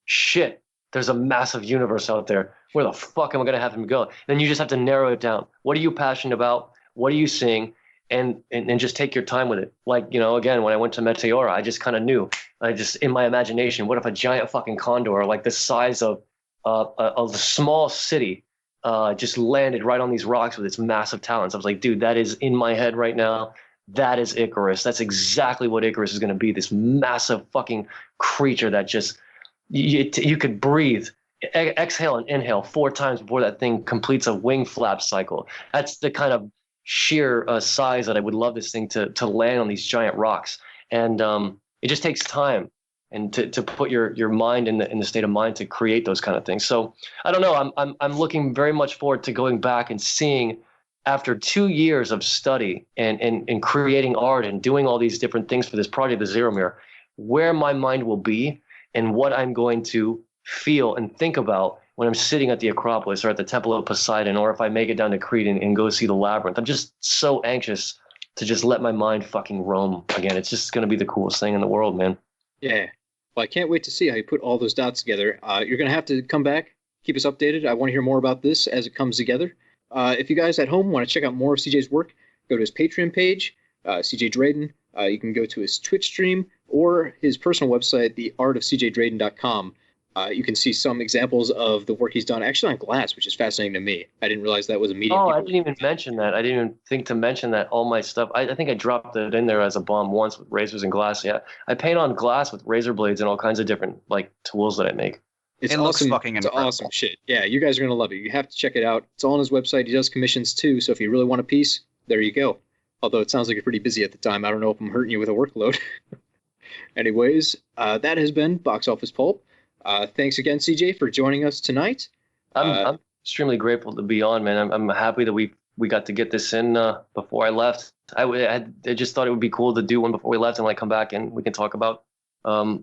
shit, there's a massive universe out there. Where the fuck am I going to have him go? Then you just have to narrow it down. What are you passionate about? What are you seeing? And just take your time with it. Like, you know, again, when I went to Meteora, I just kind of knew. I just, in my imagination, what if a giant fucking condor, like the size of a small city, just landed right on these rocks with its massive talons? I was like, dude, that is in my head right now. That is Icarus. That's exactly what Icarus is going to be. This massive fucking creature that just you could breathe, exhale and inhale 4 times before that thing completes a wing flap cycle. That's the kind of sheer size that I would love this thing to land on these giant rocks. And it just takes time and to put your mind in the state of mind to create those kind of things. So I don't know. I'm looking very much forward to going back and seeing, after 2 years of study and creating art and doing all these different things for this project, the Zero Mirror, where my mind will be and what I'm going to feel and think about when I'm sitting at the Acropolis or at the Temple of Poseidon, or if I make it down to Crete and go see the Labyrinth. I'm just so anxious to just let my mind fucking roam again. It's just going to be the coolest thing in the world, man. Yeah. Well, I can't wait to see how you put all those dots together. You're going to have to come back, keep us updated. I want to hear more about this as it comes together. If you guys at home want to check out more of CJ's work, go to his Patreon page, CJ Draden. You can go to his Twitch stream or his personal website, theartofcjdraden.com. You can see some examples of the work he's done actually on glass, which is fascinating to me. I didn't realize that was a medium. Oh, I didn't even mention that. I didn't even think to mention that all my stuff. I think I dropped it in there as a bomb once with razors and glass. Yeah, I paint on glass with razor blades and all kinds of different like tools that I make. It's it awesome. looks fucking It's incredible. awesome shit. Yeah, you guys are going to love it. You have to check it out. It's all on his website. He does commissions too, so if you really want a piece, there you go. Although it sounds like you're pretty busy at the time. I don't know if I'm hurting you with a workload. Anyways, that has been Box Office Pulp. Thanks again, CJ, for joining us tonight. I'm extremely grateful to be on, man. I'm happy that we got to get this in before I left. I just thought it would be cool to do one before we left and like come back and we can talk about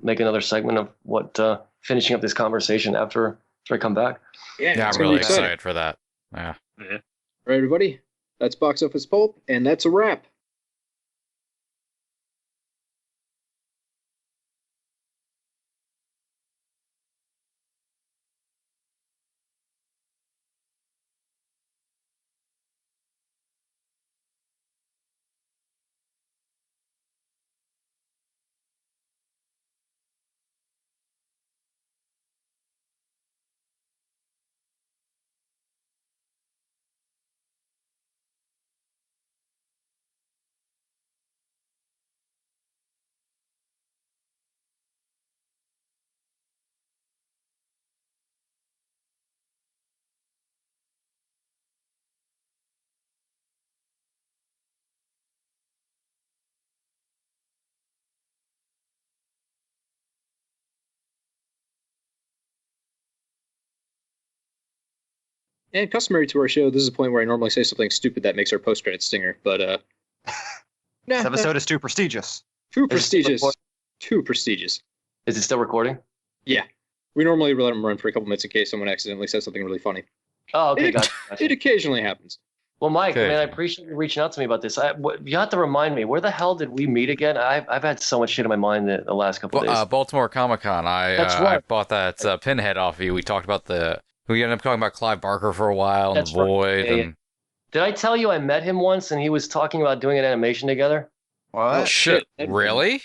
make another segment of what finishing up this conversation after I come back. Yeah, I'm really excited for that. Yeah. All right, everybody. That's Box Office Pulp, and that's a wrap. And customary to our show, this is a point where I normally say something stupid that makes our post-credit stinger, but This episode is too prestigious. Too prestigious. Too prestigious. Is it still recording? Yeah. We normally let them run for a couple minutes in case someone accidentally says something really funny. Oh, okay, It gotcha. occasionally happens. Well, Mike, Okay. man, I appreciate you reaching out to me about this. You have to remind me, where the hell did we meet again? I've had so much shit in my mind the last couple of days. Baltimore Comic Con. That's I right. bought that pinhead off of you. We talked about we ended up talking about Clive Barker for a while and That's the right. Void. Yeah, And Did I tell you I met him once and he was talking about doing an animation together? What? shit, Shit. really?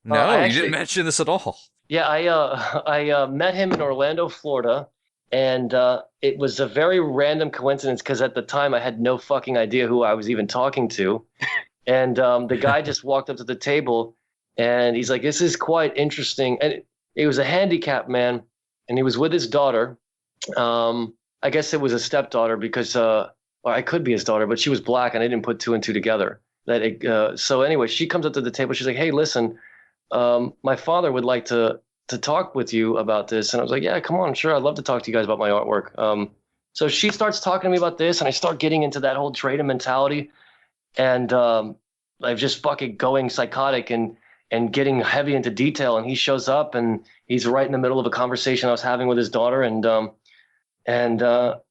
No, you didn't mention this at all. Yeah, I met him in Orlando, Florida, and it was a very random coincidence because at the time I had no fucking idea who I was even talking to, and the guy just walked up to the table, and he's like, "This is quite interesting," and he was a handicapped man, and he was with his daughter. I guess it was a stepdaughter because, or I could be his daughter, but she was black, and I didn't put two and two together. So anyway, she comes up to the table. She's like, "Hey, listen. My father would like to talk with you about this." And I was like, "Yeah, come on, sure. I'd love to talk to you guys about my artwork." So she starts talking to me about this, and I start getting into that whole Draden mentality, and I'm just fucking going psychotic and getting heavy into detail. And he shows up, and he's right in the middle of a conversation I was having with his daughter, and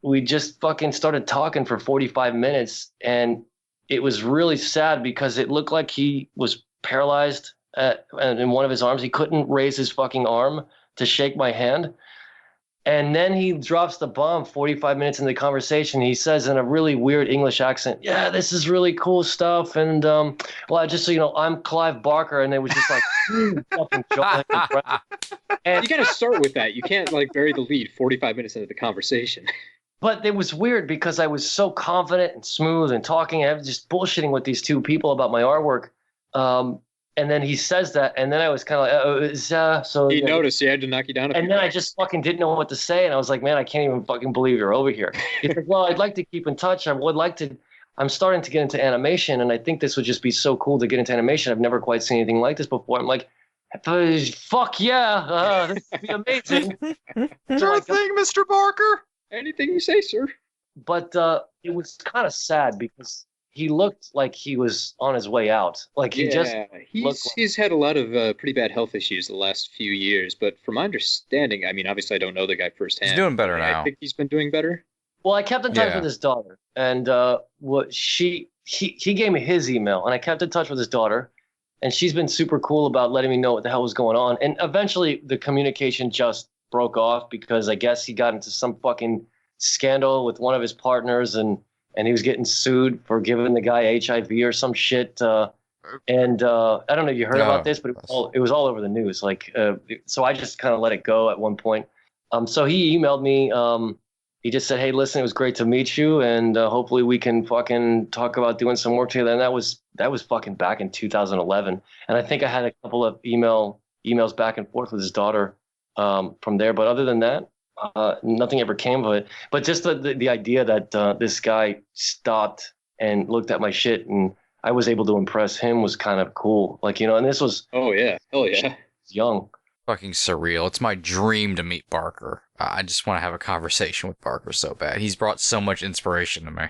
we just fucking started talking for 45 minutes, and it was really sad because it looked like he was paralyzed in one of his arms. He couldn't raise his fucking arm to shake my hand. And then he drops the bomb 45 minutes into the conversation. He says in a really weird English accent, "Yeah, this is really cool stuff. And well, just so you know, I'm Clive Barker." And it was just like, fucking joy. And You got to start with that. You can't like bury the lead 45 minutes into the conversation. But it was weird because I was so confident and smooth and talking. I was just bullshitting with these two people about my artwork. And then he says that, and then I was kind of like, so He noticed. He had to knock you down. And then I just fucking didn't know what to say, and I was like, "Man, I can't even fucking believe you're over here." He's like, "Well, I'd like to keep in touch. I would like to. I'm starting to get into animation, and I think this would just be so cool to get into animation. I've never quite seen anything like this before." I'm like, "Fuck yeah, this would be amazing." Sure thing, Mr. Barker. Anything you say, sir. But it was kind of sad because he looked like he was on his way out. Like he's had a lot of pretty bad health issues the last few years. But from my understanding, I mean, obviously I don't know the guy firsthand. He's doing better now. I think he's been doing better. Well, I kept in touch with his daughter, and he gave me his email, and I kept in touch with his daughter, and she's been super cool about letting me know what the hell was going on. And eventually, the communication just broke off because I guess he got into some fucking scandal with one of his partners, and he was getting sued for giving the guy HIV or some shit. And I don't know if you heard about this, but it was all over the news. Like, so I just kind of let it go at one point. So he emailed me. He just said, "Hey, listen, it was great to meet you, and hopefully we can fucking talk about doing some work together." And that was fucking back in 2011. And I think I had a couple of emails back and forth with his daughter from there. But other than that, nothing ever came of it. But just the idea that this guy stopped and looked at my shit and I was able to impress him was kind of cool. Like, you know, and this was... Oh, yeah. Hell yeah. Young. Fucking surreal. It's my dream to meet Barker. I just want to have a conversation with Barker so bad. He's brought so much inspiration to me.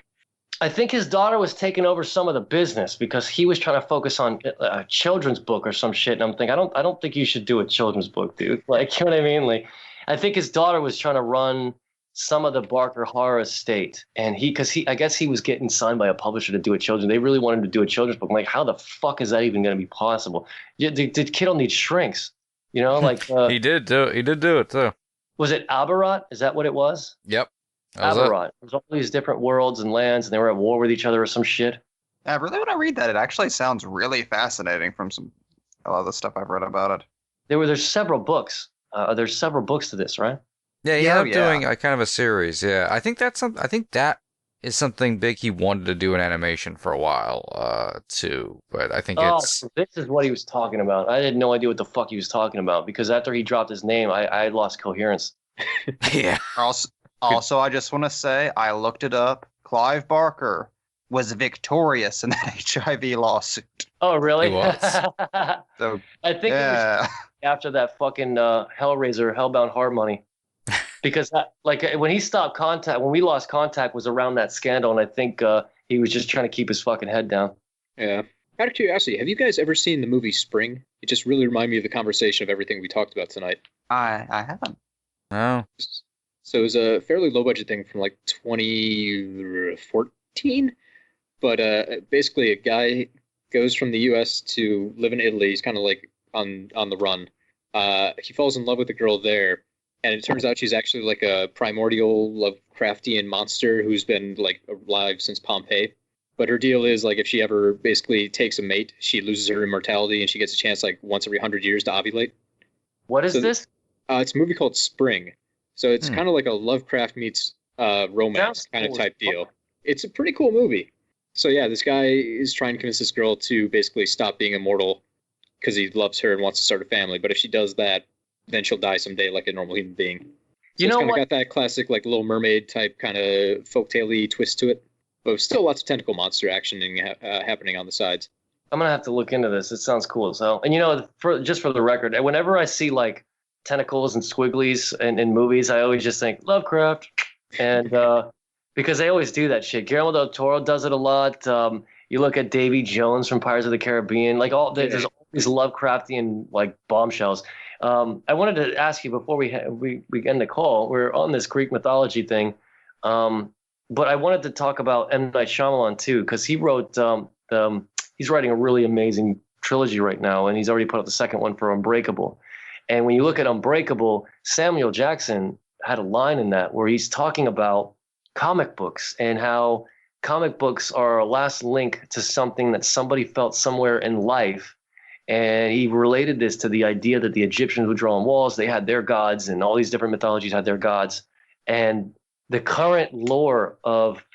I think his daughter was taking over some of the business because he was trying to focus on a children's book or some shit. And I'm thinking, I don't think you should do a children's book, dude. Like, you know what I mean? Like, I think his daughter was trying to run some of the Barker horror estate, and I guess he was getting signed by a publisher to do a children's. They really wanted him to do a children's book. I'm like, how the fuck is that even going to be possible? Yeah, the kid will need shrinks, you know? Like he did do it too. Was it Aberrant? Is that what it was? Yep. Aberrant. There's all these different worlds and lands, and they were at war with each other or some shit. Yeah, really, when I read that, it actually sounds really fascinating from a lot of the stuff I've read about it. There's several books. There's several books to this, right? Yeah, doing kind of a series. Yeah, I think that is something big he wanted to do in animation for a while, too. But I think so this is what he was talking about. I had no idea what the fuck he was talking about because after he dropped his name, I lost coherence. Yeah. Also, I just want to say I looked it up. Clive Barker was victorious in that HIV lawsuit. Oh, really? He was. So I think it was after that fucking Hellraiser, Hellbound Heart money. Because when we lost contact was around that scandal, and I think he was just trying to keep his fucking head down. Yeah. Out of curiosity, have you guys ever seen the movie Spring? It just really reminded me of the conversation of everything we talked about tonight. I haven't. No. So it was a fairly low budget thing from like 2014, but basically a guy goes from the U.S. to live in Italy. He's kind of like on the run. He falls in love with a girl there. And it turns out she's actually like a primordial Lovecraftian monster who's been like alive since Pompeii. But her deal is like if she ever basically takes a mate, she loses her immortality and she gets a chance like once every 100 years to ovulate. What is So, this? It's a movie called Spring. So it's kind of like a Lovecraft meets romance kind of type deal. It's a pretty cool movie. So yeah, this guy is trying to convince this girl to basically stop being immortal because he loves her and wants to start a family. But if she does that, then she'll die someday like a normal human being. So it's kind of got that classic like Little Mermaid type kind of folktale-y twist to it. But still lots of tentacle monster action happening on the sides. I'm gonna have to look into this. It sounds cool as hell. And just for the record, whenever I see like tentacles and squigglies in movies, I always just think Lovecraft, and because they always do that shit. Guillermo del Toro does it a lot. You look at Davy Jones from Pirates of the Caribbean, like there's all these Lovecraftian like bombshells. I wanted to ask you before we end the call. We're on this Greek mythology thing, but I wanted to talk about M. Night Shyamalan too, because he wrote he's writing a really amazing trilogy right now, and he's already put up the second one for Unbreakable. And when you look at Unbreakable, Samuel Jackson had a line in that where he's talking about comic books and how comic books are a last link to something that somebody felt somewhere in life. And he related this to the idea that the Egyptians would draw on walls. They had their gods, and all these different mythologies had their gods. And the current lore of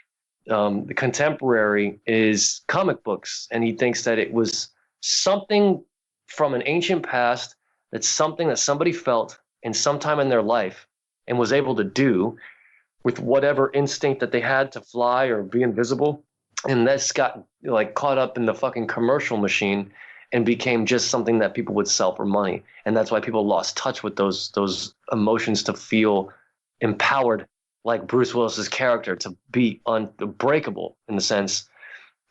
the contemporary is comic books. And he thinks that it was something from an ancient past. That's something that somebody felt in some time in their life and was able to do with whatever instinct that they had to fly or be invisible. And that's got like caught up in the fucking commercial machine and became just something that people would sell for money. And that's why people lost touch with those emotions to feel empowered, like Bruce Willis's character, to be unbreakable in the sense.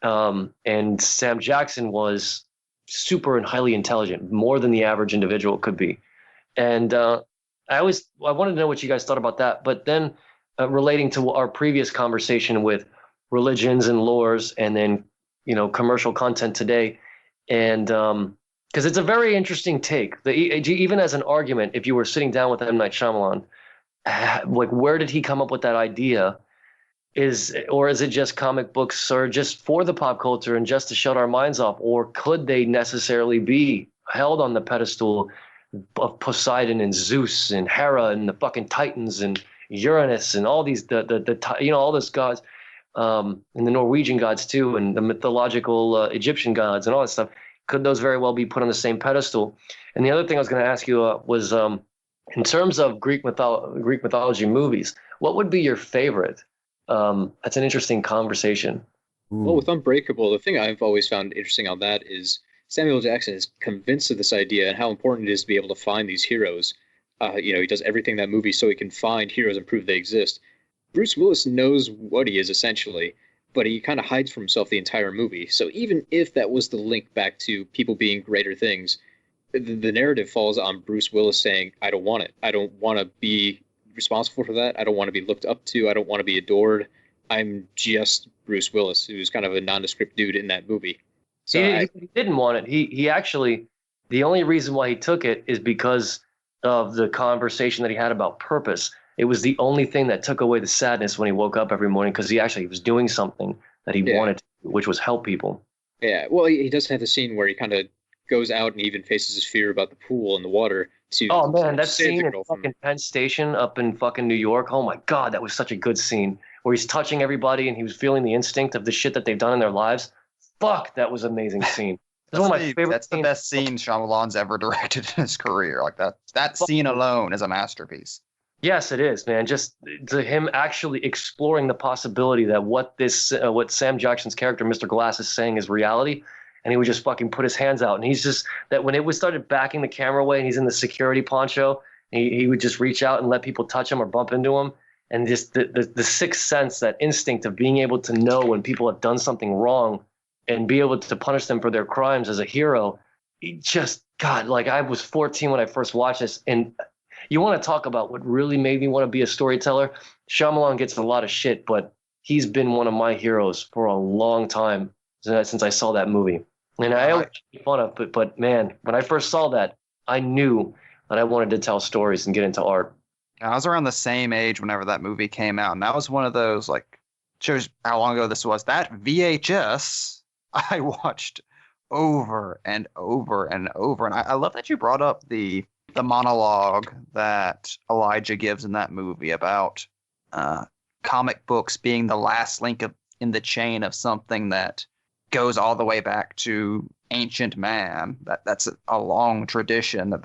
And Sam Jackson was super and highly intelligent, more than the average individual could be. And I wanted to know what you guys thought about that. But then relating to our previous conversation with religions and lores, and then commercial content today, and because it's a very interesting take. Even as an argument, if you were sitting down with M. Night Shyamalan, like where did he come up with that idea? Or is it just comic books, or just for the pop culture and just to shut our minds off? Or could they necessarily be held on the pedestal of Poseidon and Zeus and Hera and the fucking Titans and Uranus and all these all those gods, and the Norwegian gods too, and the mythological Egyptian gods and all that stuff? Could those very well be put on the same pedestal? And the other thing I was going to ask you was, in terms of Greek mythology movies, what would be your favorite? That's an interesting conversation. Well, with Unbreakable, the thing I've always found interesting on that is Samuel Jackson is convinced of this idea and how important it is to be able to find these heroes. He does everything in that movie so he can find heroes and prove they exist. Bruce Willis knows what he is essentially, but he kind of hides from himself the entire movie. So even if that was the link back to people being greater things, the narrative falls on Bruce Willis saying, I don't want it. I don't want to be responsible for that. I don't want to be looked up to. I don't want to be adored. I'm just Bruce Willis, who's kind of a nondescript dude in that movie. So he didn't want it. He actually, the only reason why he took it is because of the conversation that he had about purpose. It was the only thing that took away the sadness when he woke up every morning, because he was doing something that he wanted to, which was help people. Yeah, well, he does have the scene where he kind of goes out and even faces his fear about the pool and the water. Oh man, that scene in fucking Penn Station up in fucking New York. Oh my God, that was such a good scene where he's touching everybody and he was feeling the instinct of the shit that they've done in their lives. Fuck, that was an amazing scene. That's one of my favorite. That's the best scene Shyamalan's ever directed in his career. Like that scene alone is a masterpiece. Yes, it is, man. Just to him actually exploring the possibility that what Sam Jackson's character, Mr. Glass, is saying is reality. And he would just fucking put his hands out. And he's just, that when it was started backing the camera away and he's in the security poncho, he would just reach out and let people touch him or bump into him. And just the sixth sense, that instinct of being able to know when people have done something wrong and be able to punish them for their crimes as a hero. God, like I was 14 when I first watched this. And you want to talk about what really made me want to be a storyteller? Shyamalan gets a lot of shit, but he's been one of my heroes for a long time since I saw that movie. And I always make fun of it, but man, when I first saw that, I knew that I wanted to tell stories and get into art. I was around the same age whenever that movie came out, and that was one of those like shows how long ago this was. That VHS I watched over and over and over. And I love that you brought up the monologue that Elijah gives in that movie about comic books being the last link in the chain of something that goes all the way back to ancient man. That's a long tradition, that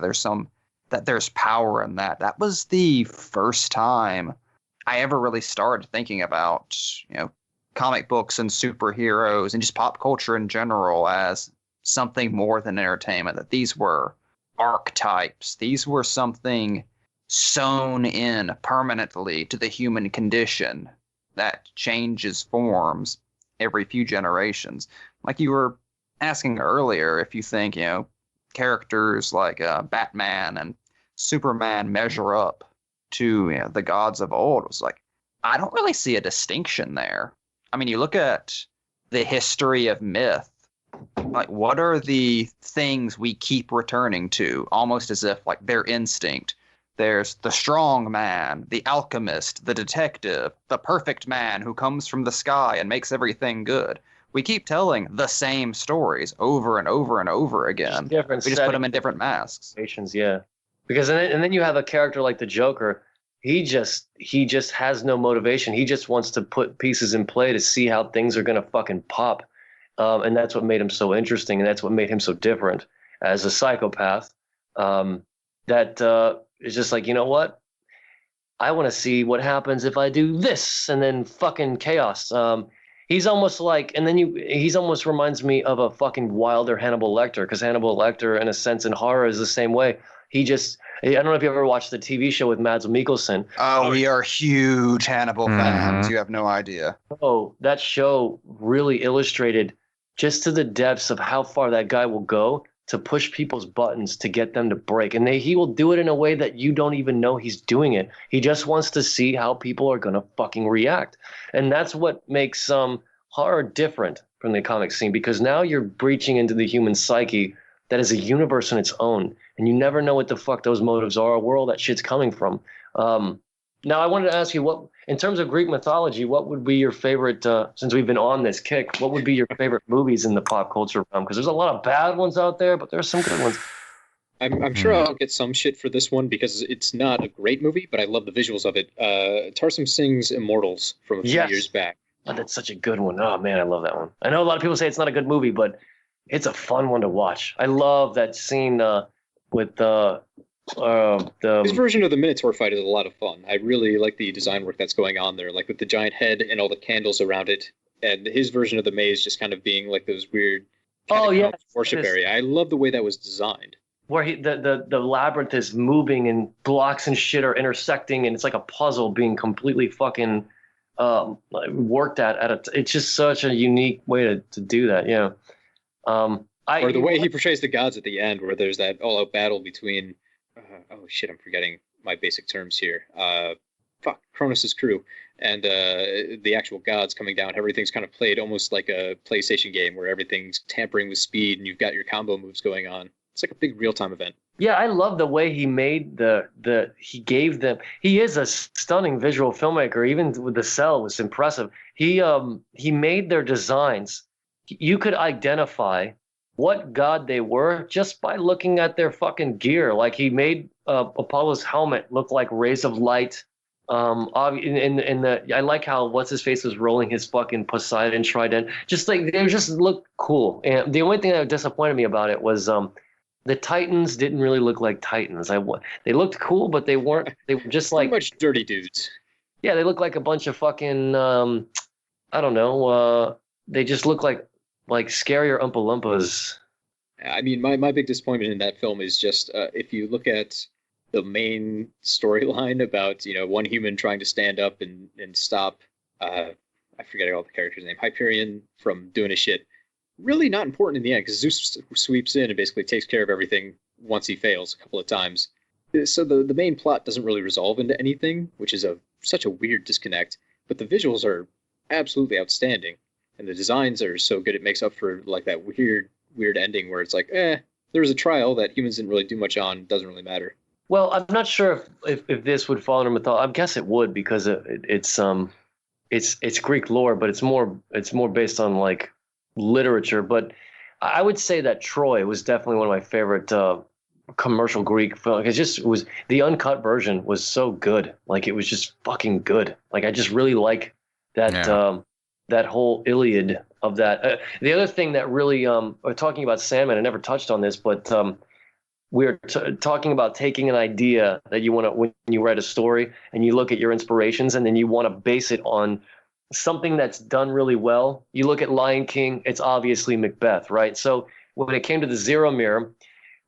there's power in that. That was the first time I ever really started thinking about, comic books and superheroes and just pop culture in general as something more than entertainment, that these were archetypes. These were something sewn in permanently to the human condition that changes forms every few generations. Like you were asking earlier, if you think, characters like Batman and Superman measure up to the gods of old, it was like, I don't really see a distinction there. I mean, you look at the history of myth, like what are the things we keep returning to, almost as if like their instinct? There's the strong man, the alchemist, the detective, the perfect man who comes from the sky and makes everything good. We keep telling the same stories over and over and over again. We just put them in different masks. Yeah, because and then you have a character like the Joker. He just has no motivation. He just wants to put pieces in play to see how things are going to fucking pop. And that's what made him so interesting, and that's what made him so different as a psychopath. That is just like, you know what? I want to see what happens if I do this, and then fucking chaos. He's almost like, and then he's almost reminds me of a fucking wilder Hannibal Lecter, because Hannibal Lecter, in a sense, in horror is the same way. I don't know if you ever watched the TV show with Mads Mikkelsen. Oh, we are huge Hannibal fans. You have no idea. Oh, that show really illustrated just to the depths of how far that guy will go to push people's buttons to get them to break. And he will do it in a way that you don't even know he's doing it. He just wants to see how people are going to fucking react. And that's what makes horror different from the comic scene, because now you're breaching into the human psyche that is a universe in its own. And you never know what the fuck those motives are or where all that shit's coming from. Now, I wanted to ask you, what, in terms of Greek mythology, what would be your favorite, since we've been on this kick, what would be your favorite movies in the pop culture realm? Because there's a lot of bad ones out there, but there's some good ones. I'm sure I'll get some shit for this one because it's not a great movie, but I love the visuals of it. Tarsem Singh's Immortals from a few years back. Oh, that's such a good one. Oh, man, I love that one. I know a lot of people say it's not a good movie, but it's a fun one to watch. I love that scene with his version of the Minotaur fight is a lot of fun. I really like the design work that's going on there, like with the giant head and all the candles around it, and his version of the maze just kind of being like those weird worship area. I love the way that was designed. Where the labyrinth is moving and blocks and shit are intersecting, and it's like a puzzle being completely fucking worked at. It's just such a unique way to do that. Yeah. Or the way he portrays the gods at the end, where there's that all-out battle between I'm forgetting my basic terms here. Cronus's crew and the actual gods coming down. Everything's kind of played almost like a PlayStation game where everything's tampering with speed and you've got your combo moves going on. It's like a big real-time event. Yeah, I love the way he made he gave them. He is a stunning visual filmmaker. Even with The Cell was impressive. He made their designs. You could identify what god they were just by looking at their fucking gear. Like he made Apollo's helmet look like rays of light. I like how what's his face was rolling his fucking Poseidon trident. Just like they just looked cool. And the only thing that disappointed me about it was the Titans didn't really look like Titans. They looked cool, but they weren't. They were just like pretty much dirty dudes. Yeah, they look like a bunch of fucking I don't know. They just look like scarier Oompa Loompas. I mean, my big disappointment in that film is just if you look at the main storyline about, one human trying to stand up and stop, I forget all the character's name, Hyperion from doing his shit. Really not important in the end because Zeus sweeps in and basically takes care of everything once he fails a couple of times. So the main plot doesn't really resolve into anything, which is such a weird disconnect. But the visuals are absolutely outstanding. And the designs are so good, it makes up for like that weird ending where it's like, there was a trial that humans didn't really do much on, doesn't really matter. Well, I'm not sure if this would fall under mythology. I guess it would because it's it's Greek lore, but it's more based on like literature. But I would say that Troy was definitely one of my favorite commercial Greek film. It was the uncut version was so good. Like it was just fucking good. Like I just really like that that whole Iliad of that. The other thing that really talking about Sandman, I never touched on this, but we're talking about taking an idea that you want to, when you write a story and you look at your inspirations and then you want to base it on something that's done really well. You look at Lion King, it's obviously Macbeth, right? So when it came to the Zero Mirror,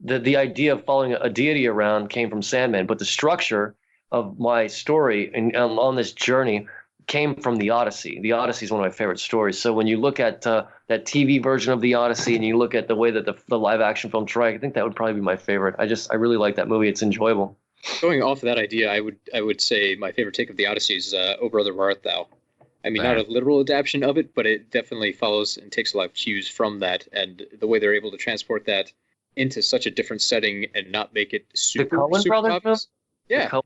the idea of following a deity around came from Sandman, but the structure of my story and on this journey came from the Odyssey. The Odyssey is one of my favorite stories. So when you look at that TV version of the Odyssey and you look at the way that the live action film Troy, I think that would probably be my favorite. I really like that movie. It's enjoyable. Going off of that idea, I would say my favorite take of the Odyssey is "O Brother, Where Art Thou?" I mean, not a literal adaptation of it, but it definitely follows and takes a lot of cues from that, and the way they're able to transport that into such a different setting and not make it super. The Coen Brothers obvious. film?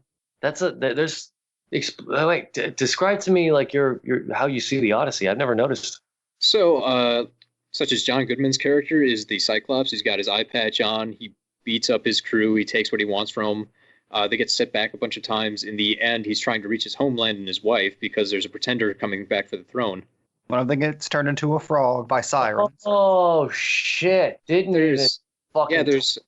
Yeah, describe to me like your how you see the Odyssey. I've never noticed. So, such as John Goodman's character is the Cyclops. He's got his eye patch on. He beats up his crew. He takes what he wants from them. They get set back a bunch of times. In the end, he's trying to reach his homeland and his wife because there's a pretender coming back for the throne. One of them gets turned into a frog by sirens. Oh shit! There's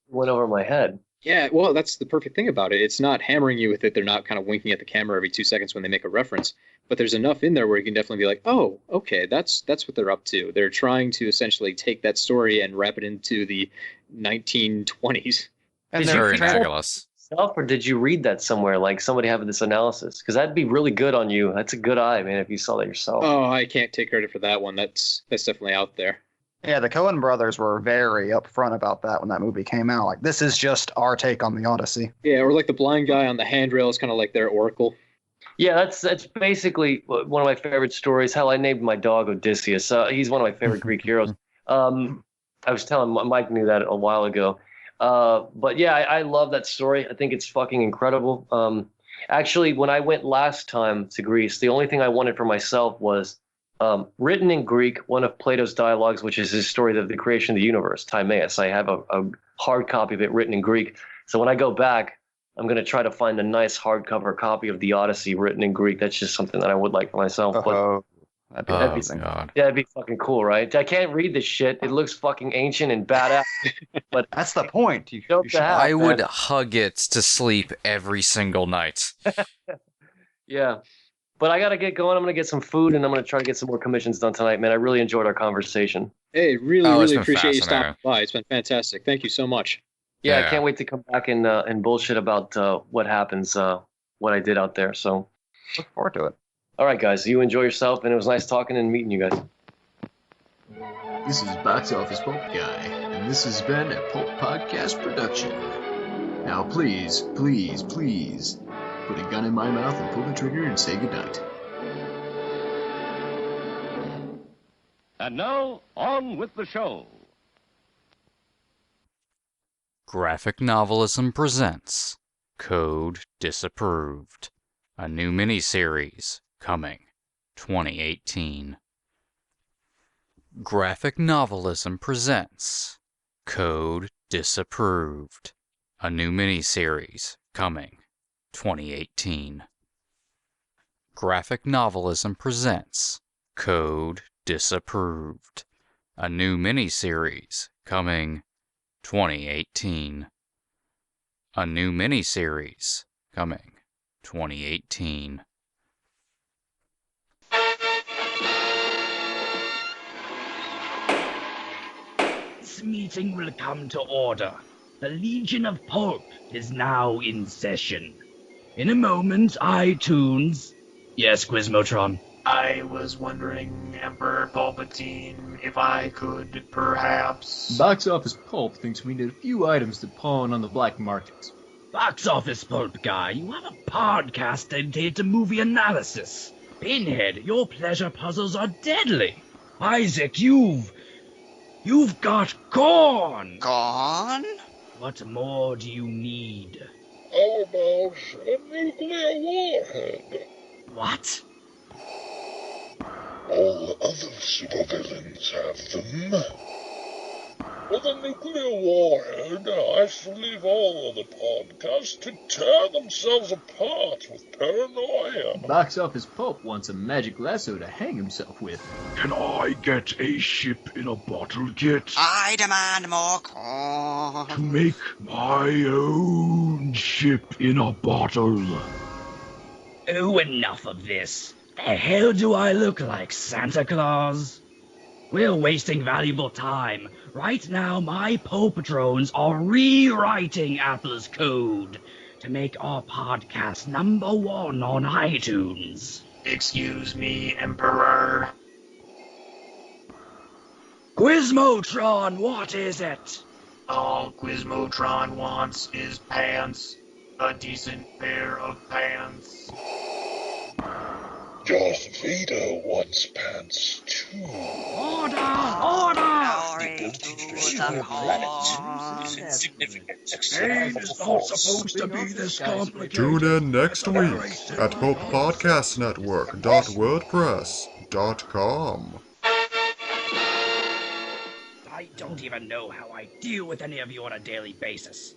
went over my head. Yeah, well, that's the perfect thing about it. It's not hammering you with it. They're not kind of winking at the camera every 2 seconds when they make a reference. But there's enough in there where you can definitely be like, oh, okay, that's what they're up to. They're trying to essentially take that story and wrap it into the 1920s. And It's very ridiculous. Or did you read that somewhere, like somebody having this analysis? Because that'd be really good on you. That's a good eye, man, if you saw that yourself. Oh, I can't take credit for that one. That's definitely out there. Yeah, the Coen brothers were very upfront about that when that movie came out. Like, this is just our take on the Odyssey. Yeah, or like the blind guy on the handrail is kind of like their oracle. Yeah, that's basically one of my favorite stories. Hell, I named my dog Odysseus. He's one of my favorite Greek heroes. I was telling Mike knew that a while ago. But yeah, I love that story. I think it's fucking incredible. Actually, when I went last time to Greece, the only thing I wanted for myself was written in Greek, one of Plato's dialogues, which is his story of the creation of the universe, Timaeus. I have a hard copy of it written in Greek. So when I go back, I'm going to try to find a nice hardcover copy of the Odyssey written in Greek. That's just something that I would like for myself. That'd be God. Yeah, that'd be fucking cool, right? I can't read this shit. It looks fucking ancient and badass. But that's the point. I would hug it to sleep every single night. Yeah. But I got to get going. I'm going to get some food, and I'm going to try to get some more commissions done tonight, man. I really enjoyed our conversation. Hey, really appreciate you stopping by. It's been fantastic. Thank you so much. Yeah, I can't wait to come back and bullshit about what happens, what I did out there. So look forward to it. All right, guys. You enjoy yourself, and it was nice talking and meeting you guys. This is Box Office Pulp Guy, and this has been a Pulp Podcast production. Now please, please, please, put a gun in my mouth and pull the trigger and say goodnight. And now, on with the show. Graphic Novelism presents Code Disapproved, a new miniseries coming 2018. Graphic Novelism presents Code Disapproved, a new miniseries coming 2018. Graphic Novelism presents Code Disapproved, a new miniseries coming 2018. A new miniseries coming 2018. This meeting will come to order. The Legion of Pulp is now in session. In a moment, iTunes. Yes, Quizmotron. I was wondering, Emperor Palpatine, if I could perhaps... Box Office Pulp thinks we need a few items to pawn on the black market. Box Office Pulp Guy, you have a podcast dedicated to movie analysis. Pinhead, your pleasure puzzles are deadly. Isaac, you've got corn. Gone? What more do you need? How about a nuclear warhead? What? All other supervillains have them. With a nuclear warhead, I shall leave all other podcasts to tear themselves apart with paranoia. Box Office Pulp wants a magic lasso to hang himself with. Can I get a ship in a bottle kit? I demand more corn. To make my own ship in a bottle. Oh, enough of this. The hell do I look like, Santa Claus? We're wasting valuable time. Right now, my Pope drones are rewriting Apple's code to make our podcast #1 on iTunes. Excuse me, Emperor. Gizmotron, what is it? All Gizmotron wants is pants. A decent pair of pants. Darth Vader wants pants, too. Order! Order! Game is not supposed to be this complicated. Tune in next week at popepodcastnetwork.wordpress.com. I don't even know how I deal with any of you on a daily basis.